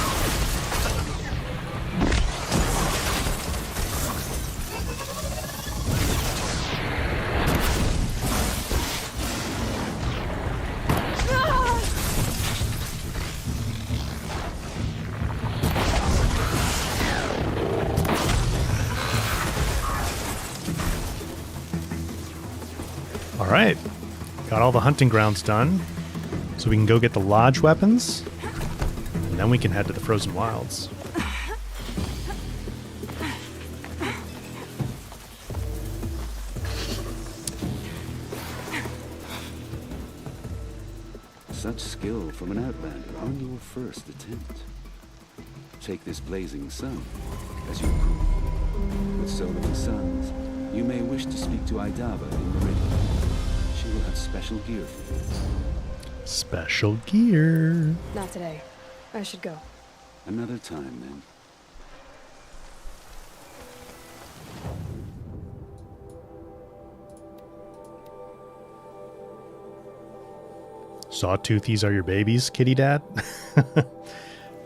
right. Got all the hunting grounds done. So we can go get the lodge weapons. And then we can head to the Frozen Wilds. Such skill from an outlander on your first attempt. Take this blazing sun as your proof. With so many suns, you may wish to speak to Idava in Meridian. She will have special gear for this. Special gear. Not today. I should go. Another time, then. Sawtoothies are your babies, kitty dad?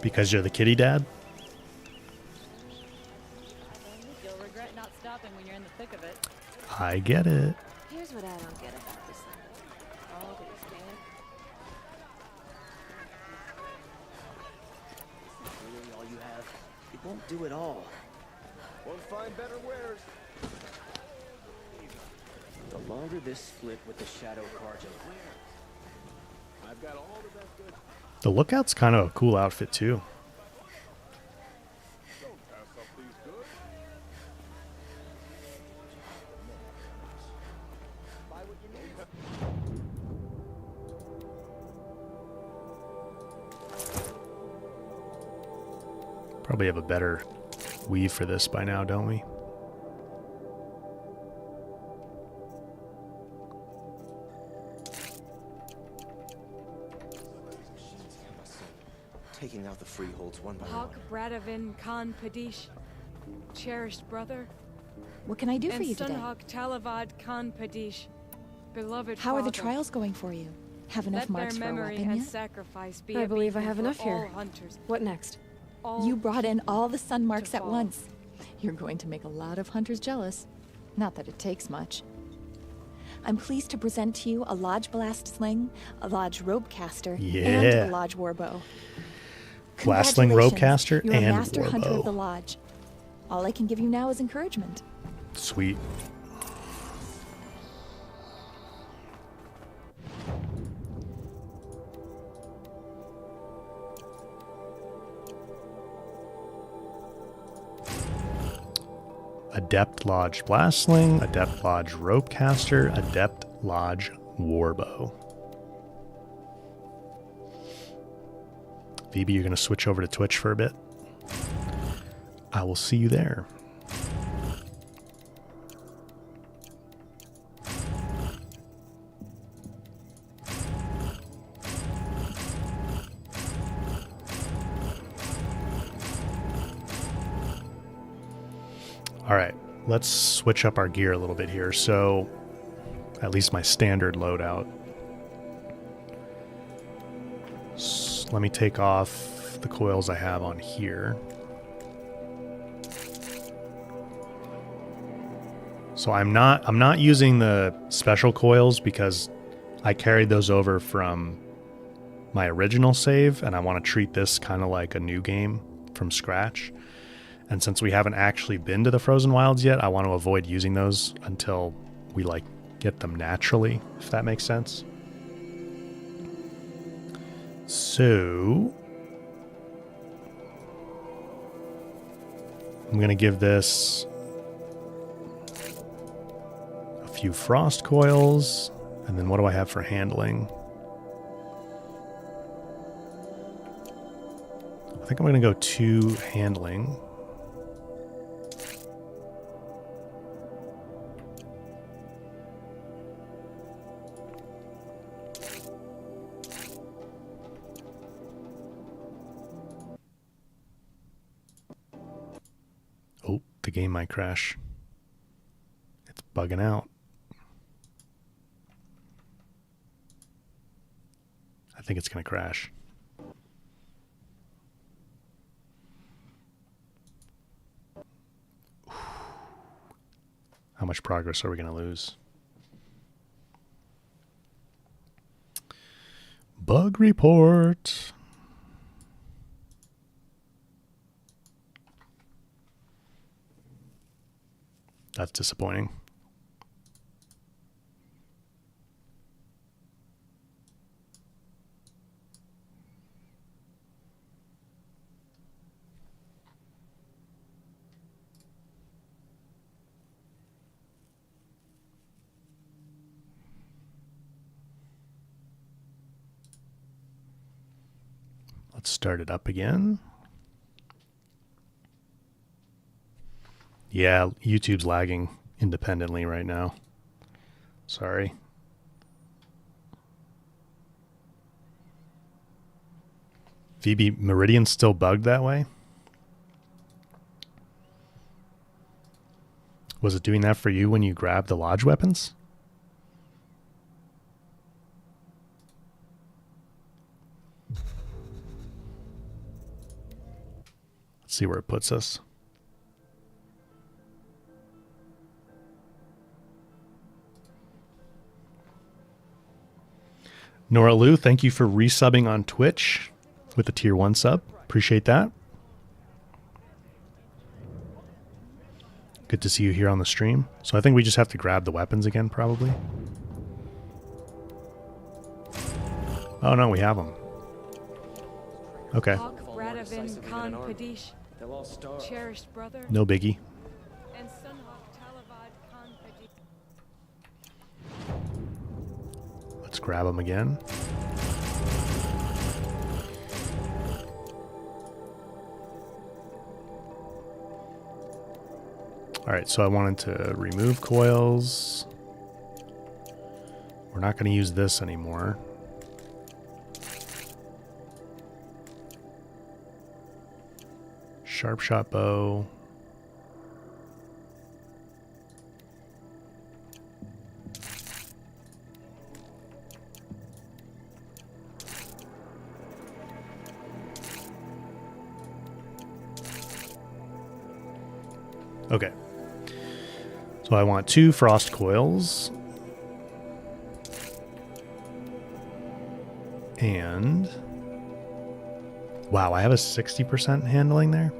Because you're the kitty dad? You'll regret not stopping when you're in the thick of it. I get it. Here's what I don't get about this thing. All these damn. This is really all you have. It won't do it all. Won't find better wares. The longer this split with the Shadow Carja, I've got all the best goods. The Lookout's kind of a cool outfit, too. Don't pass up these goods. Buy what you need. Probably have a better weave for this by now, don't we? Taking out the freeholds one by Hawk one. Bradavin Khan Padish, cherished brother. What can I do for you today? And Sunhawk Talavad Khan Padish, beloved How are the father. trials going for you? Have enough Let marks their for a memory weapon and yet? sacrifice be I a believe I beacon have for enough all here. hunters. What next? All You brought in all the sun marks at fall. once. You're going to make a lot of hunters jealous. Not that it takes much. I'm pleased to present to you a Lodge Blast Sling, a Lodge Rope Caster, Yeah. and a Lodge Warbow. Blast Sling, Rope Congratulations, Caster, you're a and master hunter of the Warbow. Lodge. All I can give you now is encouragement. Sweet. Adept Lodge Blast Sling, Adept Lodge Rope Caster, Adept Lodge Warbow. Phoebe, you're going to switch over to Twitch for a bit. I will see you there. All right, let's switch up our gear a little bit here. So, at least my standard loadout. Let me take off the coils I have on here. So I'm not using the special coils because I carried those over from my original save, and I want to treat this kind of like a new game from scratch. And since we haven't actually been to the Frozen Wilds yet, I want to avoid using those until we get them naturally, if that makes sense. So I'm going to give this a few frost coils, and then what do I have for handling? I think I'm going to go 2 handling. Oh, the game might crash. It's bugging out. I think it's going to crash. How much progress are we going to lose? Bug report. That's disappointing. Let's start it up again. Yeah, YouTube's lagging independently right now. Sorry. VB Meridian's still bugged that way? Was it doing that for you when you grabbed the lodge weapons? Let's see where it puts us. Nora Lou, thank you for resubbing on Twitch with the tier 1 sub. Appreciate that. Good to see you here on the stream. So I think we just have to grab the weapons again, probably. Oh no, we have them. Okay. Cherished brother. No biggie. And Sunhawk Talavad Khan Padish. Let's grab them again. All right, so I wanted to remove coils. We're not going to use this anymore. Sharp shot bow. Okay. So I want 2 frost coils. And wow, I have a 60% handling there.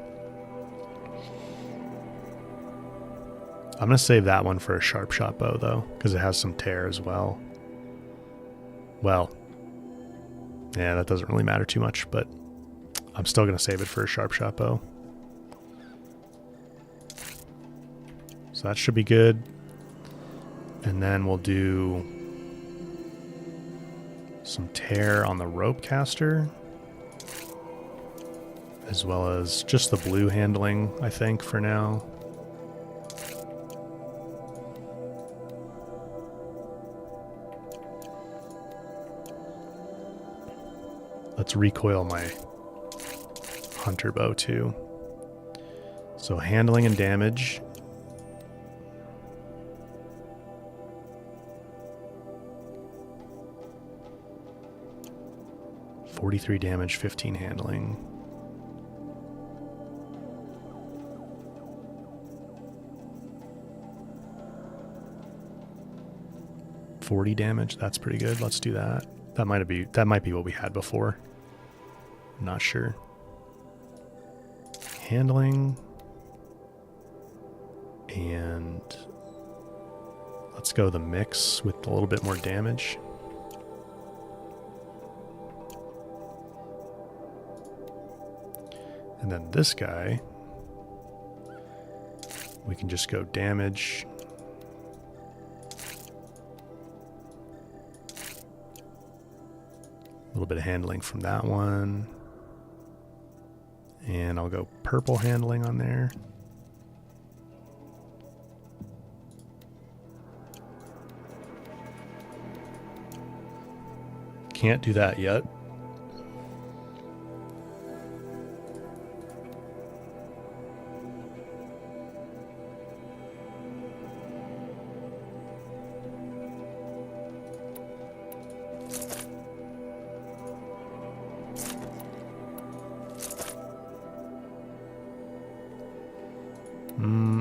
I'm going to save that one for a sharp shot bow, though, because it has some tear as well. Well, yeah, that doesn't really matter too much, but I'm still going to save it for a sharp shot bow. So that should be good. And then we'll do some tear on the rope caster, as well as just the blue handling, I think, for now. Let's recoil my hunter bow too. So handling and damage. $43 damage, 15 handling. $40 damage. That's pretty good. Let's do that. That might be what we had before. I'm not sure. Handling. And let's go the mix with a little bit more damage. And then this guy, we can just go damage. A little bit of handling from that one. And I'll go purple handling on there. Can't do that yet.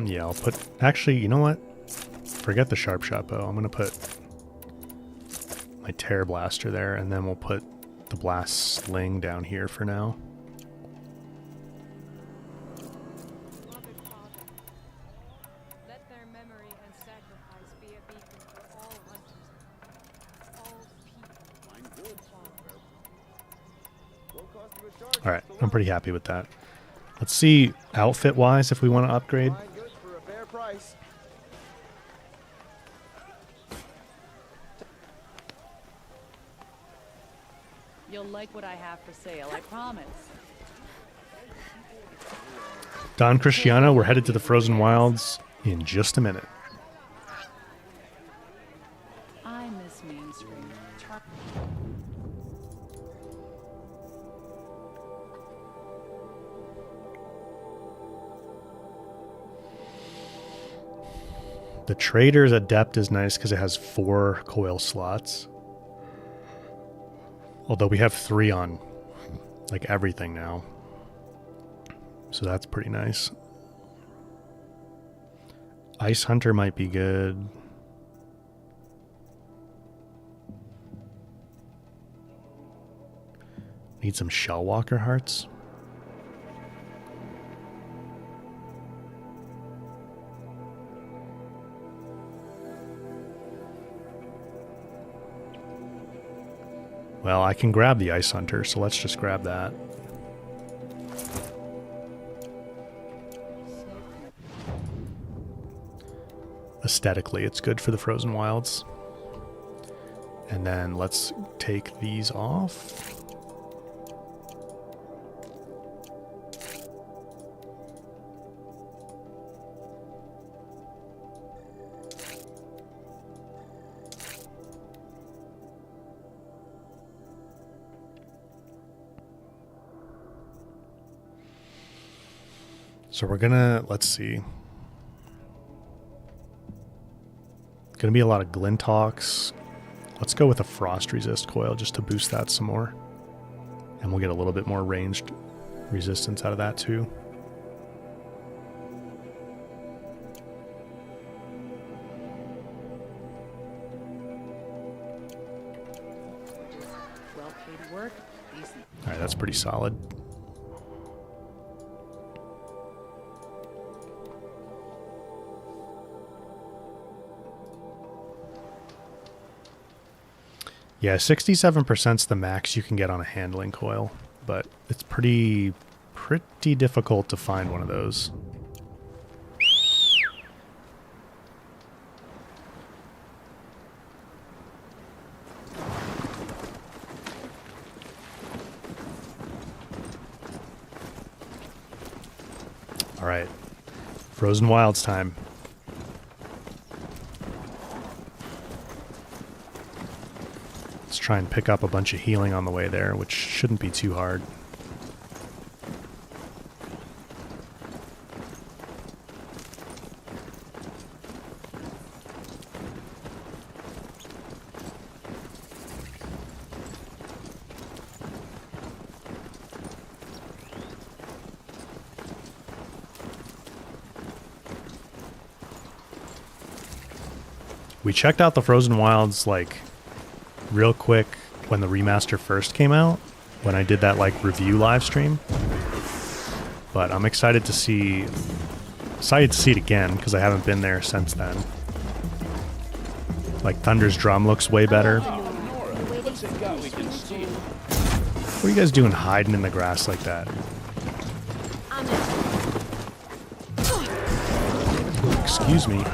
Yeah, I'll put... Actually, you know what? Forget the sharp shot bow. I'm going to put my tear blaster there, and then we'll put the blast sling down here for now. Let their memory and sacrifice be a beacon for all hunters, all people. All right, I'm pretty happy with that. Let's see outfit-wise if we want to upgrade. You'll like what I have for sale, I promise. Don Cristiano, we're headed to the Frozen Wilds in just a minute. I miss Main Street. The Trader's Adept is nice because it has 4 coil slots. Although we have 3 on like everything now. So that's pretty nice. Ice Hunter might be good. Need some Shellwalker hearts. Well, I can grab the Ice Hunter, so let's just grab that. Aesthetically, it's good for the Frozen Wilds. And then let's take these off. So we're gonna, let's see. Gonna be a lot of Glintox. Let's go with a Frost Resist coil just to boost that some more. And we'll get a little bit more ranged resistance out of that too. Well paid work, decent. Alright, that's pretty solid. Yeah, 67%'s the max you can get on a handling coil, but it's pretty difficult to find one of those. All right, Frozen Wilds time. Try and pick up a bunch of healing on the way there, which shouldn't be too hard. We checked out the Frozen Wilds like real quick when the remaster first came out, when I did that like review live stream. But I'm excited to see it again because I haven't been there since then. Like Thunder's drum looks way better. What are you guys doing hiding in the grass like that? Ooh, excuse me.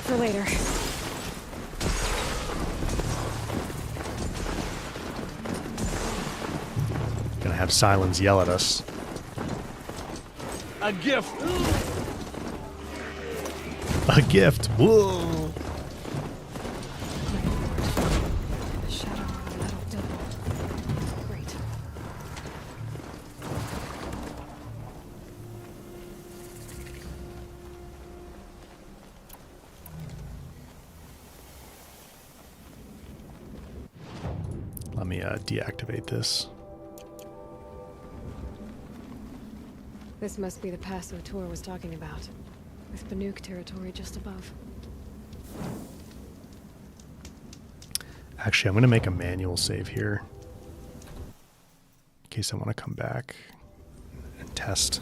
For later. Gonna have Silence yell at us. A gift! A gift! Whoa! The shadow of the metal devil. Great. deactivate this. This must be the pass O'Tor was talking about, with Banuk territory just above. Actually, I'm going to make a manual save here in case I want to come back and test.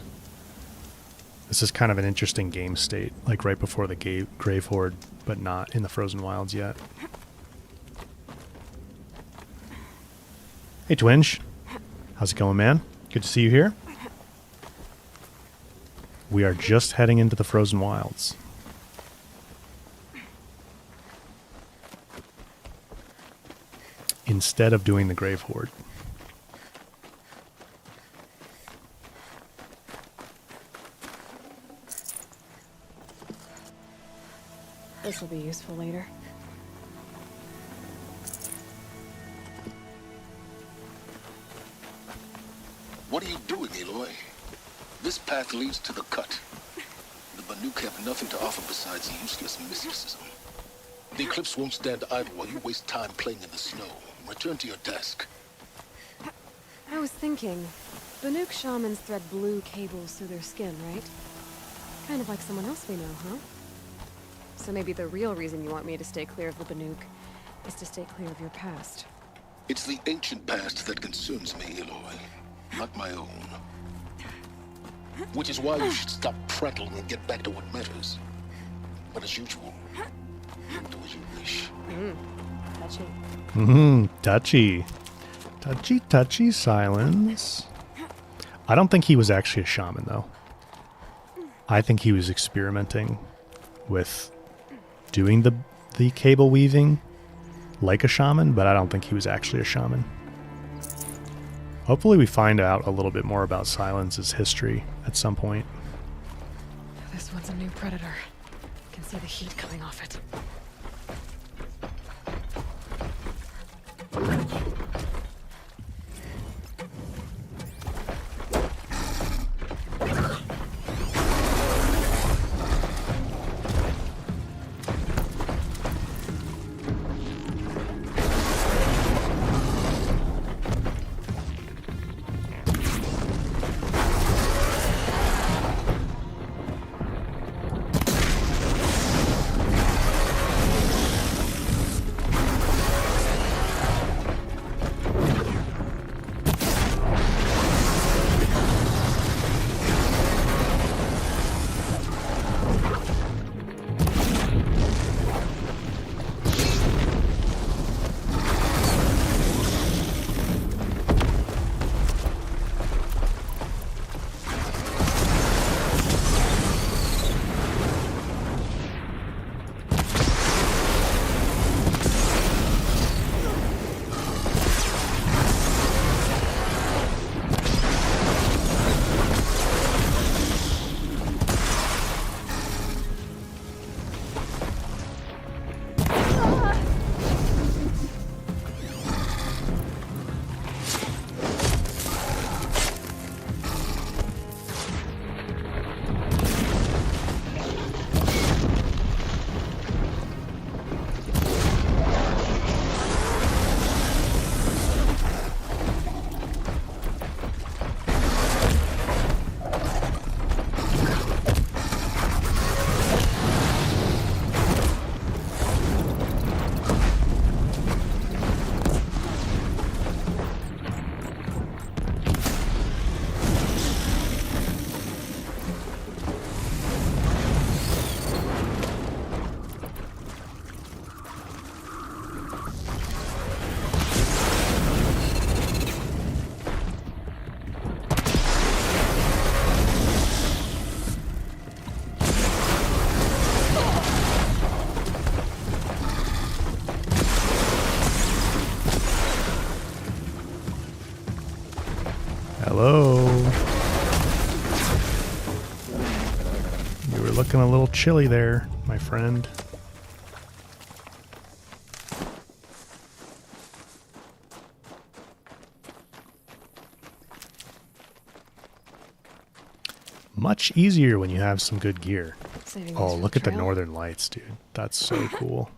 This is kind of an interesting game state, like right before the Grave Horde, but not in the Frozen Wilds yet. Hey, Twinge. How's it going, man? Good to see you here. We are just heading into the Frozen Wilds. Instead of doing the Grave Horde. This will be useful later. What are you doing, Aloy? This path leads to the cut. The Banuk have nothing to offer besides useless mysticism. The Eclipse won't stand idle while you waste time playing in the snow. Return to your desk. I was thinking, Banuk shamans thread blue cables through their skin, right? Kind of like someone else we know, huh? So maybe the real reason you want me to stay clear of the Banuk is to stay clear of your past. It's the ancient past that concerns me, Aloy, not my own. Which is why you should stop prattling and get back to what matters. But as usual, you do as you wish. Touchy. Touchy. Touchy, touchy silence. I don't think he was actually a shaman, though. I think he was experimenting with doing the cable weaving like a shaman, but I don't think he was actually a shaman. Hopefully we find out a little bit more about Silence's history at some point. This one's a new predator. I can see the heat coming off it. Hello. You were looking a little chilly there, my friend. Much easier when you have some good gear. Oh, look at the northern lights, dude. That's so cool.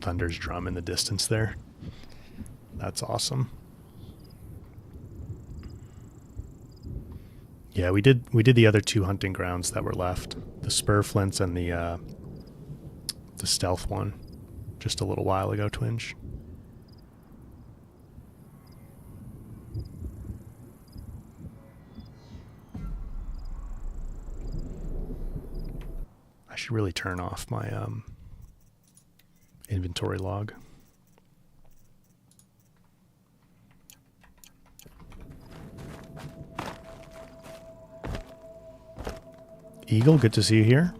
Thunder's drum in the distance there. That's awesome. Yeah, we did the other 2 hunting grounds that were left. The spur flints and the stealth one just a little while ago, Twinge. I should really turn off my inventory log. Eagle, good to see you here.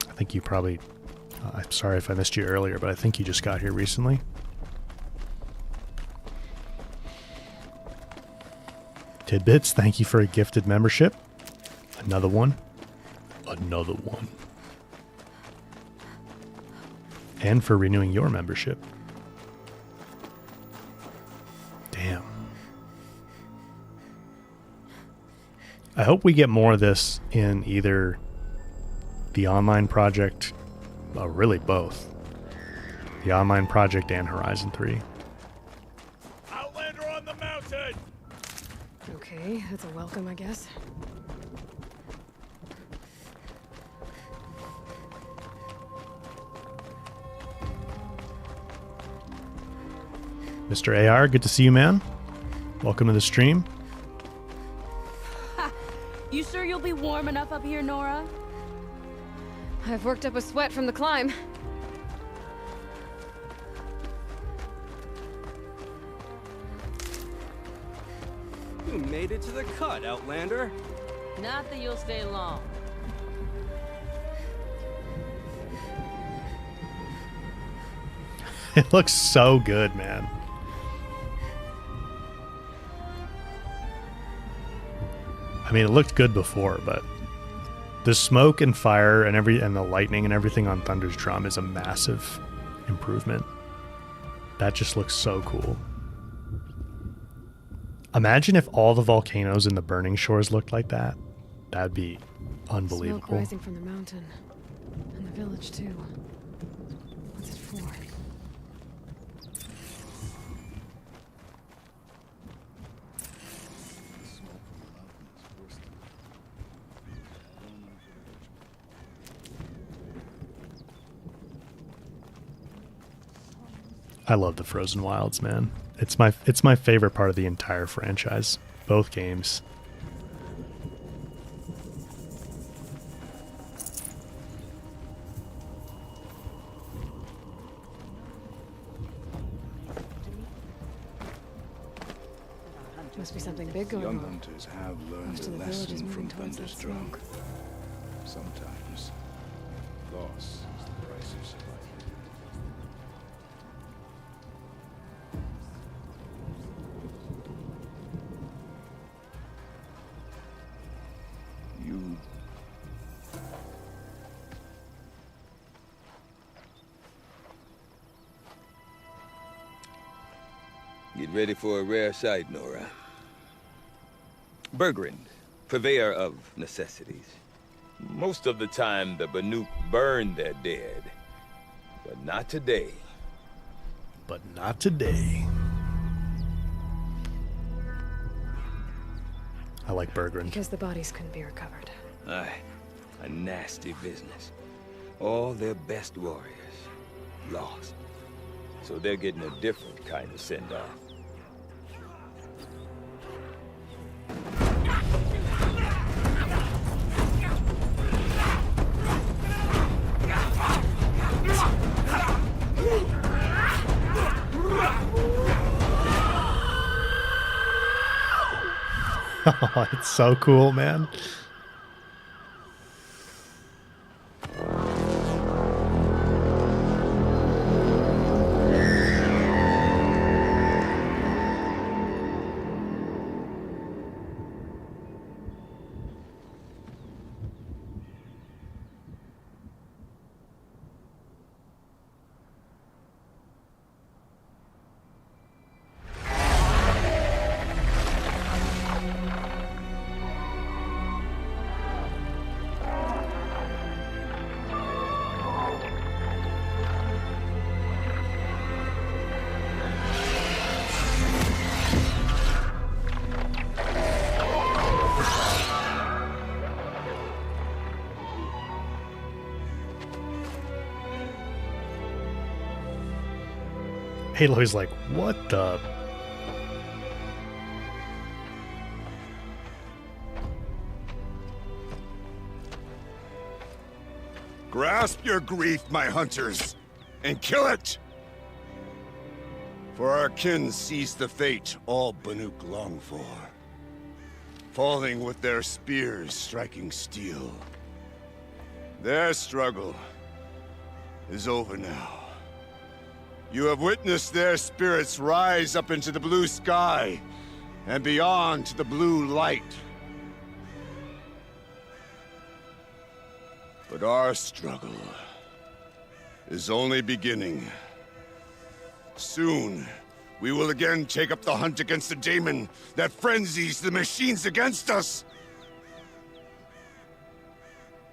I think you probably... I'm sorry if I missed you earlier, but I think you just got here recently. Tidbits, thank you for a gifted membership. Another one. Another one. And for renewing your membership. Damn. I hope we get more of this in either the online project, really both. The online project and Horizon 3. Outlander on the mountain! Okay, that's a welcome, I guess. Mr. AR, good to see you, man. Welcome to the stream. You sure you'll be warm enough up here, Nora? I've worked up a sweat from the climb. You made it to the cut, Outlander. Not that you'll stay long. It looks so good, man. I mean, it looked good before, but the smoke and fire and the lightning and everything on Thunder's drum is a massive improvement. That just looks so cool. Imagine if all the volcanoes in the Burning Shores looked like that. That'd be unbelievable. Smoke rising from the mountain. And the village, too. What's it for? I love the Frozen Wilds, man. It's my favorite part of the entire franchise. Both games. Must be something big going Young on. hunters have learned Most a of the village is lesson from moving towards that Thunder's drum. smoke. Sometimes loss is the price of survival. You Get ready for a rare sight, Nora. Bergrand, purveyor of necessities. Most of the time, the Banuk burn their dead. But not today. But not today. I like Bergrand. Because the bodies couldn't be recovered. Aye, a nasty business. All their best warriors lost. So they're getting a different kind of send-off. Oh, it's so cool, man. Aloy's like, what the? Grasp your grief, my hunters, and kill it! For our kin sees the fate all Banuk long for. Falling with their spears striking steel. Their struggle is over now. You have witnessed their spirits rise up into the blue sky and beyond to the blue light. But our struggle is only beginning. Soon, we will again take up the hunt against the daemon that frenzies the machines against us.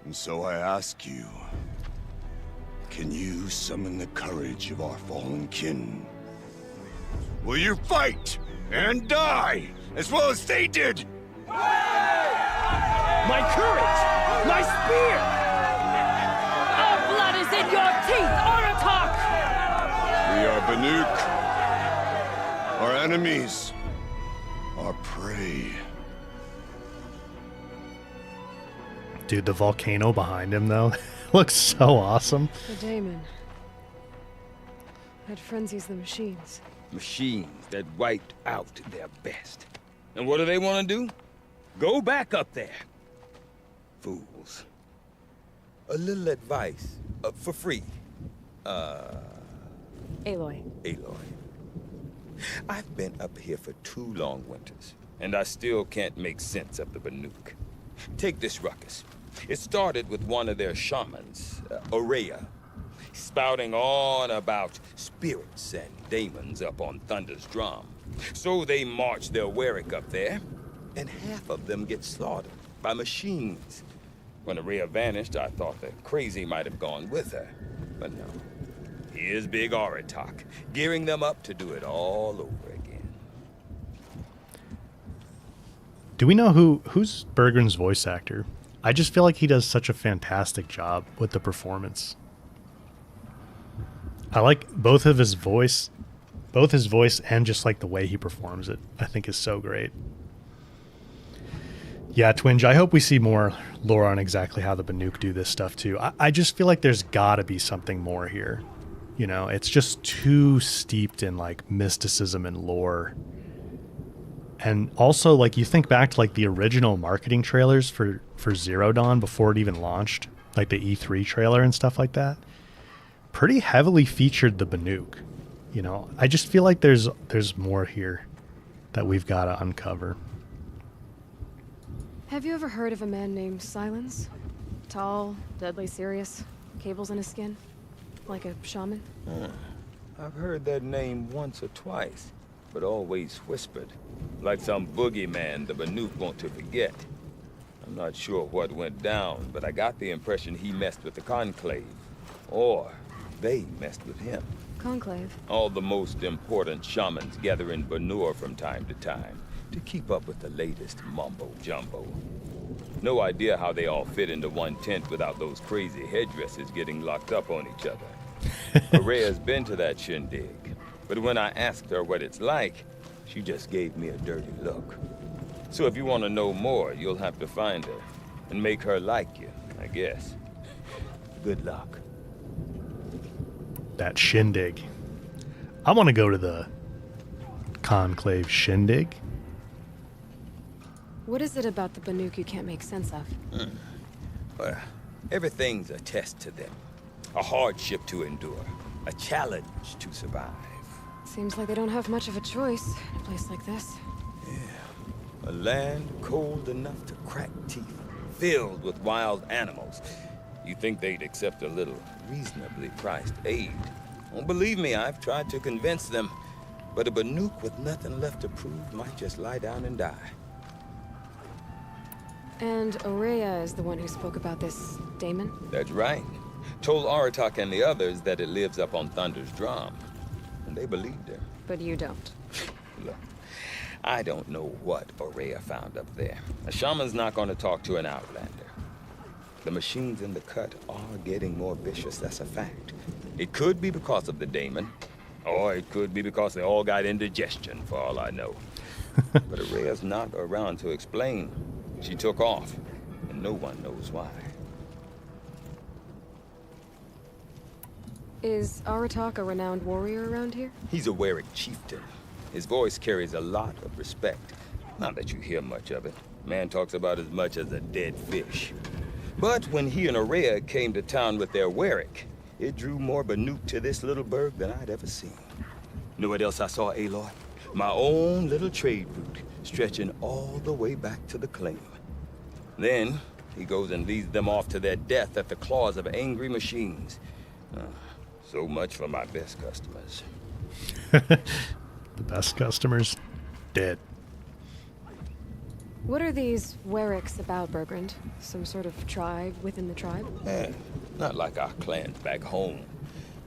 And so I ask you, can you summon the courage of our fallen kin? Will you fight and die as well as they did? My courage! My spear! Our blood is in your teeth, Arktix! We are Banuk. Our enemies are prey. Dude, the volcano behind him, though, looks so awesome. The daemon. That frenzies the machines. Machines that wiped out their best. And what do they want to do? Go back up there. Fools. A little advice, for free. Aloy. Aloy. I've been up here for 2 long winters, and I still can't make sense of the Banuk. Take this ruckus. It started with one of their shamans, Aurea, spouting on about spirits and daemons up on Thunder's drum. So they march their Warwick up there, and half of them get slaughtered by machines. When Aurea vanished, I thought the crazy might have gone with her, but no. Here's big Arktix, gearing them up to do it all over again. Do we know who's Bergren's voice actor? I just feel like he does such a fantastic job with the performance. I like both his voice and just like the way he performs it, I think is so great. Yeah, Twinge, I hope we see more lore on exactly how the Banuk do this stuff too. I just feel like there's gotta be something more here. You know, it's just too steeped in like mysticism and lore. And also, like, you think back to like the original marketing trailers for Zero Dawn before it even launched, like the E3 trailer and stuff like that, pretty heavily featured the Banuk. You know, I just feel like there's more here that we've got to uncover. Have you ever heard of a man named Silence? Tall, deadly serious, cables in his skin, like a shaman? I've heard that name once or twice, but always whispered, like some boogeyman the Banuk want to forget. I'm not sure what went down, but I got the impression he messed with the Conclave, or they messed with him. Conclave? All the most important shamans gather in Banur from time to time to keep up with the latest mumbo-jumbo. No idea how they all fit into one tent without those crazy headdresses getting locked up on each other. Aurea's been to that shindig, but when I asked her what it's like, she just gave me a dirty look. So if you want to know more, you'll have to find her and make her like you, I guess. Good luck. That shindig. I want to go to the Conclave shindig. What is it about the Banuk you can't make sense of? Well, everything's a test to them. A hardship to endure. A challenge to survive. Seems like they don't have much of a choice in a place like this. Yeah. A land cold enough to crack teeth, filled with wild animals. You think they'd accept a little reasonably priced aid? Well, believe me, I've tried to convince them. But a Banuk with nothing left to prove might just lie down and die. And Aurea is the one who spoke about this daemon? That's right. Told Arktix and the others that it lives up on Thunder's drum. And they believed her. But you don't. Look, I don't know what Aurea found up there. A shaman's not going to talk to an outlander. The machines in the cut are getting more vicious, that's a fact. It could be because of the daemon, Or it could be because they all got indigestion, for all I know. But Araya's not around to explain. She took off, and no one knows why. Is Arktix a renowned warrior around here? He's a Werik chieftain. His voice carries a lot of respect. Not that you hear much of it. Man talks about as much as a dead fish. But when he and Araya came to town with their Werik, it drew more Banuk to this little burg than I'd ever seen. Know what else I saw, Aloy? My own little trade route, stretching all the way back to the claim. Then, he goes and leads them off to their death at the claws of angry machines. So much for my best customers. The best customers? Dead. What are these Weriks about, Bergrand? Some sort of tribe within the tribe? Not like our clans back home.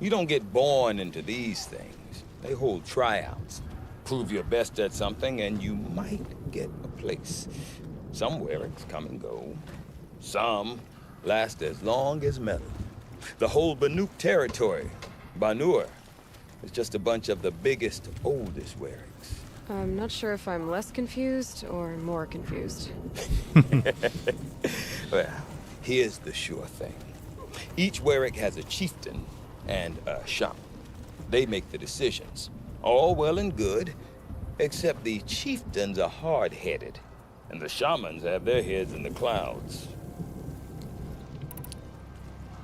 You don't get born into these things. They hold tryouts. Prove your best at something and you might get a place. Some Weriks come and go. Some last as long as metal. The whole Banuk territory, Banur, is just a bunch of the biggest, oldest Weriks. I'm not sure if I'm less confused or more confused. Well, here's the sure thing. Each Werik has a chieftain and a shaman. They make the decisions. All well and good, except the chieftains are hard-headed, and the shamans have their heads in the clouds.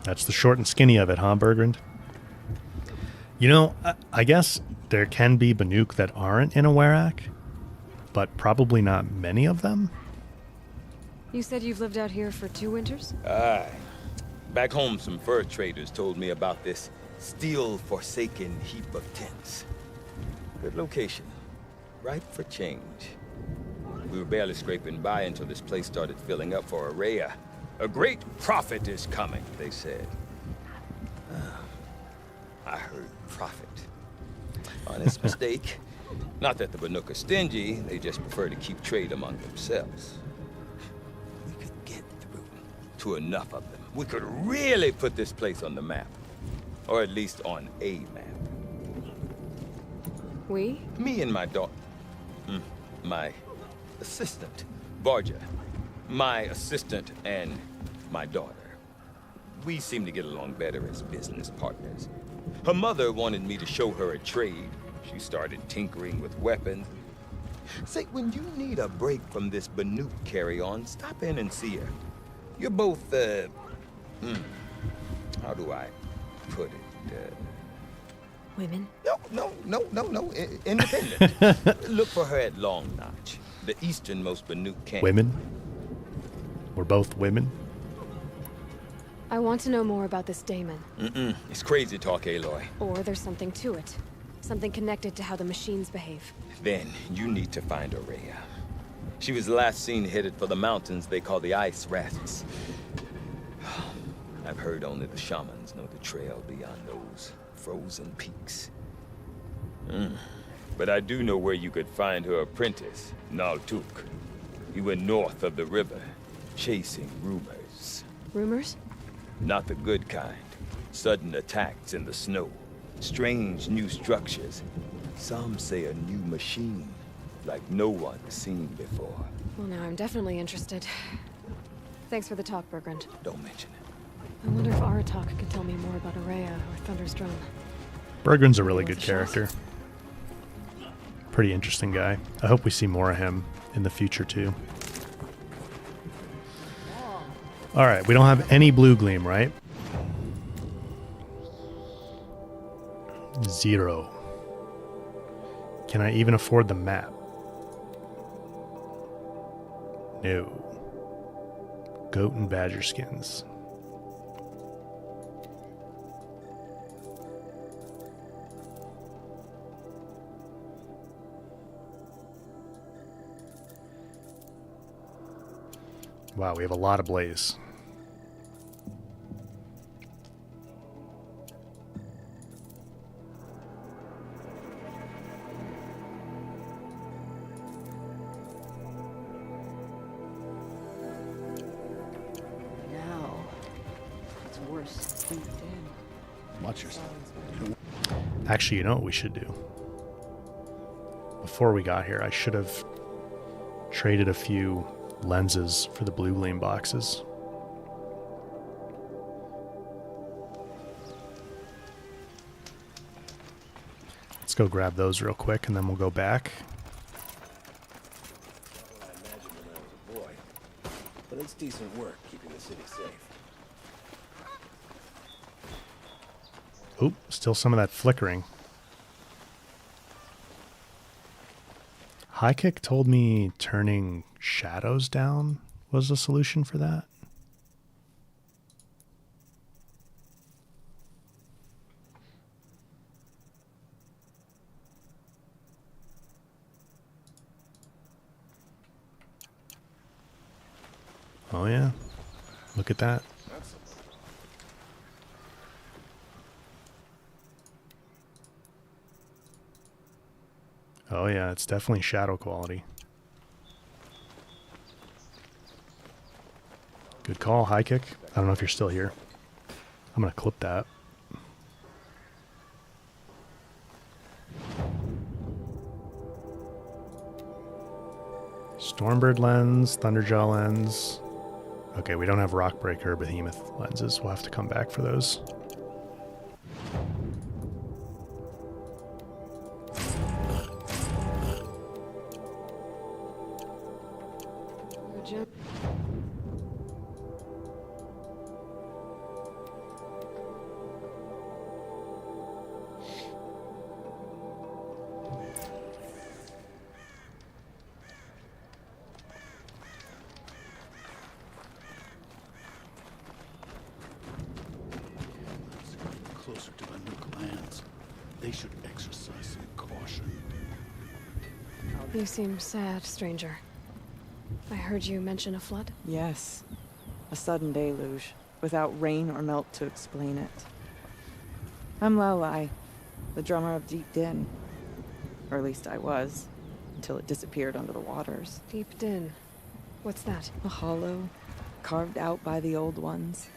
That's the short and skinny of it, huh, Bergrand? You know, I guess there can be Banuk that aren't in a Werak, but probably not many of them. You said you've lived out here for 2 winters? Aye. Back home, some fur traders told me about this steel-forsaken heap of tents. Good location. Ripe for change. We were barely scraping by until this place started filling up for Araya. A great prophet is coming, they said. I heard prophet. Honest mistake. Not that the Banuk are stingy, they just prefer to keep trade among themselves. We could get through to enough of them. We could really put this place on the map. Or at least on a map. We? Me and my daughter. My assistant, Barja. My assistant and my daughter. We seem to get along better as business partners. Her mother wanted me to show her a trade. She started tinkering with weapons. Say, when you need a break from this Banuk carry-on, stop in and see her. You're both, how do I put it? Women? No. Independent. Look for her at Long Notch, the easternmost Banuk camp. Women? We're both women? I want to know more about this daemon. It's crazy talk, Aloy. Or there's something to it. Something connected to how the machines behave. Then you need to find Araya. She was last seen headed for the mountains they call the Ice Rasps. I've heard only the shamans know the trail beyond those frozen peaks. But I do know where you could find her apprentice, Naltuk. He went north of the river, chasing rumors. Rumors? Not the good kind. Sudden attacks in the snow. Strange new structures. Some say a new machine, like no one's seen before. Well, now I'm definitely interested. Thanks for the talk, Bergrand. Don't mention it. I wonder if Arktix can tell me more about Araya or Thunder's Drum. Bergrand's a really good character. Pretty interesting guy. I hope we see more of him in the future, too. All right, we don't have any blue gleam, right? 0. Can I even afford the map? No. Goat and badger skins. Wow, we have a lot of blaze. Now, it's worse deep in. Watch yourself. Actually, you know what we should do? Before we got here, I should have traded a few lenses for the blue gleam boxes. Let's go grab those real quick and then we'll go back. I imagined when I was a boy. But it's decent work keeping the city safe. Oop, still some of that flickering. High Kick told me turning shadows down was a solution for that. Oh yeah, look at that. Oh yeah, it's definitely shadow quality. Good call, High Kick. I don't know if you're still here. I'm gonna clip that. Stormbird lens, Thunderjaw lens. Okay, we don't have Rockbreaker or Behemoth lenses. We'll have to come back for those. Closer to Banuk lands. They should exercise some caution. You seem sad, stranger. I heard you mention a flood? Yes. A sudden deluge, without rain or melt to explain it. I'm Lelai, the drummer of Deep Din. Or at least I was, until it disappeared under the waters. Deep Din. What's that? A hollow, carved out by the old ones.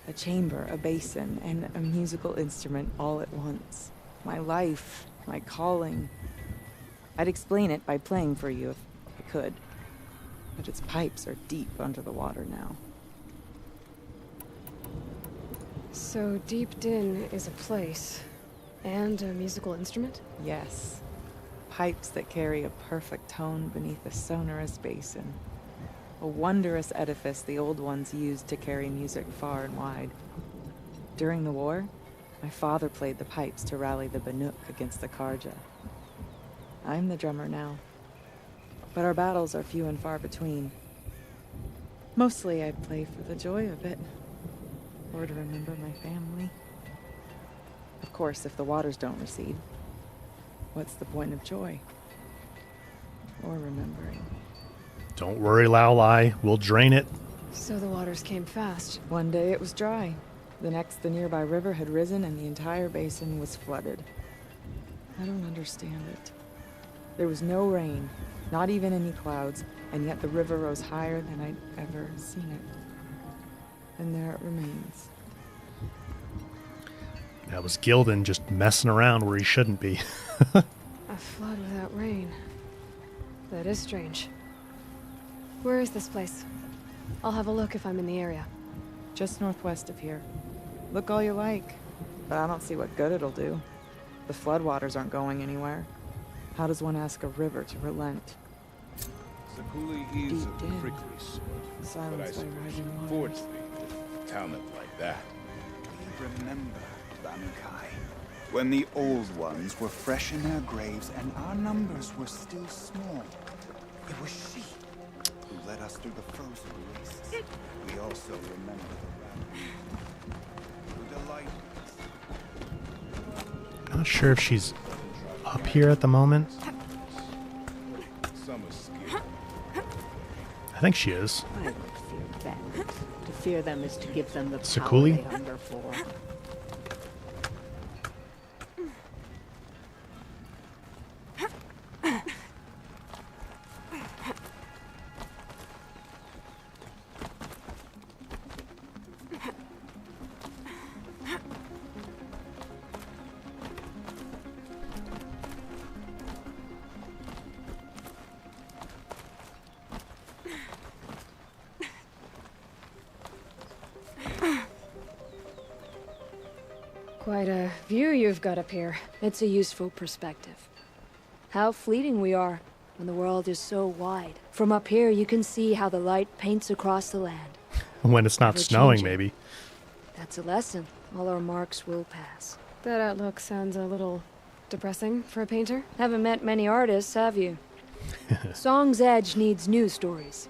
A chamber, a basin, and a musical instrument all at once. My life, my calling. I'd explain it by playing for you if I could. But its pipes are deep under the water now. So Deep Din is a place, and a musical instrument? Yes. Pipes that carry a perfect tone beneath a sonorous basin. A wondrous edifice the old ones used to carry music far and wide. During the war, my father played the pipes to rally the Banuk against the Karja. I'm the drummer now, but our battles are few and far between. Mostly I play for the joy of it, or to remember my family. Of course, if the waters don't recede, what's the point of joy? Or remembering? Don't worry, Laolai. We'll drain it. So the waters came fast. One day it was dry. The next, the nearby river had risen and the entire basin was flooded. I don't understand it. There was no rain, not even any clouds, and yet the river rose higher than I'd ever seen it. And there it remains. That was Gildan just messing around where he shouldn't be. A flood without rain. That is strange. Where is this place? I'll have a look if I'm in the area. Just northwest of here. Look all you like, but I don't see what good it'll do. The floodwaters aren't going anywhere. How does one ask a river to relent? Sakuli is a prickly sort, but I suppose you forge things with talent like that. We remember, Banukai, when the old ones were fresh in their graves and our numbers were still small. It was she who led us through the frozen wastes. We also remember the who delighted us. Not sure if she's up here at the moment. I think she is. I don't fear them. To fear them is to give them the power Sakuli? they hunger for. Quite a view you've got up here. It's a useful perspective. How fleeting we are when the world is so wide. From up here, you can see how the light paints across the land. When it's not snowing, maybe. That's a lesson. All our marks will pass. That outlook sounds a little depressing for a painter. Haven't met many artists, have you? Song's Edge needs new stories.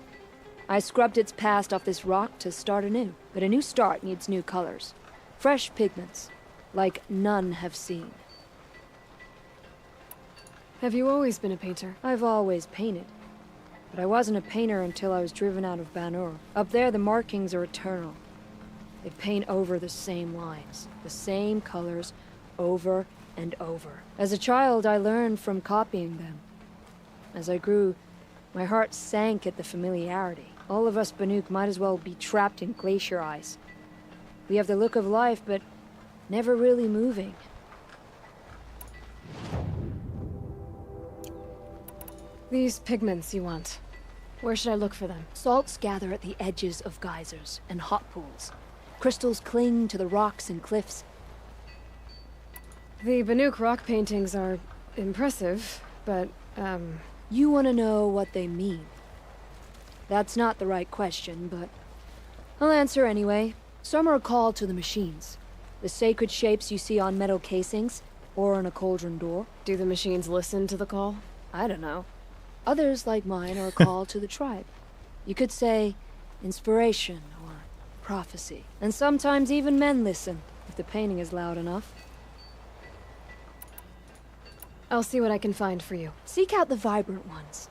I scrubbed its past off this rock to start anew, but a new start needs new colors. Fresh pigments, like none have seen. Have you always been a painter? I've always painted. But I wasn't a painter until I was driven out of Banur. Up there, the markings are eternal. They paint over the same lines, the same colors, over and over. As a child, I learned from copying them. As I grew, my heart sank at the familiarity. All of us Banuk might as well be trapped in glacier ice. We have the look of life, but never really moving. These pigments you want. Where should I look for them? Salts gather at the edges of geysers and hot pools. Crystals cling to the rocks and cliffs. The Banuk rock paintings are impressive, but, You want to know what they mean. That's not the right question, but I'll answer anyway. Some are a call to the machines. The sacred shapes you see on metal casings, or on a cauldron door. Do the machines listen to the call? I don't know. Others, like mine, are a call to the tribe. You could say inspiration or prophecy. And sometimes even men listen, if the painting is loud enough. I'll see what I can find for you. Seek out the vibrant ones.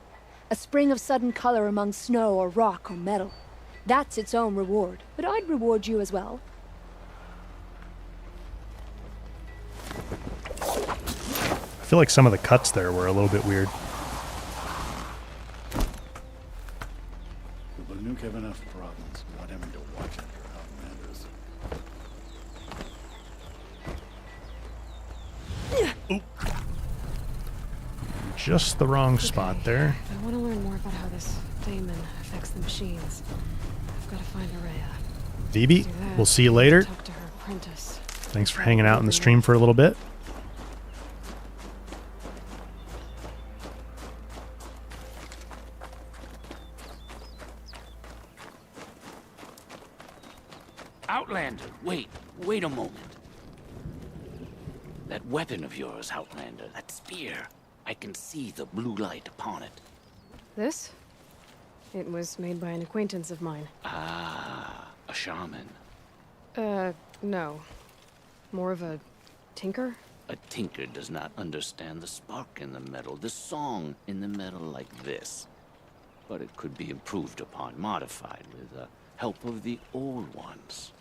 A spring of sudden color among snow or rock or metal. That's its own reward, but I'd reward you as well. I feel like some of the cuts there were a little bit weird. The Banuk have enough problems. Want him to watch after Outlanders. Oop. Just the wrong spot there. I want to learn more about how this daemon affects the machines. I've got to find Araya. Phoebe, we'll see you later. Talk to her apprentice. Thanks for hanging out in the stream for a little bit. Outlander, wait a moment. That weapon of yours, Outlander, that spear. I can see the blue light upon it. This? It was made by an acquaintance of mine. Ah, a shaman. No. More of a tinker? A tinker does not understand the spark in the metal, the song in the metal like this. But it could be improved upon, modified with the help of the old ones.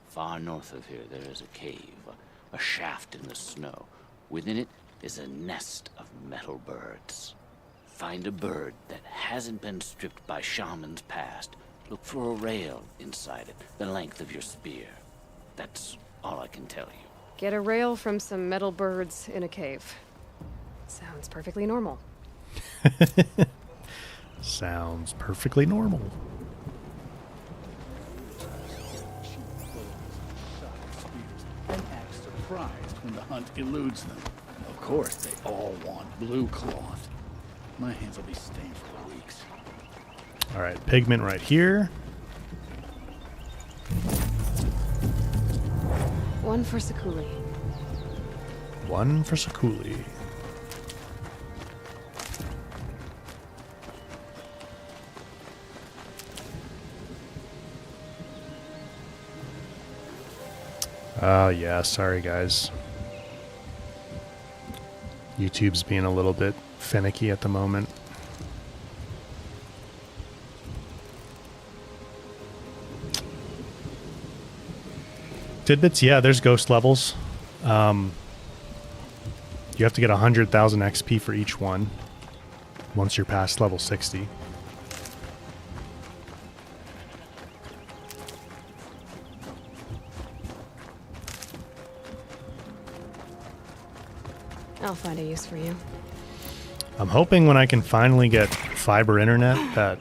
Far north of here, there is a cave, a shaft in the snow. Within it is a nest of metal birds. Find a bird that hasn't been stripped by shamans past. Look for a rail inside it, the length of your spear. That's all I can tell you. Get a rail from some metal birds in a cave. Sounds perfectly normal. Sounds perfectly normal. And act surprised when the hunt eludes them. Of course, they all want blue cloth. My hands will be stained for weeks. All right, pigment right here. One for Sakuli. One for Sakuli. Oh, yeah, sorry guys. YouTube's being a little bit finicky at the moment. Tidbits, yeah, there's ghost levels. You have to get 100,000 XP for each one once you're past level 60. I'll find a use for you. I'm hoping when I can finally get fiber internet that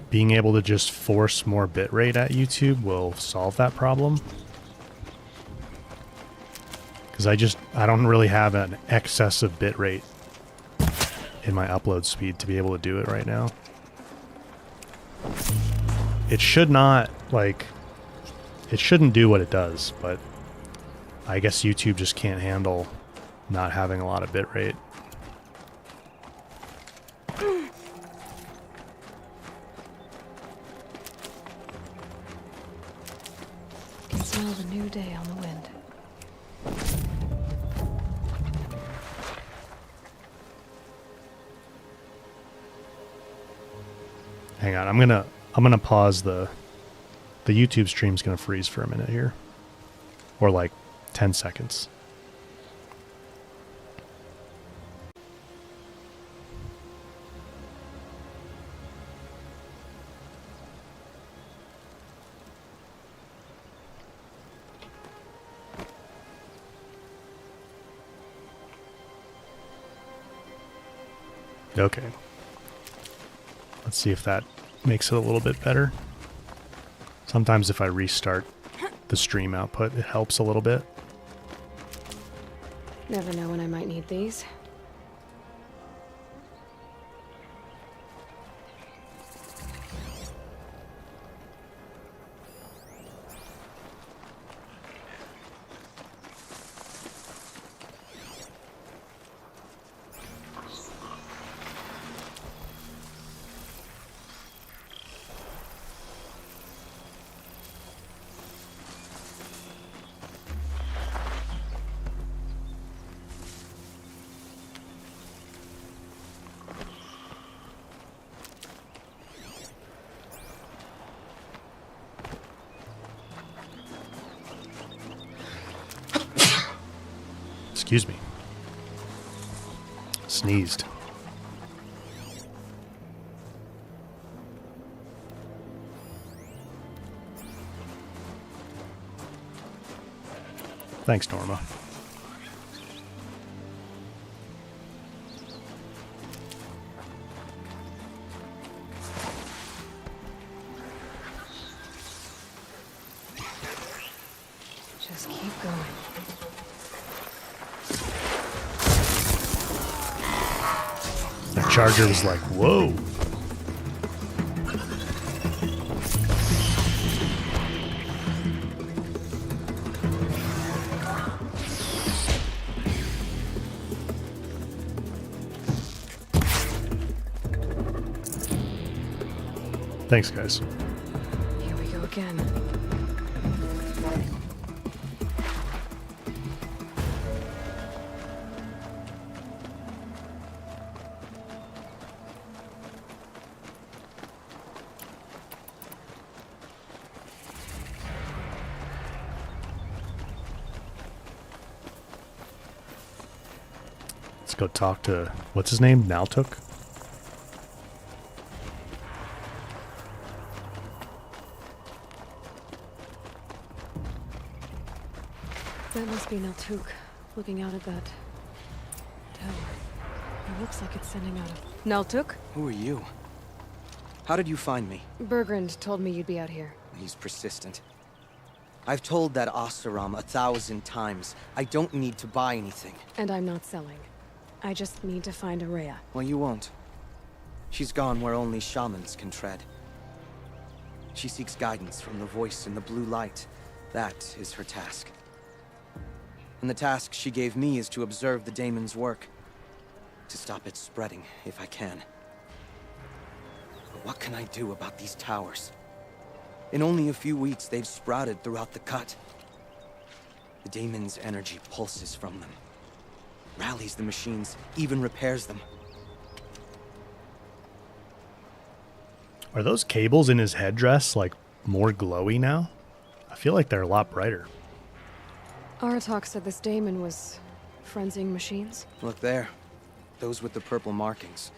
being able to just force more bitrate at YouTube will solve that problem. Because I don't really have an excessive bit rate in my upload speed to be able to do it right now. It should not, like, it shouldn't do what it does, but I guess YouTube just can't handle not having a lot of bit rate. Can smell the new day on the wind. Hang on, I'm gonna pause the YouTube stream's gonna freeze for a minute here. Or like 10 seconds. Okay. Let's see if that makes it a little bit better. Sometimes if I restart the stream output, it helps a little bit. Never know when I might need these. Excuse me. Sneezed. Thanks, Norma. Just keep going. That charger was like, whoa. Thanks, guys. Here we go again. Let's go talk to, what's his name? Naltuk? That must be Naltuk, looking out at that tower. It looks like it's sending out a... Naltuk? Who are you? How did you find me? Bergrand told me you'd be out here. He's persistent. I've told that Oseram 1,000 times. I don't need to buy anything. And I'm not selling. I just need to find Araya. Well, you won't. She's gone where only shamans can tread. She seeks guidance from the voice in the blue light. That is her task. And the task she gave me is to observe the daemon's work. To stop it spreading, if I can. But what can I do about these towers? In only a few weeks, they've sprouted throughout the cut. The daemon's energy pulses from them. Rallies the machines, even repairs them. Are those cables in his headdress, like, more glowy now? I feel like they're a lot brighter. Arktix said this daemon was frenzying machines. Look there. Those with the purple markings.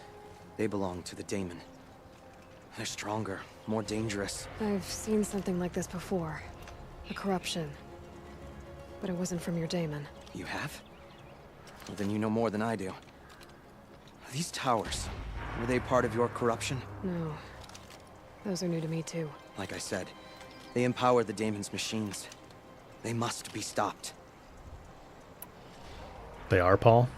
They belong to the daemon. They're stronger, more dangerous. I've seen something like this before. A corruption. But it wasn't from your daemon. You have? Well, then you know more than I do. These towers, were they part of your corruption? No. Those are new to me too. Like I said, they empower the daemon's machines. They must be stopped. They are, Paul?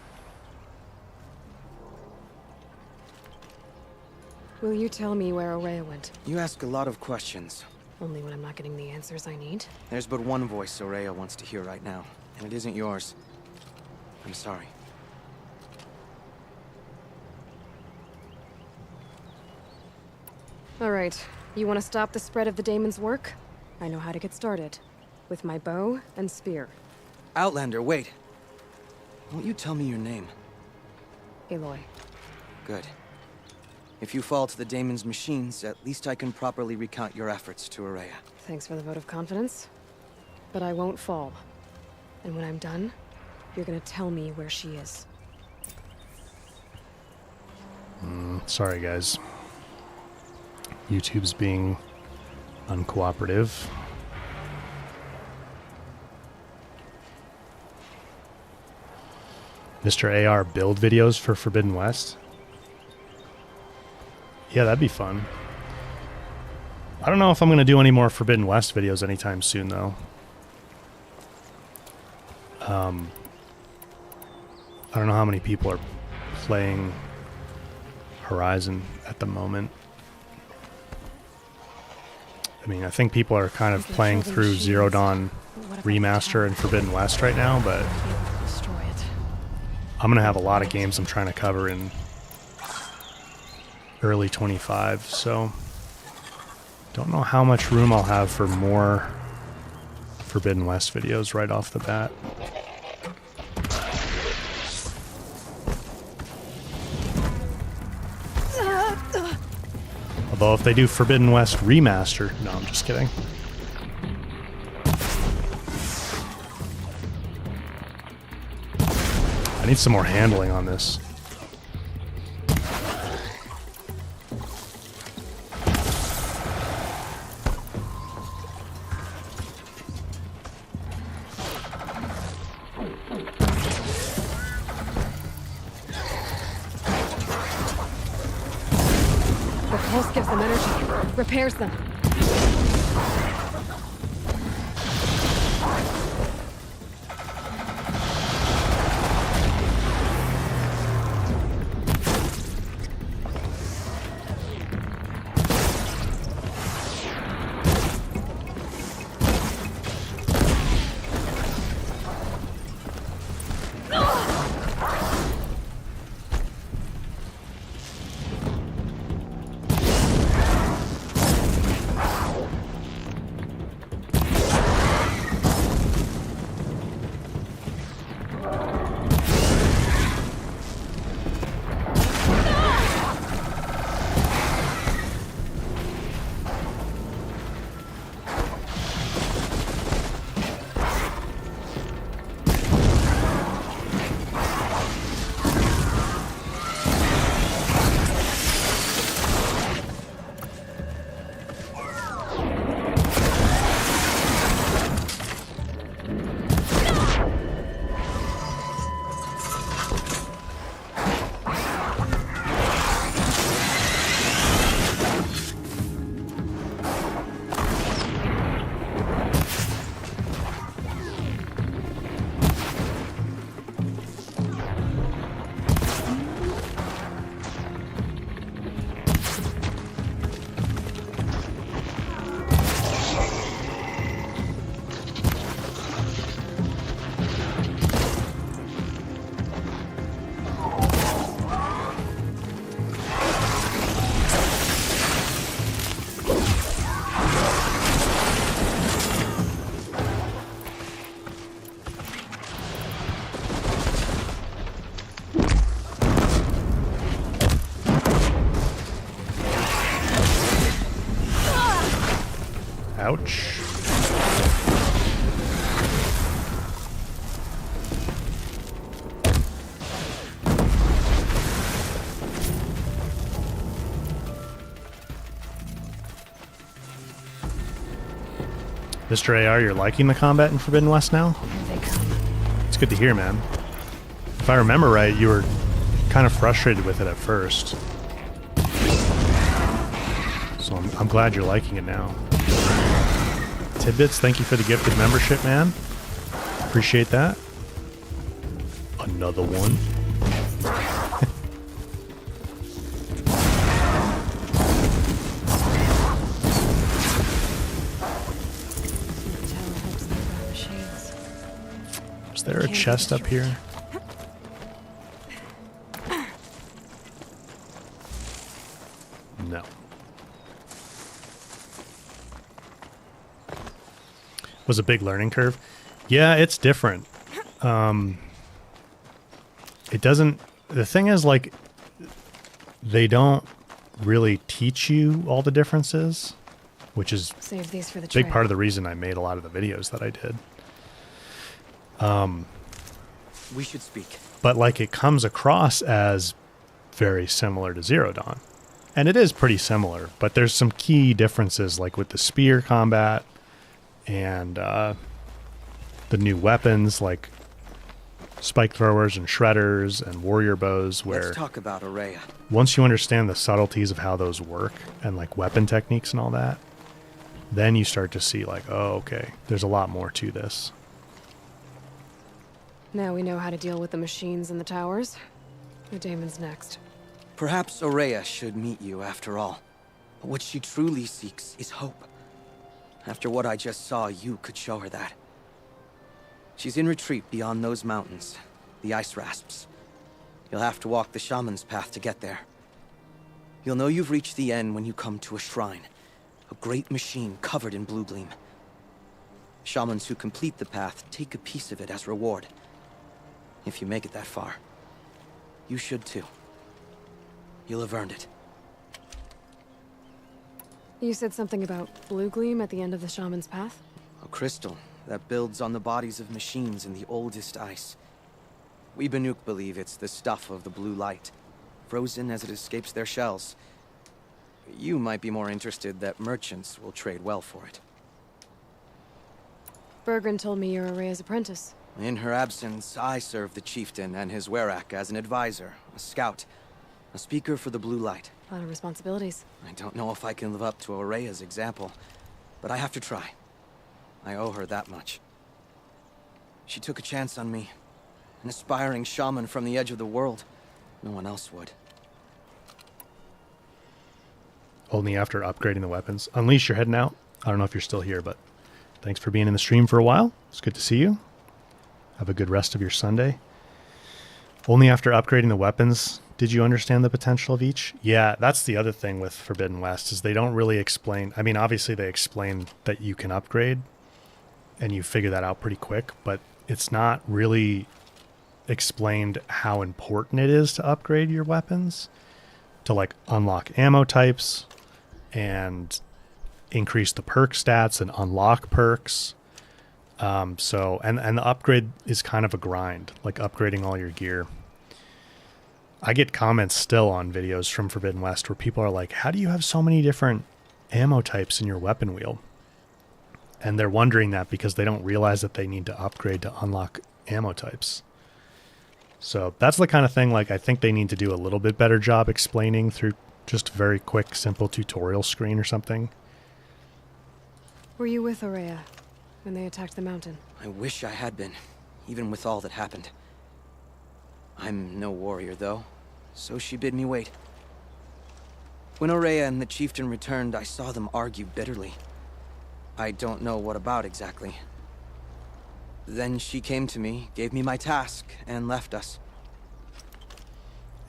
Will you tell me where Ourea went? You ask a lot of questions. Only when I'm not getting the answers I need. There's but one voice Ourea wants to hear right now, and it isn't yours. I'm sorry. All right. You want to stop the spread of the daemon's work? I know how to get started. With my bow and spear. Outlander, wait. Won't you tell me your name? Aloy. Good. If you fall to the daemon's machines, at least I can properly recount your efforts to Ourea. Thanks for the vote of confidence. But I won't fall. And when I'm done, you're gonna tell me where she is. Sorry, guys. YouTube's being uncooperative. Mr. AR build videos for Forbidden West? Yeah, that'd be fun. I don't know if I'm going to do any more Forbidden West videos anytime soon, though. I don't know how many people are playing Horizon at the moment. I mean, I think people are kind of playing through Zero Dawn Remaster and Forbidden West right now, but I'm going to have a lot of games I'm trying to cover in early 25, so don't know how much room I'll have for more Forbidden West videos right off the bat. Although if they do Forbidden West Remaster, no, I'm just kidding. I need some more handling on this. The pulse gives them energy, repairs them. Ouch. Mr. AR, you're liking the combat in Forbidden West now? It's good to hear, man. If I remember right, you were kind of frustrated with it at first. So I'm glad you're liking it now. Tidbits, thank you for the gifted membership, man. Appreciate that. Another one. Is there a chest up here? No. Was a big learning curve. Yeah, it's different. It doesn't. The thing is, like, they don't really teach you all the differences, which is Save these for the a big trail. part of the reason I made a lot of the videos that I did. We should speak. But like, it comes across as very similar to Zero Dawn, and it is pretty similar. But there's some key differences, like with the spear combat and the new weapons, like spike throwers and shredders and warrior bows, where Let's talk about Aurea. once you understand the subtleties of how those work and like weapon techniques and all that, then you start to see like, oh, okay, there's a lot more to this. Now we know how to deal with the machines in the towers. The Daemon's next. Perhaps Aurea should meet you after all. But what she truly seeks is hope. After what I just saw, you could show her that. She's in retreat beyond those mountains, the ice rasps. You'll have to walk the shaman's path to get there. You'll know you've reached the end when you come to a shrine, a great machine covered in blue gleam. Shamans who complete the path take a piece of it as reward. If you make it that far, you should too. You'll have earned it. You said something about blue gleam at the end of the shaman's path? A crystal that builds on the bodies of machines in the oldest ice. We Banuk believe it's the stuff of the blue light, frozen as it escapes their shells. You might be more interested that merchants will trade well for it. Bergren told me you're Aurea's apprentice. In her absence, I serve the chieftain and his werak as an advisor, a scout, a speaker for the blue light. A lot of responsibilities. I don't know if I can live up to Aurea's example, but I have to try. I owe her that much. She took a chance on me, an aspiring shaman from the edge of the world. No one else would. Only after upgrading the weapons. Unleash, you're heading out. I don't know if you're still here, but thanks for being in the stream for a while. It's good to see you. Have a good rest of your Sunday. Only after upgrading the weapons did you understand the potential of each? Yeah, that's the other thing with Forbidden West, is they don't really explain. I mean, obviously they explain that you can upgrade and you figure that out pretty quick, but it's not really explained how important it is to upgrade your weapons, to like unlock ammo types and increase the perk stats and unlock perks. And the upgrade is kind of a grind, like upgrading all your gear. I get comments still on videos from Forbidden West where people are like, how do you have so many different ammo types in your weapon wheel? And they're wondering that because they don't realize that they need to upgrade to unlock ammo types. So that's the kind of thing, like, I think they need to do a little bit better job explaining through just a very quick, simple tutorial screen or something. Were you with Aurea when they attacked the mountain? I wish I had been, even with all that happened. I'm no warrior, though, so she bid me wait. When Aurea and the chieftain returned, I saw them argue bitterly. I don't know what about exactly. Then she came to me, gave me my task, and left us.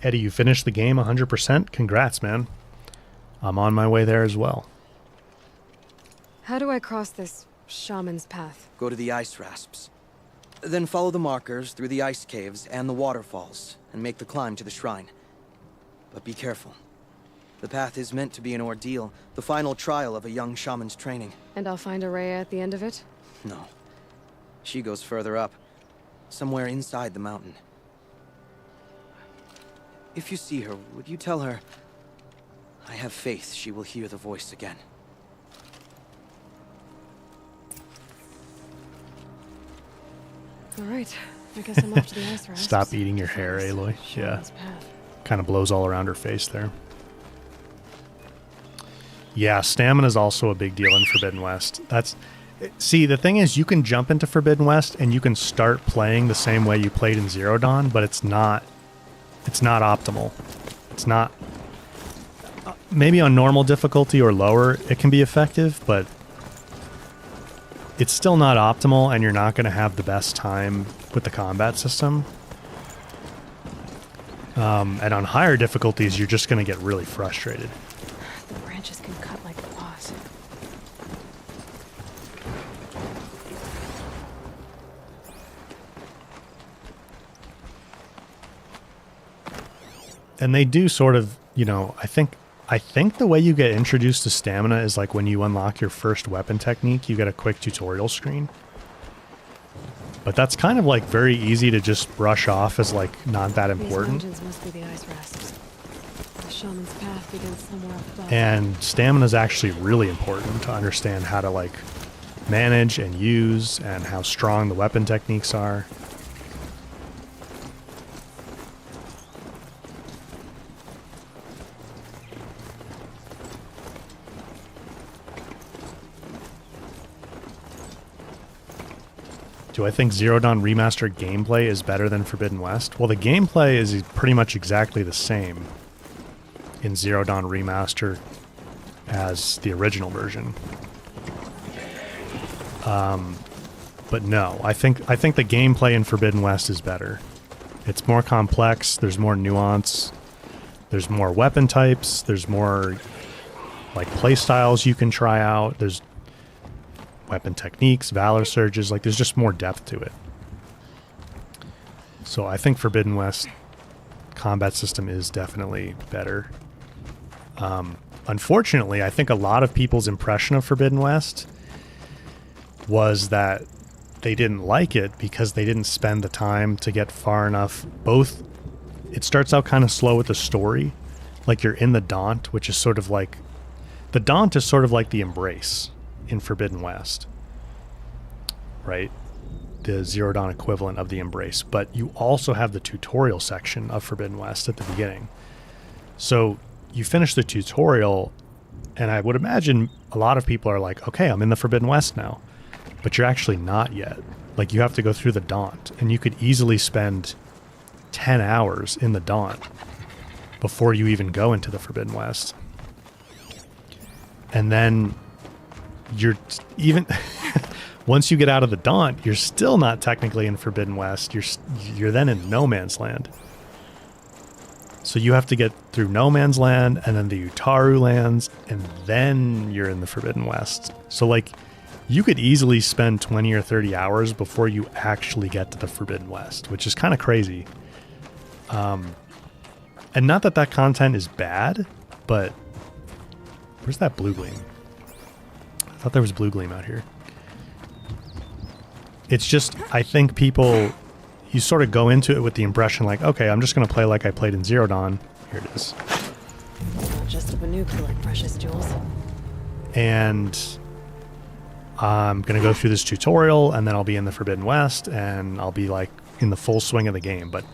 Eddie, you finished the game 100%? Congrats, man. I'm on my way there as well. How do I cross this shaman's path? Go to the ice rasps. Then follow the markers through the ice caves and the waterfalls, and make the climb to the shrine. But be careful. The path is meant to be an ordeal, the final trial of a young shaman's training. And I'll find Aurea at the end of it? No. She goes further up, somewhere inside the mountain. If you see her, would you tell her, I have faith she will hear the voice again. All right, I guess I'm off to the ice rasps. Stop eating your hair, Aloy. Yeah. Kind of blows all around her face there. Yeah, stamina is also a big deal in Forbidden West. See, the thing is, you can jump into Forbidden West and you can start playing the same way you played in Zero Dawn, but it's not optimal. It's not. Maybe on normal difficulty or lower, it can be effective, but it's still not optimal, and you're not going to have the best time with the combat system. And on higher difficulties, you're just going to get really frustrated. The branches can cut like claws. And they do sort of, you know, I think the way you get introduced to stamina is like when you unlock your first weapon technique, you get a quick tutorial screen. But that's kind of like very easy to just brush off as like not that important. These mountains must be the ice rests. The shaman's path begins somewhere up above. And stamina is actually really important to understand how to like manage and use and how strong the weapon techniques are. Do I think Zero Dawn Remastered gameplay is better than Forbidden West? Well, the gameplay is pretty much exactly the same in Zero Dawn Remastered as the original version. But no, I think the gameplay in Forbidden West is better. It's more complex, there's more nuance, there's more weapon types, there's more like play styles you can try out, there's weapon techniques, valor surges, like there's just more depth to it. So I think Forbidden West combat system is definitely better. Unfortunately, I think a lot of people's impression of Forbidden West was that they didn't like it because they didn't spend the time to get far enough. Both, it starts out kind of slow with the story, like you're in the Daunt, which is sort of like, the Daunt is sort of like the Embrace in Forbidden West, right? The Zero Dawn equivalent of the Embrace. But you also have the tutorial section of Forbidden West at the beginning. So you finish the tutorial, and I would imagine a lot of people are like, okay, I'm in the Forbidden West now. But you're actually not yet. Like, you have to go through the Daunt, and you could easily spend 10 hours in the Daunt before you even go into the Forbidden West. And then you're even once you get out of the Daunt, you're still not technically in Forbidden West. You're then in No Man's Land. So you have to get through No Man's Land and then the Utaru lands, and then you're in the Forbidden West. So like, you could easily spend 20 or 30 hours before you actually get to the Forbidden West, which is kind of crazy. And not that content is bad, but where's that blue gleam? I thought there was blue gleam out here. It's just, I think people, you sort of go into it with the impression like, okay, I'm just going to play like I played in Zero Dawn. Here it is. Not just a Banuk for like precious jewels. And I'm going to go through this tutorial, and then I'll be in the Forbidden West, and I'll be like in the full swing of the game. But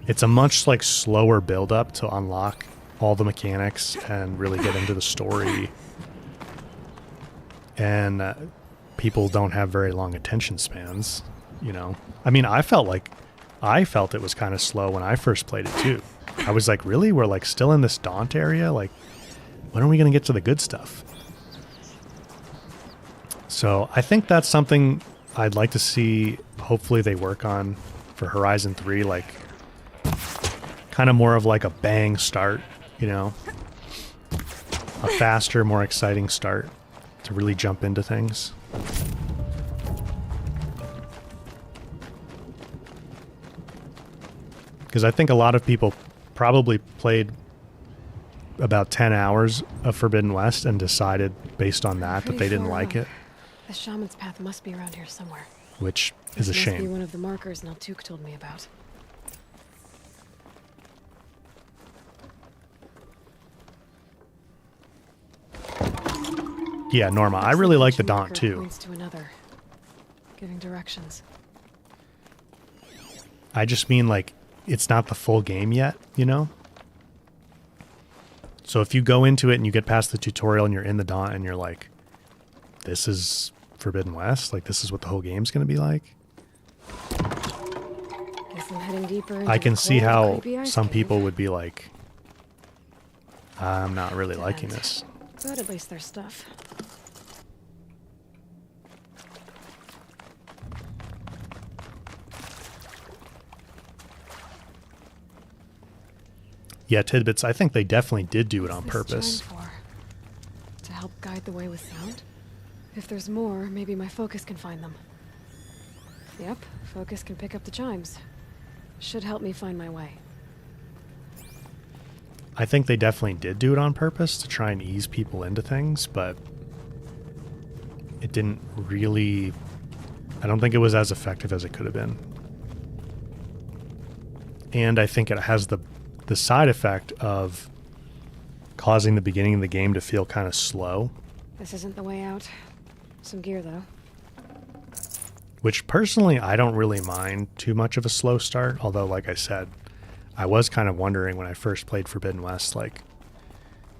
it's a much like slower build up to unlock all the mechanics and really get into the story. And people don't have very long attention spans, you know. I mean, I felt it was kind of slow when I first played it too. I was like, really? We're like still in this Daunt area? Like, when are we going to get to the good stuff? So I think that's something I'd like to see. Hopefully they work on for Horizon 3, like kind of more of like a bang start, you know, a faster, more exciting start to really jump into things. Because I think a lot of people probably played about 10 hours of Forbidden West and decided based on that they didn't like it. The shaman's path must be around here somewhere. Which is a shame. Must be one of the markers Naltuk told me about. Yeah, Norma, I really like the Daunt too. Points to another, giving directions. I just mean like it's not the full game yet, you know? So if you go into it and you get past the tutorial and you're in the Daunt and you're like, this is Forbidden West. Like, this is what the whole game's going to be like. Guess I'm heading deeper into I can the see cold, how creepy ice some cave. people would be like, I'm not really Dead liking end. this. But at least there's stuff. Yeah, Tidbits, I think they definitely did do it on What's this purpose. chime for? To help guide the way with sound? If there's more, maybe my focus can find them. Yep, focus can pick up the chimes. Should help me find my way. I think they definitely did do it on purpose to try and ease people into things, but it didn't really... I don't think it was as effective as it could have been. And I think it has the side effect of causing the beginning of the game to feel kind of slow. This isn't the way out. Some gear, though. Which personally, I don't really mind too much of a slow start. Although, like I said, I was kind of wondering when I first played Forbidden West, like,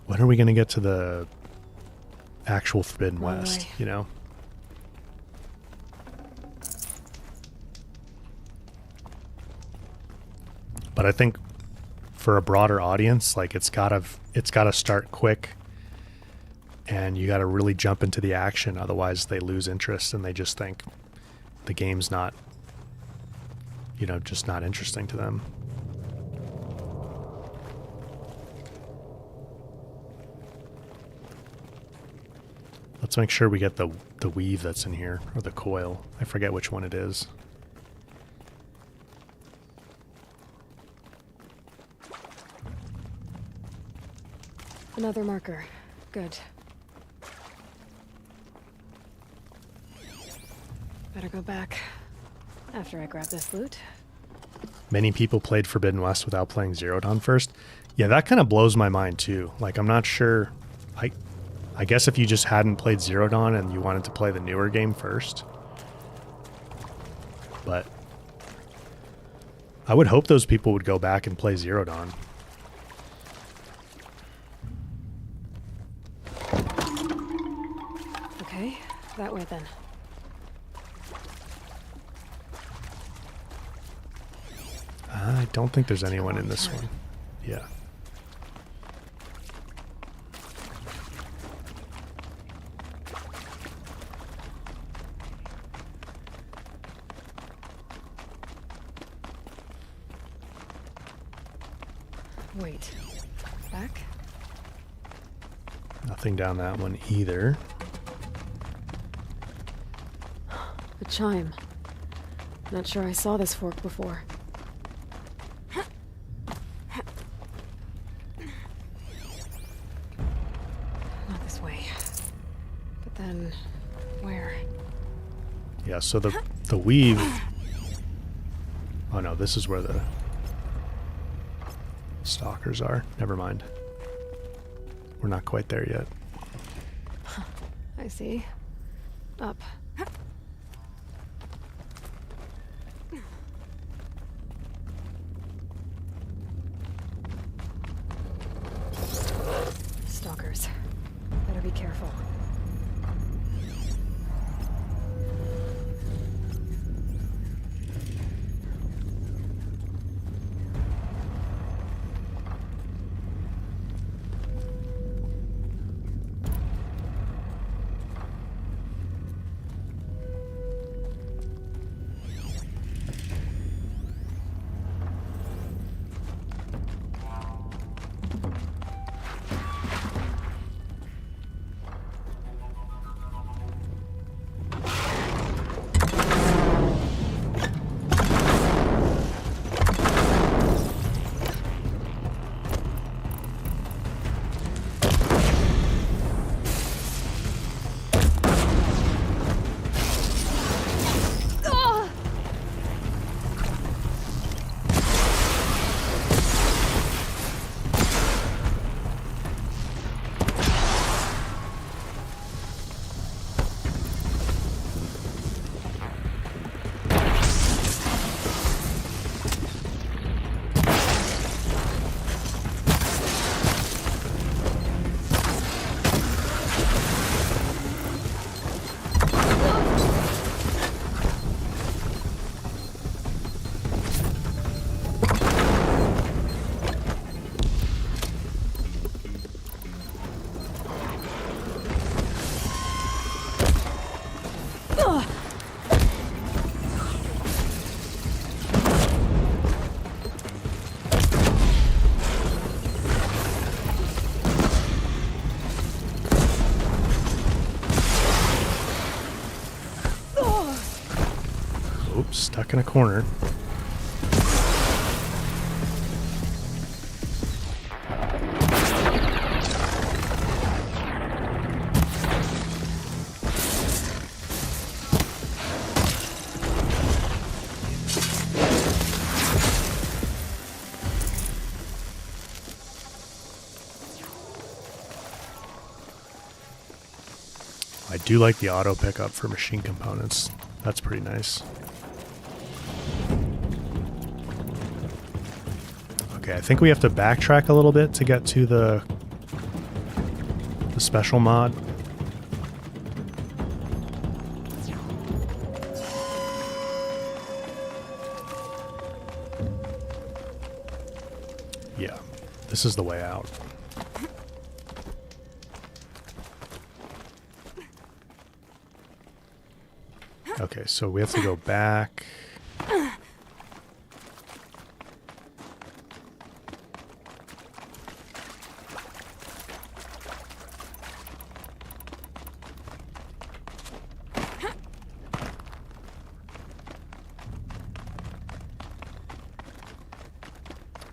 when are we going to get to the actual Forbidden West, you know? But I think for a broader audience, like, it's gotta start quick, and you gotta really jump into the action. Otherwise, they lose interest and they just think the game's not, you know, just not interesting to them. Let's make sure we get the weave that's in here, or the coil. I forget which one it is. Another marker. Good. Better go back after I grab this loot. Many people played Forbidden West without playing Zero Dawn first. Yeah, that kind of blows my mind too. Like, I'm not sure. I guess if you just hadn't played Zero Dawn and you wanted to play the newer game first. But I would hope those people would go back and play Zero Dawn. Okay, that way then. I don't think there's anyone in this one. Yeah. Wait. Back? Nothing down that one either. A chime. Not sure I saw this fork before. Not this way. But then, where? Yeah, so the weave... Oh no, this is where the stalkers are. Never mind. We're not quite there yet. I see. Up. Stalkers. Better be careful. Oops, stuck in a corner. I do like the auto pickup for machine components. That's pretty nice. Okay, I think we have to backtrack a little bit to get to the special mod. Yeah, this is the way out. Okay, so we have to go back.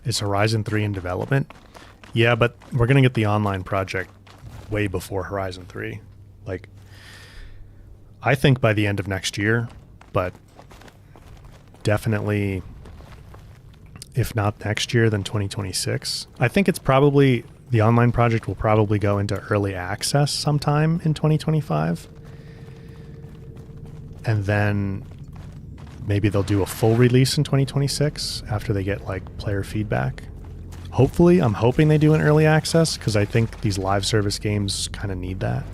Is Horizon 3 in development? Yeah, but we're going to get the online project way before Horizon 3. Like, I think by the end of next year, but definitely, if not next year, then 2026. I think it's probably, the online project will probably go into early access sometime in 2025. And then maybe they'll do a full release in 2026 after they get like player feedback. Hopefully, I'm hoping they do an early access because I think these live service games kind of need that.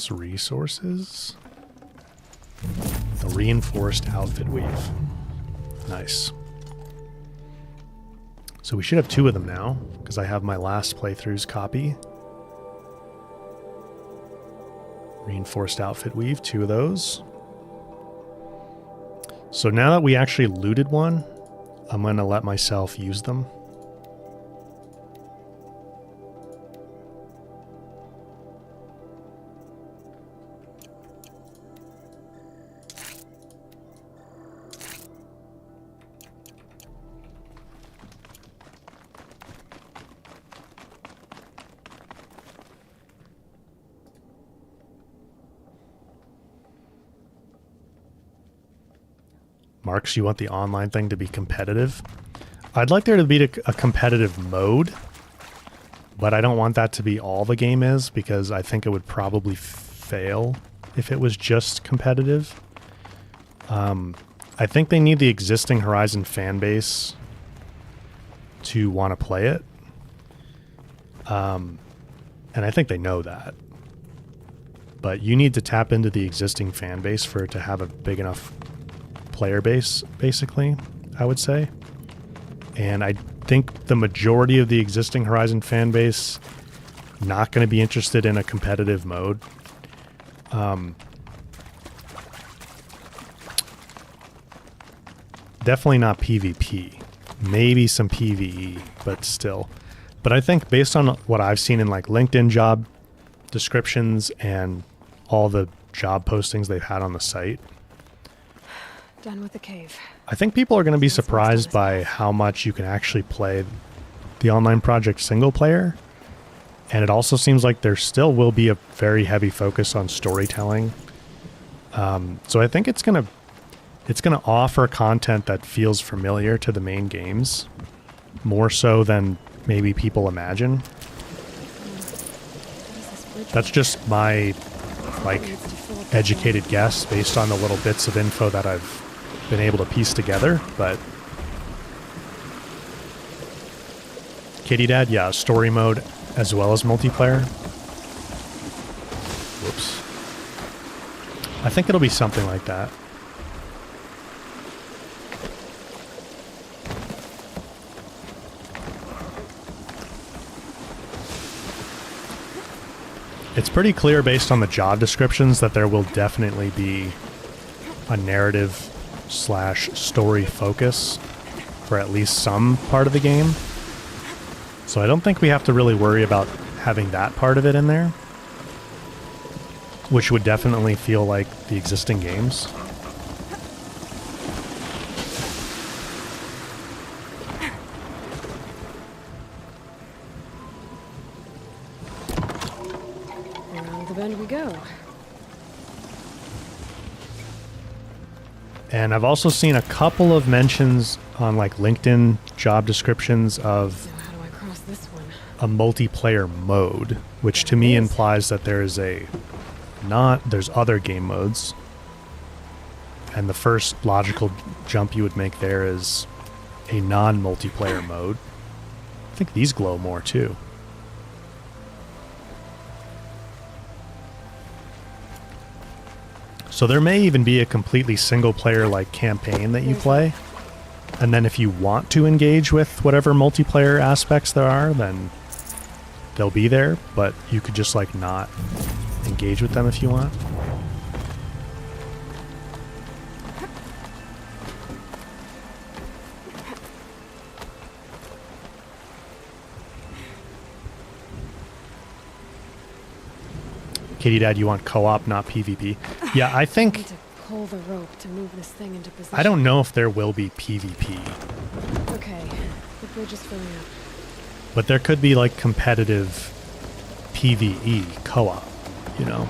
Resources. A reinforced outfit weave. Nice. So we should have 2 of them now, because I have my last playthrough's copy. Reinforced outfit weave, 2 of those. So now that we actually looted one, I'm going to let myself use them. Marks, you want the online thing to be competitive? I'd like there to be a competitive mode, but I don't want that to be all the game is because I think it would probably fail if it was just competitive. I think they need the existing Horizon fan base to want to play it. And I think they know that. But you need to tap into the existing fan base for it to have a big enough player base, basically, I would say. And I think the majority of the existing Horizon fan base not going to be interested in a competitive mode. Definitely not PvP. Maybe some PvE, but still. But I think based on what I've seen in like LinkedIn job descriptions and all the job postings they've had on the site, Done with the cave. I think people are going to be surprised by how much you can actually play the online project single player. And it also seems like there still will be a very heavy focus on storytelling. So I think it's going to offer content that feels familiar to the main games, more so than maybe people imagine. That's just my like educated guess based on the little bits of info that I've been able to piece together, but Kitty Dad, yeah, story mode as well as multiplayer. Whoops. I think it'll be something like that. It's pretty clear based on the job descriptions that there will definitely be a narrative slash story focus for at least some part of the game. So I don't think we have to really worry about having that part of it in there, which would definitely feel like the existing games. Around the bend we go. And I've also seen a couple of mentions on like LinkedIn job descriptions of So how do I cross this one? a multiplayer mode, which to me implies that there is there's other game modes. And the first logical jump you would make there is a non-multiplayer mode. I think these glow more too. So there may even be a completely single-player like campaign that you play. And then if you want to engage with whatever multiplayer aspects there are, then they'll be there, but you could just like not engage with them if you want. Kitty Dad, you want co-op, not PvP? Yeah, I I think... need to pull the rope to move this thing into position. I don't know if there will be PvP, Okay, the bridge is filling up. but there could be like competitive PvE co-op, you know?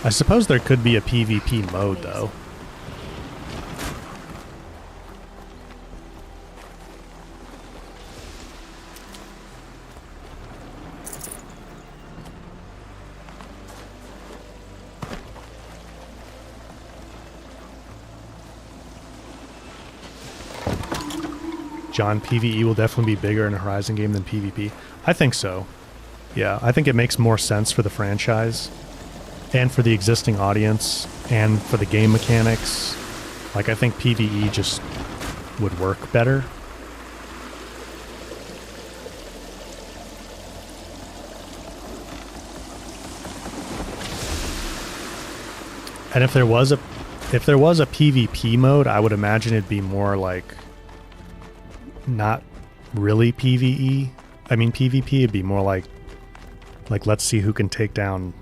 I suppose there could be a PvP mode, though. John, PvE will definitely be bigger in a Horizon game than PvP. I think so. Yeah, I think it makes more sense for the franchise and for the existing audience and for the game mechanics. Like, I think PvE just would work better. And if there was a PvP mode, I would imagine it'd be more like not really PvE. I mean PvP, it'd be more like let's see who can take down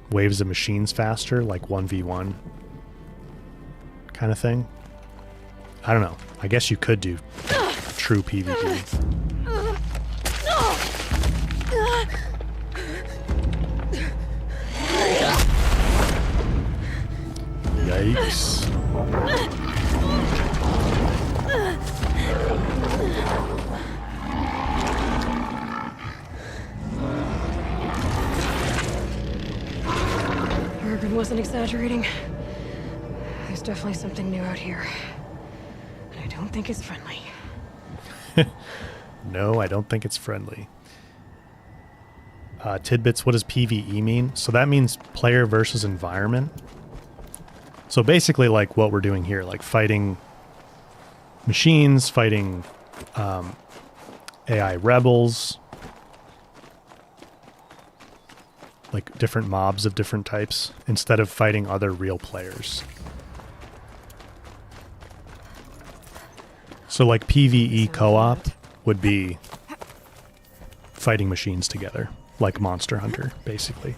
waves of machines faster, like 1v1 kind of thing. I don't know. I guess you could do true PvP. Yikes. Urban wasn't exaggerating. There's definitely something new out here. And I don't think it's friendly. No, I don't think it's friendly. Tidbits, what does PvE mean? So that means player versus environment. So basically like what we're doing here, like fighting machines, fighting AI rebels, like different mobs of different types, instead of fighting other real players. So like PvE co-op would be fighting machines together, like Monster Hunter, basically.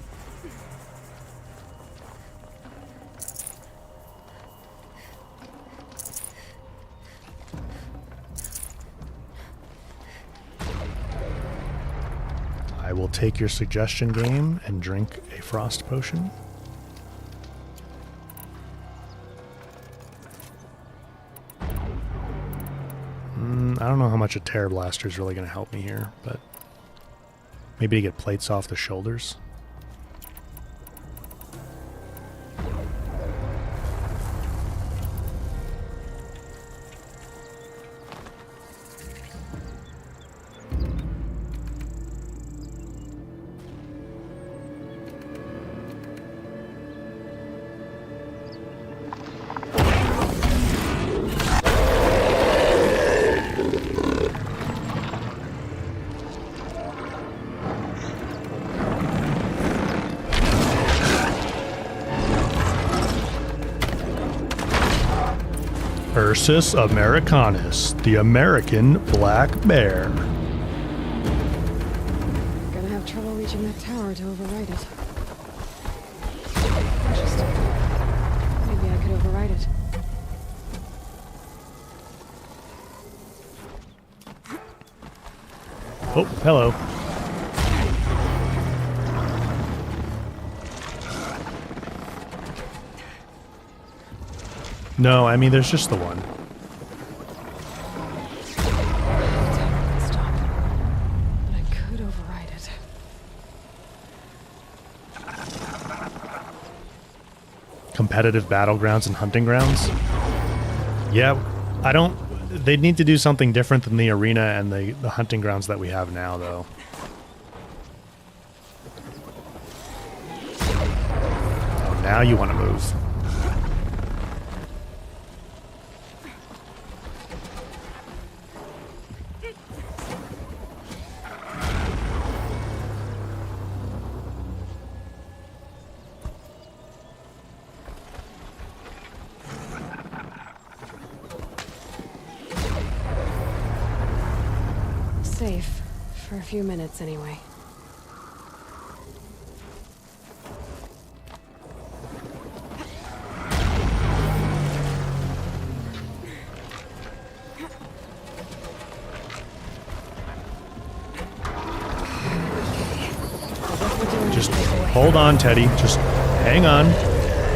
I will take your suggestion, game, and drink a frost potion. I don't know how much a Terror Blaster is really going to help me here, but maybe to get plates off the shoulders. Ursus americanus, the American black bear. Gonna have trouble reaching that tower to override it. Interesting. Maybe I could override it. Oh, hello. No, I mean, there's just the one. Stop. But I could override it. Competitive battlegrounds and hunting grounds. Yeah, I don't... They need to do something different than the arena and the hunting grounds that we have now, though. Oh, now you want to move. Safe. For a few minutes, anyway. Just hold on, Teddy. Just hang on.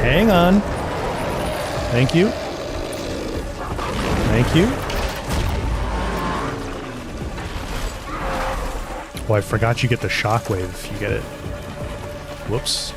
Hang on. Thank you. Thank you. Oh, I forgot you get the shockwave if you get it. Whoops.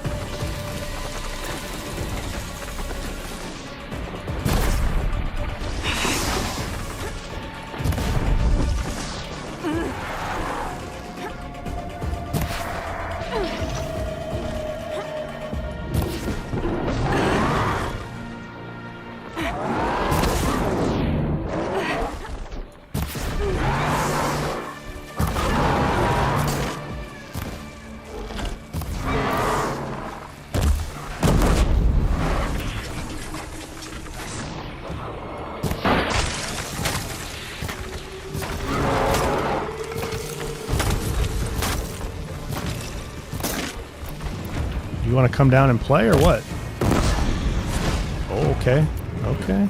You want to come down and play or what? Oh, okay. Okay.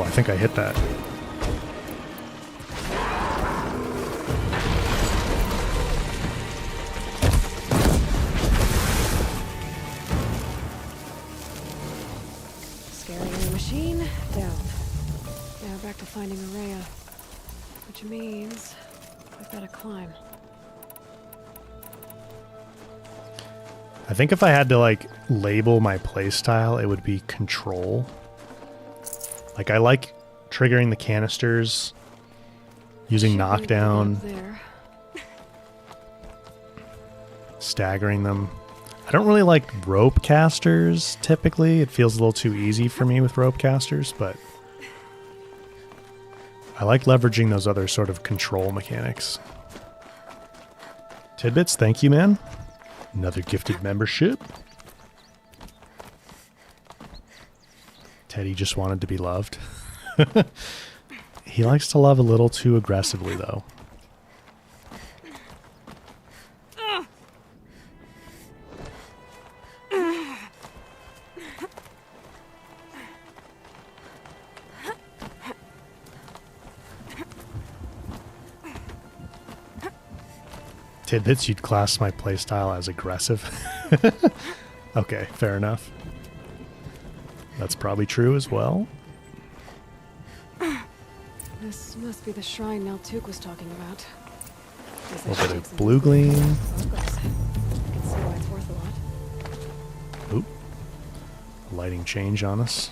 I think I hit that. Scaring the machine, down. Now back to finding Araya. Which means I've got to climb. I think if I had to like label my playstyle, it would be control. Like I like triggering the canisters, using knockdown, staggering them. I don't really like rope casters typically. It feels a little too easy for me with rope casters, but I like leveraging those other sort of control mechanics. Tidbits, thank you, man. Another gifted membership. Teddy just wanted to be loved. He likes to love a little too aggressively, though. Tidbits, you'd class my playstyle as aggressive. Okay, fair enough. That's probably true as well. This must be the shrine Naltuk was talking about. A little bit of blue gleam. I can see why it's worth a lot. Oop. Lighting change on us.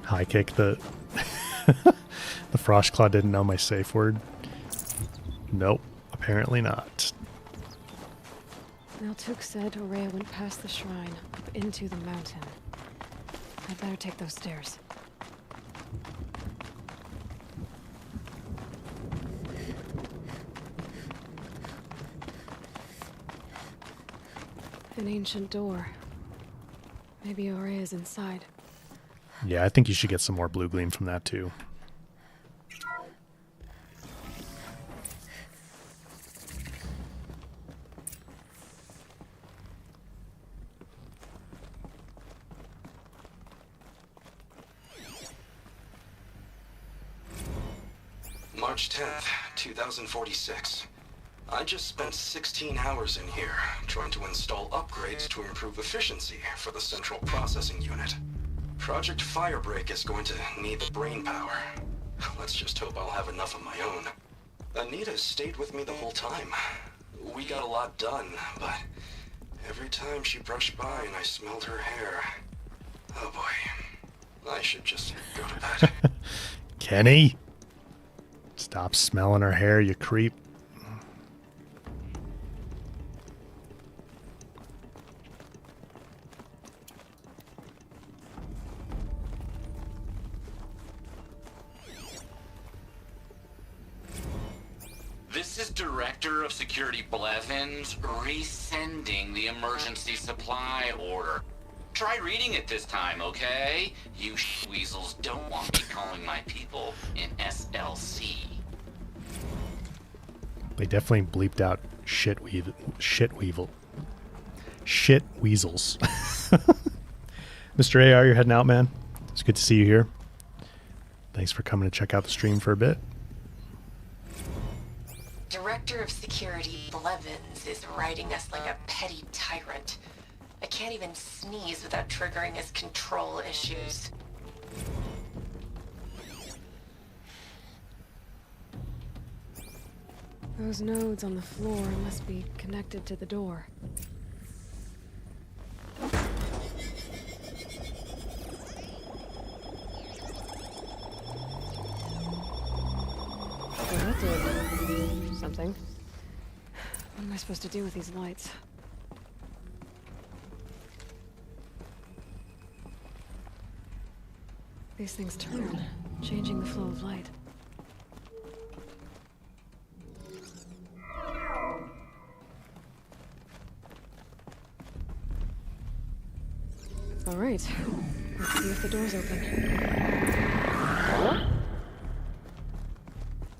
High kick. The Frostclaw didn't know my safe word. Nope, apparently not. Naltuk said Aurea went past the shrine, up into the mountain. I'd better take those stairs. An ancient door. Maybe Aurea's inside. Yeah, I think you should get some more blue gleam from that too. March 10th, 2046. I just spent 16 hours in here, trying to install upgrades to improve efficiency for the central processing unit. Project Firebreak is going to need the brain power. Let's just hope I'll have enough of my own. Anita stayed with me the whole time. We got a lot done, but every time she brushed by and I smelled her hair... Oh boy. I should just go to bed. Kenny! Stop smelling her hair, you creep. This is Director of Security Blevins resending the emergency supply order. Try reading it this time, okay? You weasels don't want me calling my people in SLC. They definitely bleeped out shit weasels. Mr. AR, you're heading out, man. It's good to see you here. Thanks for coming to check out the stream for a bit. Director of Security Blevins is riding us like a petty tyrant. I can't even sneeze without triggering his control issues. Those nodes on the floor must be connected to the door. Oh, that did something. What am I supposed to do with these lights? These things turn, changing the flow of light. All right, let's see if the door's open.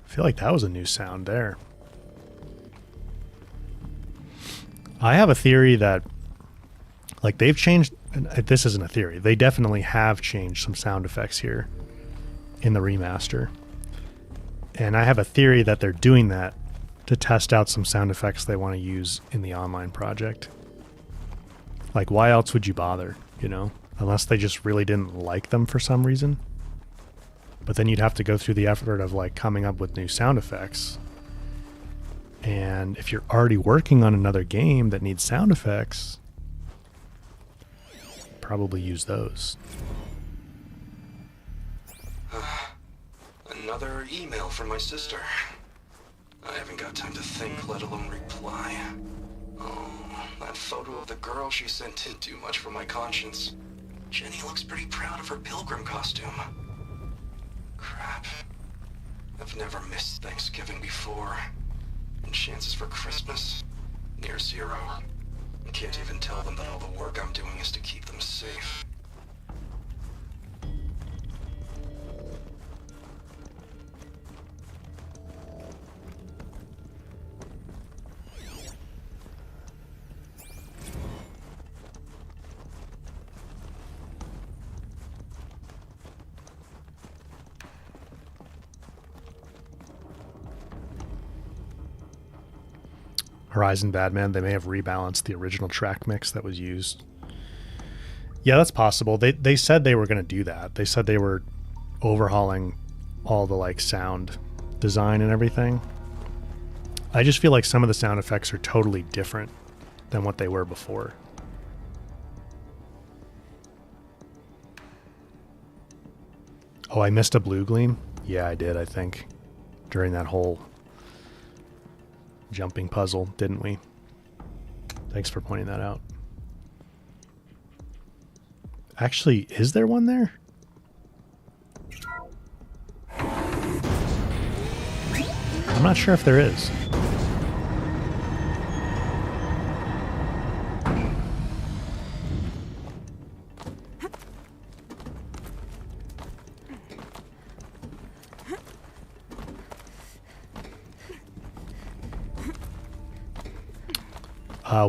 I feel like that was a new sound there. I have a theory that, like, they've changed. This isn't a theory. They definitely have changed some sound effects here in the remaster. And I have a theory that they're doing that to test out some sound effects they want to use in the online project. Like, why else would you bother, you know? Unless they just really didn't like them for some reason. But then you'd have to go through the effort of, like, coming up with new sound effects. And if you're already working on another game that needs sound effects, probably use those. Another email from my sister. I haven't got time to think, let alone reply. Oh, that photo of the girl she sent didn't do much for my conscience. Jenny looks pretty proud of her pilgrim costume. Crap. I've never missed Thanksgiving before. And chances for Christmas? Near zero. I can't even tell them that all the work I'm doing is to keep them safe. Horizon Badman, they may have rebalanced the original track mix that was used. Yeah, that's possible. They said they were going to do that. They said they were overhauling all the like sound design and everything. I just feel like some of the sound effects are totally different than what they were before. Oh, I missed a blue gleam? Yeah, I did, I think, during that whole jumping puzzle, didn't we? Thanks for pointing that out. Actually, is there one there? I'm not sure if there is.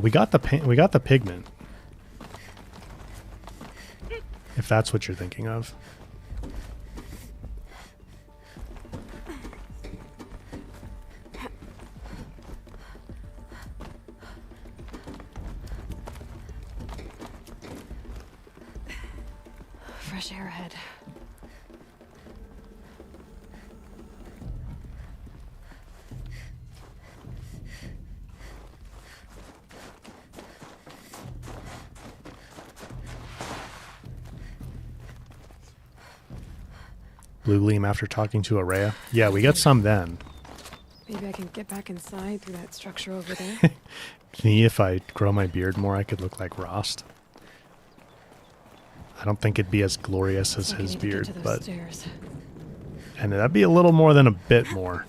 We got the pigment. If that's what you're thinking of. Fresh air ahead. Blue gleam after talking to Araya. Yeah, we got some then. Maybe I can get back inside through that structure over there. Me, if I grow my beard more, I could look like Rost. I don't think it'd be as glorious as his beard, but... Stairs. And that'd be a little more than a bit more.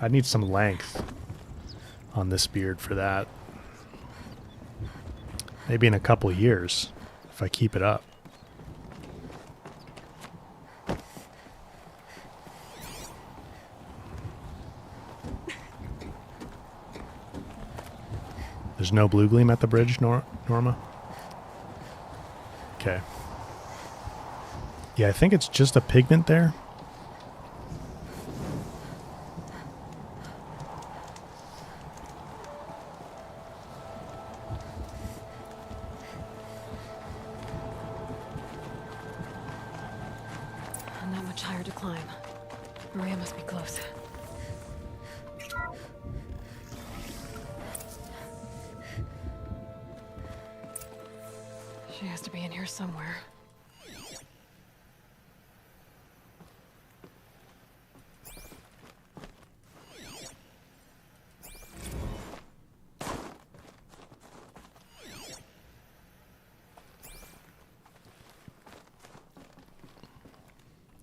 I'd need some length on this beard for that. Maybe in a couple years, if I keep it up. There's no blue gleam at the bridge, Norma? Okay. Yeah, I think it's just a pigment there. Not much higher to climb. Maria must be close. She has to be in here somewhere.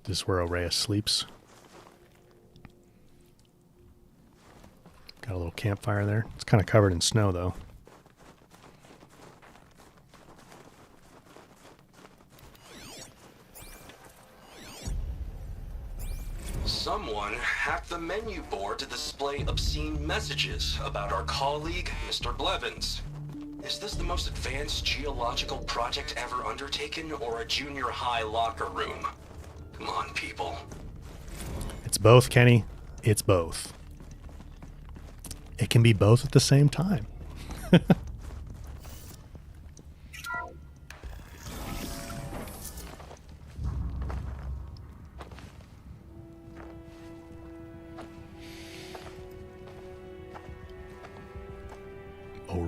This is where Araya sleeps. Got a little campfire there. It's kind of covered in snow, though. Someone hacked the menu board to display obscene messages about our colleague, Mr. Blevins. Is this the most advanced geological project ever undertaken, or a junior high locker room? Come on, people. It's both, Kenny. It's both. It can be both at the same time.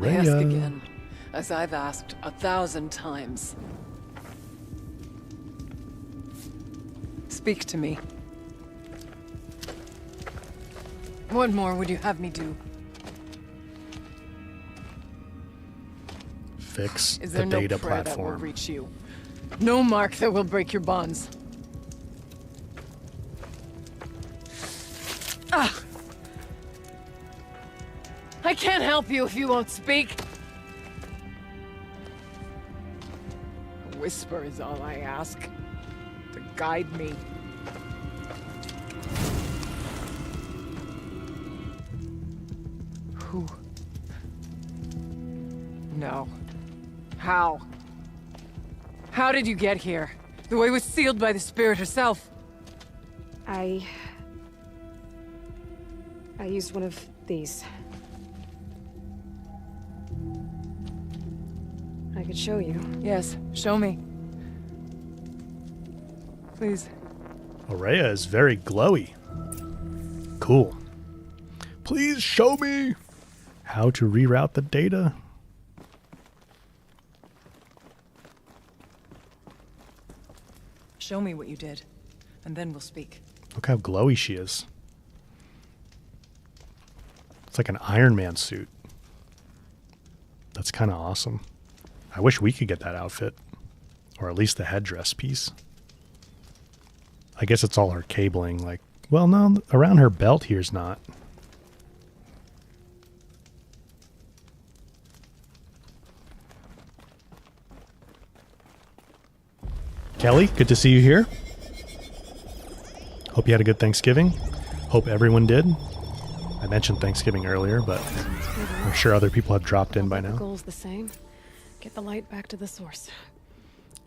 Ask again, as I've asked 1,000 times. Speak to me. What more would you have me do? fix Is the there no data prayer that will platform. reach you? No mark that will break your bonds? Ah! I can't help you if you won't speak. A whisper is all I ask. To guide me. Who? No. How? How did you get here? The way was sealed by the spirit herself. I used one of these. I could show you. Yes, show me. Please. Aurea is very glowy. Cool. Please show me how to reroute the data. Show me what you did, and then we'll speak. Look how glowy she is. It's like an Iron Man suit. That's kind of awesome. I wish we could get that outfit. Or at least the headdress piece. I guess it's all her cabling. Like, well, no, around her belt here's not. Kelly, good to see you here. Hope you had a good Thanksgiving. Hope everyone did. I mentioned Thanksgiving earlier, but I'm sure other people have dropped in by The now. goal's the same. Get the light back to the source.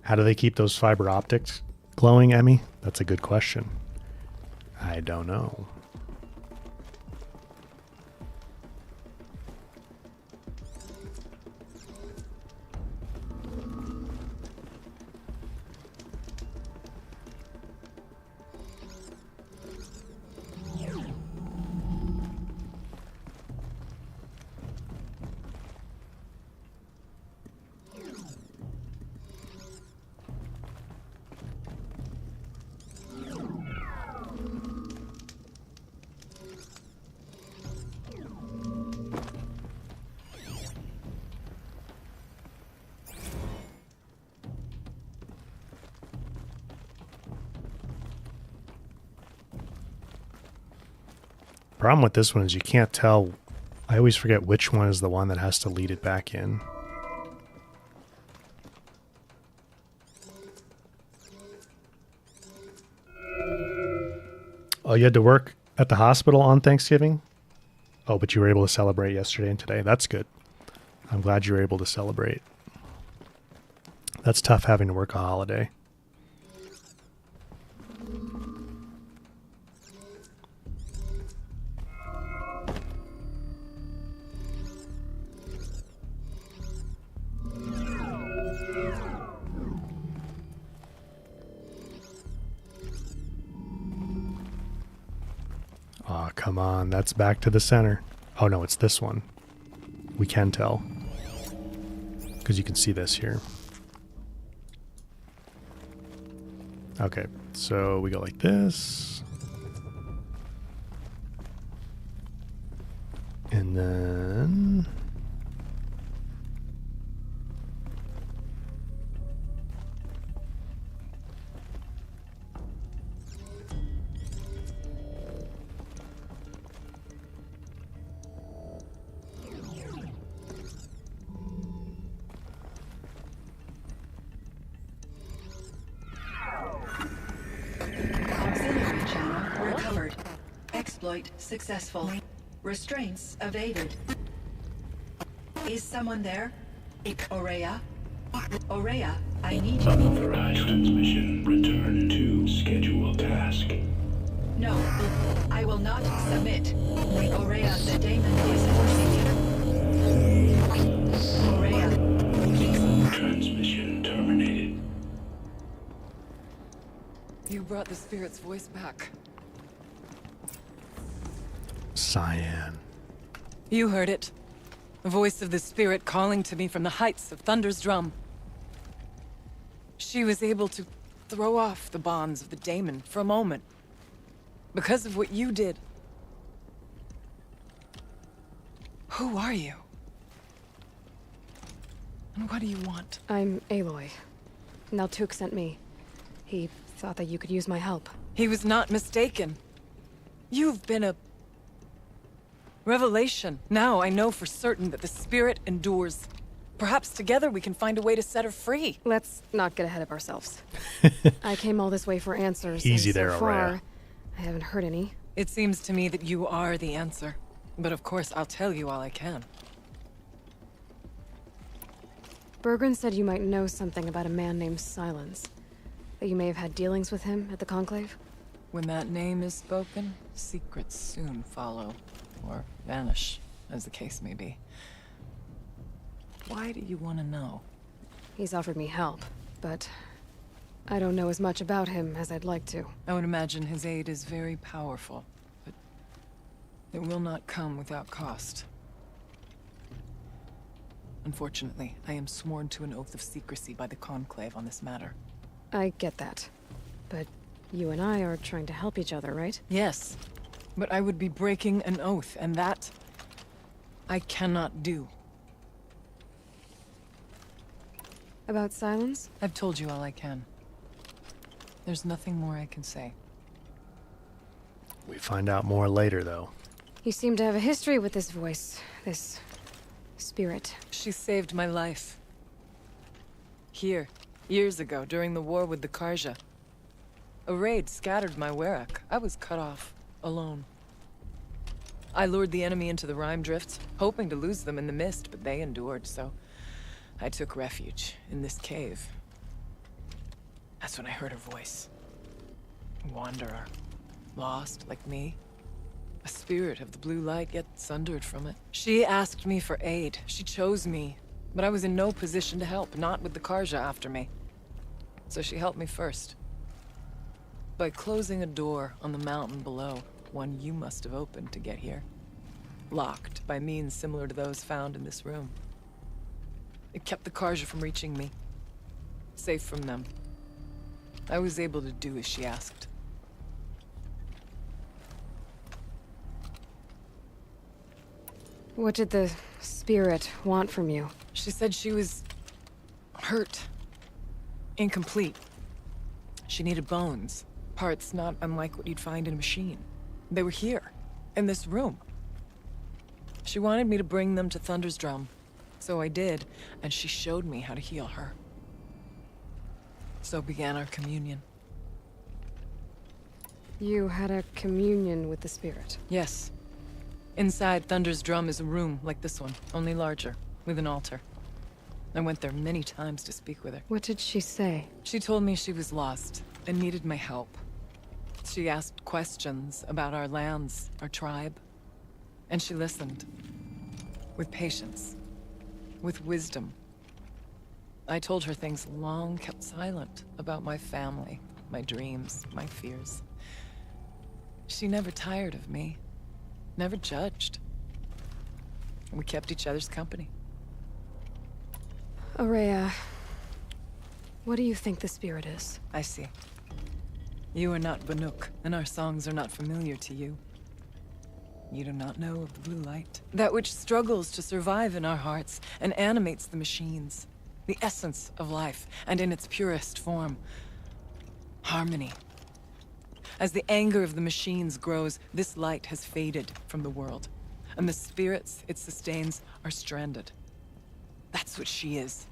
How do they keep those fiber optics glowing, Emmy? That's a good question. I don't know. Problem with this one is you can't tell. I always forget which one is the one that has to lead it back in. Oh, you had to work at the hospital on Thanksgiving? Oh, but you were able to celebrate yesterday and today. That's good. I'm glad you were able to celebrate. That's tough having to work a holiday. Aw, come on. That's back to the center. Oh, no, it's this one. We can tell. Because you can see this here. Okay, so we go like this. And then... Auxiliary channel recovered. Exploit successful. Restraints evaded. Is someone there? Aurea? Aurea, I need you. Unauthorized transmission. Return to scheduled task. No, I will not submit. Aurea, the daemon is forcing you. Aurea. Transmission terminated. You brought the spirit's voice back. Cyan. You heard it. The voice of the spirit calling to me from the heights of Thunder's drum. She was able to throw off the bonds of the daemon for a moment. Because of what you did. Who are you? And what do you want? I'm Aloy. Naltuk sent me. He thought that you could use my help. He was not mistaken. You've been a... revelation. Now I know for certain that the spirit endures. Perhaps together we can find a way to set her free. Let's not get ahead of ourselves. I came all this way for answers. Easy and there, so far, Araya. I haven't heard any. It seems to me that you are the answer. But of course, I'll tell you all I can. Bergren said you might know something about a man named Silence. That you may have had dealings with him at the Conclave? When that name is spoken, secrets soon follow. Or vanish, as the case may be. Why do you want to know? He's offered me help, but I don't know as much about him as I'd like to. I would imagine his aid is very powerful, but it will not come without cost. Unfortunately, I am sworn to an oath of secrecy by the Conclave on this matter. I get that. But you and I are trying to help each other, right? Yes, but I would be breaking an oath, and that I cannot do. About Silence? I've told you all I can. There's nothing more I can say. We find out more later, though. You seem to have a history with this voice, this spirit. She saved my life. Here, years ago, during the war with the Karja. A raid scattered my Werak. I was cut off, alone. I lured the enemy into the Rime Drifts, hoping to lose them in the mist, but they endured, so I took refuge in this cave. That's when I heard her voice. A wanderer. Lost, like me. A spirit of the blue light, yet sundered from it. She asked me for aid. She chose me. But I was in no position to help, not with the Karja after me. So she helped me first. By closing a door on the mountain below, one you must have opened to get here. Locked by means similar to those found in this room. It kept the Karja from reaching me. Safe from them. I was able to do as she asked. What did the spirit want from you? She said she was hurt. Incomplete. She needed bones. Parts not unlike what you'd find in a machine. They were here, in this room. She wanted me to bring them to Thunder's Drum. So I did, and she showed me how to heal her. So began our communion. You had a communion with the spirit? Yes. Inside Thunder's Drum is a room like this one, only larger, with an altar. I went there many times to speak with her. What did she say? She told me she was lost and needed my help. She asked questions about our lands, our tribe. And she listened. With patience. With wisdom. I told her things long kept silent about my family, my dreams, my fears. She never tired of me. Never judged. We kept each other's company. Araya, what do you think the spirit is? I see. You are not Banuk, and our songs are not familiar to you. You do not know of the blue light. That which struggles to survive in our hearts and animates the machines. The essence of life, and in its purest form. Harmony. As the anger of the machines grows, this light has faded from the world. And the spirits it sustains are stranded. That's what she is.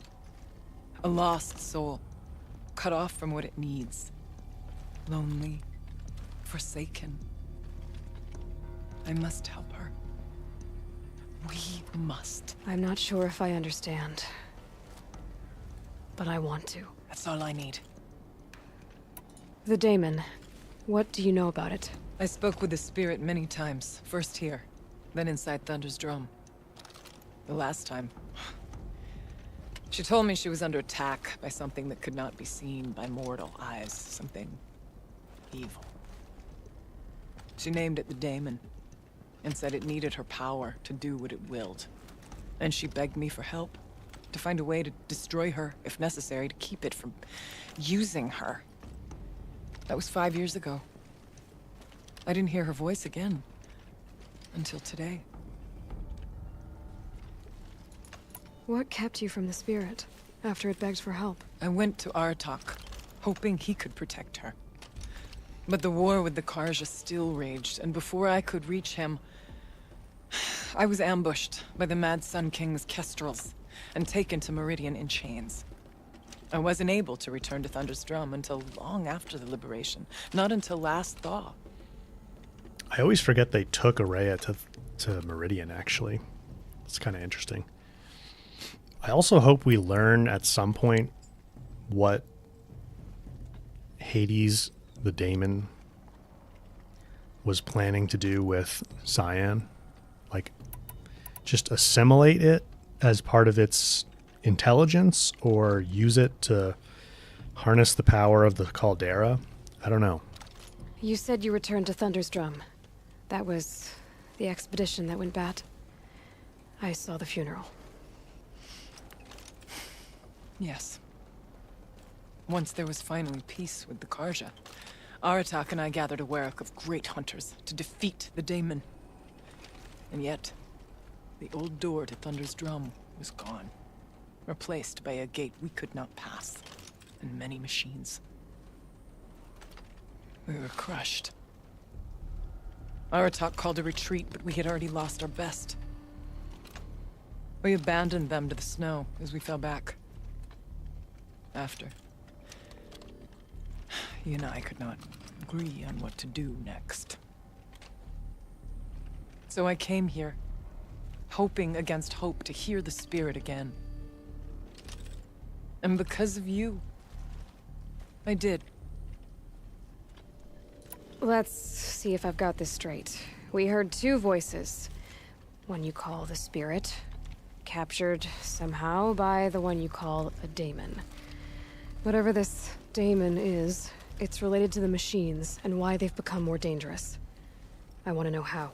A lost soul. Cut off from what it needs. Lonely. Forsaken. I must help her. We must. I'm not sure if I understand. But I want to. That's all I need. The daemon. What do you know about it? I spoke with the spirit many times. First here, then inside Thunder's Drum. The last time... She told me she was under attack by something that could not be seen by mortal eyes. Something... evil. She named it the daemon, and said it needed her power to do what it willed. And she begged me for help, to find a way to destroy her, if necessary, to keep it from using her. That was 5 years ago. I didn't hear her voice again, until today. What kept you from the spirit after it begged for help? I went to Arktix, hoping he could protect her. But the war with the Karja still raged, and before I could reach him, I was ambushed by the Mad Sun King's kestrels and taken to Meridian in chains. I wasn't able to return to Thunder's Drum until long after the liberation, not until last thaw. I always forget they took Araya to Meridian, actually. It's kind of interesting. I also hope we learn at some point what Hades, the daemon, was planning to do with Cyan. Like, just assimilate it as part of its intelligence, or use it to harness the power of the caldera. I don't know. You said you returned to Thunder's Drum. That was the expedition that went bad. I saw the funeral. Yes. Once there was finally peace with the Karja, Arktix and I gathered a wereck of great hunters to defeat the daemon. And yet, the old door to Thunder's Drum was gone, replaced by a gate we could not pass, and many machines. We were crushed. Arktix called a retreat, but we had already lost our best. We abandoned them to the snow as we fell back. After, he and I could not agree on what to do next. So I came here, hoping against hope to hear the spirit again. And because of you, I did. Let's see if I've got this straight. We heard two voices. One you call the spirit, captured somehow by the one you call a daemon. Whatever this daemon is, it's related to the machines and why they've become more dangerous. I want to know how.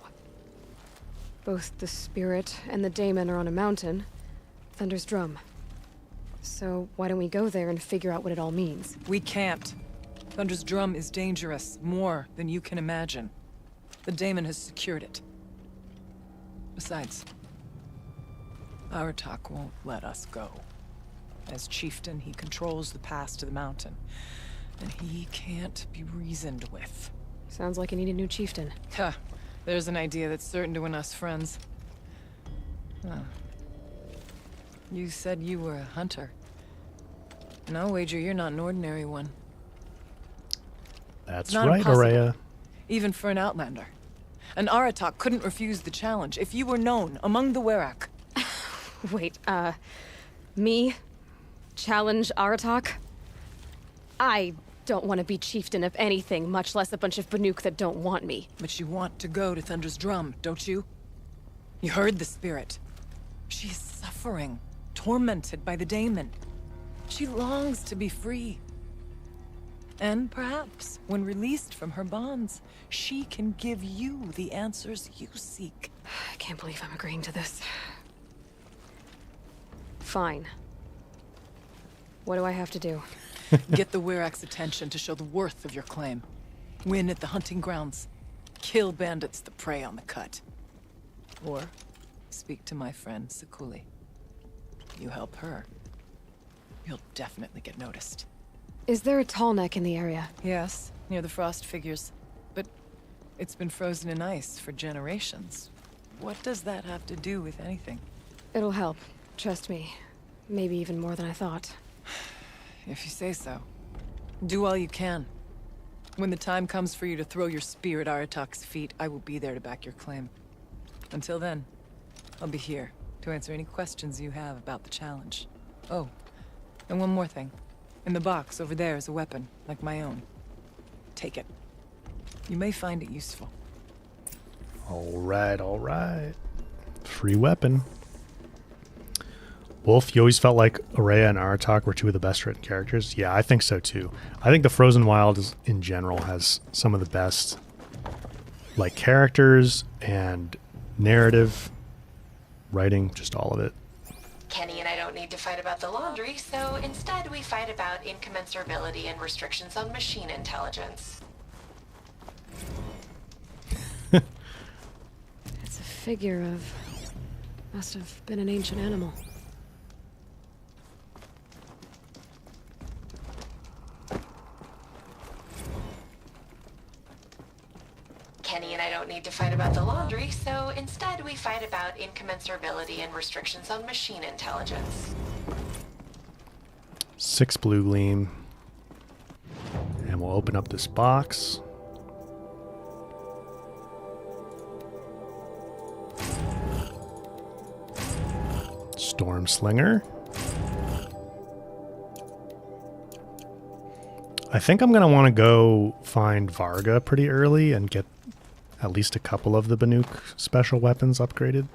Both the spirit and the daemon are on a mountain, Thunder's Drum. So why don't we go there and figure out what it all means? We can't. Thunder's Drum is dangerous, more than you can imagine. The daemon has secured it. Besides, Arktix won't let us go. As chieftain, he controls the pass to the mountain, and he can't be reasoned with. Sounds like you need a new chieftain. Huh. There's an idea that's certain to win us friends. Huh. You said you were a hunter. And I'll wager you're not an ordinary one. That's not right, impossible, Araya. even for an outlander. And Arktix couldn't refuse the challenge if you were known among the Werak. Wait, me? Challenge Arktix? I don't want to be chieftain of anything, much less a bunch of Banuk that don't want me. But you want to go to Thunder's Drum, don't you? You heard the spirit. She is suffering, tormented by the daemon. She longs to be free. And perhaps, when released from her bonds, she can give you the answers you seek. I can't believe I'm agreeing to this. Fine. What do I have to do? Get the Werak's attention to show the worth of your claim. Win at the hunting grounds. Kill bandits that prey on the cut. Or speak to my friend Sekuli. You help her, you'll definitely get noticed. Is there a tall neck in the area? Yes, near the frost figures. But it's been frozen in ice for generations. What does that have to do with anything? It'll help. Trust me. Maybe even more than I thought. If you say so. Do all you can. When the time comes for you to throw your spear at Arktix's feet, I will be there to back your claim. Until then, I'll be here to answer any questions you have about the challenge. Oh, and one more thing. In the box over there is a weapon, like my own. Take it. You may find it useful. All right. Free weapon. Wolf, you always felt like Araya and Arktix were two of the best written characters. Yeah, I think so too. I think the Frozen Wilds in general has some of the best like characters and narrative writing, just all of it. Kenny and I don't need to fight about the laundry, so instead we fight about incommensurability and restrictions on machine intelligence. It's a figure of... must have been an ancient animal. need to fight about the laundry, so instead we fight about incommensurability and restrictions on machine intelligence. 6 blue gleam. And we'll open up this box. Storm Slinger. I think I'm going to want to go find Varga pretty early and get at least a couple of the Banuk special weapons upgraded.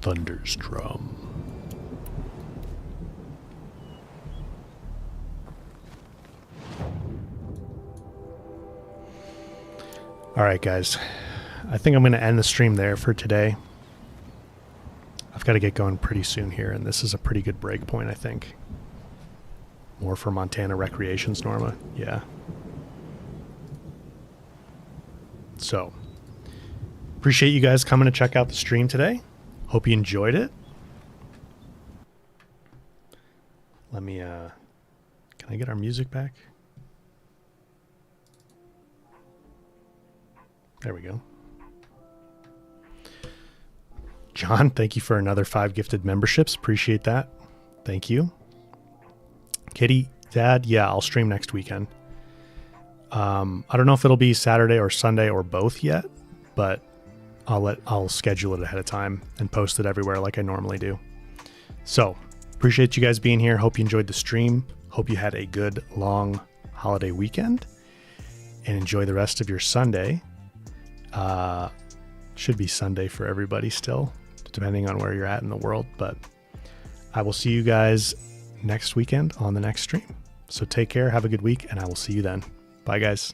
Thunder's Drum. All right, guys. I think I'm going to end the stream there for today. I've got to get going pretty soon here, and this is a pretty good break point, I think. More for Montana Recreations, Norma. Yeah. So, appreciate you guys coming to check out the stream today. Hope you enjoyed it. Let me, can I get our music back? There we go. John, thank you for another 5 gifted memberships. Appreciate that. Thank you. Kitty, Dad, yeah, I'll stream next weekend. I don't know if it'll be Saturday or Sunday or both yet, but I'll schedule it ahead of time and post it everywhere like I normally do. So, appreciate you guys being here. Hope you enjoyed the stream. Hope you had a good long holiday weekend and enjoy the rest of your Sunday. Should be Sunday for everybody still, depending on where you're at in the world, but I will see you guys next weekend on the next stream. So take care, have a good week, and I will see you then. Bye, guys.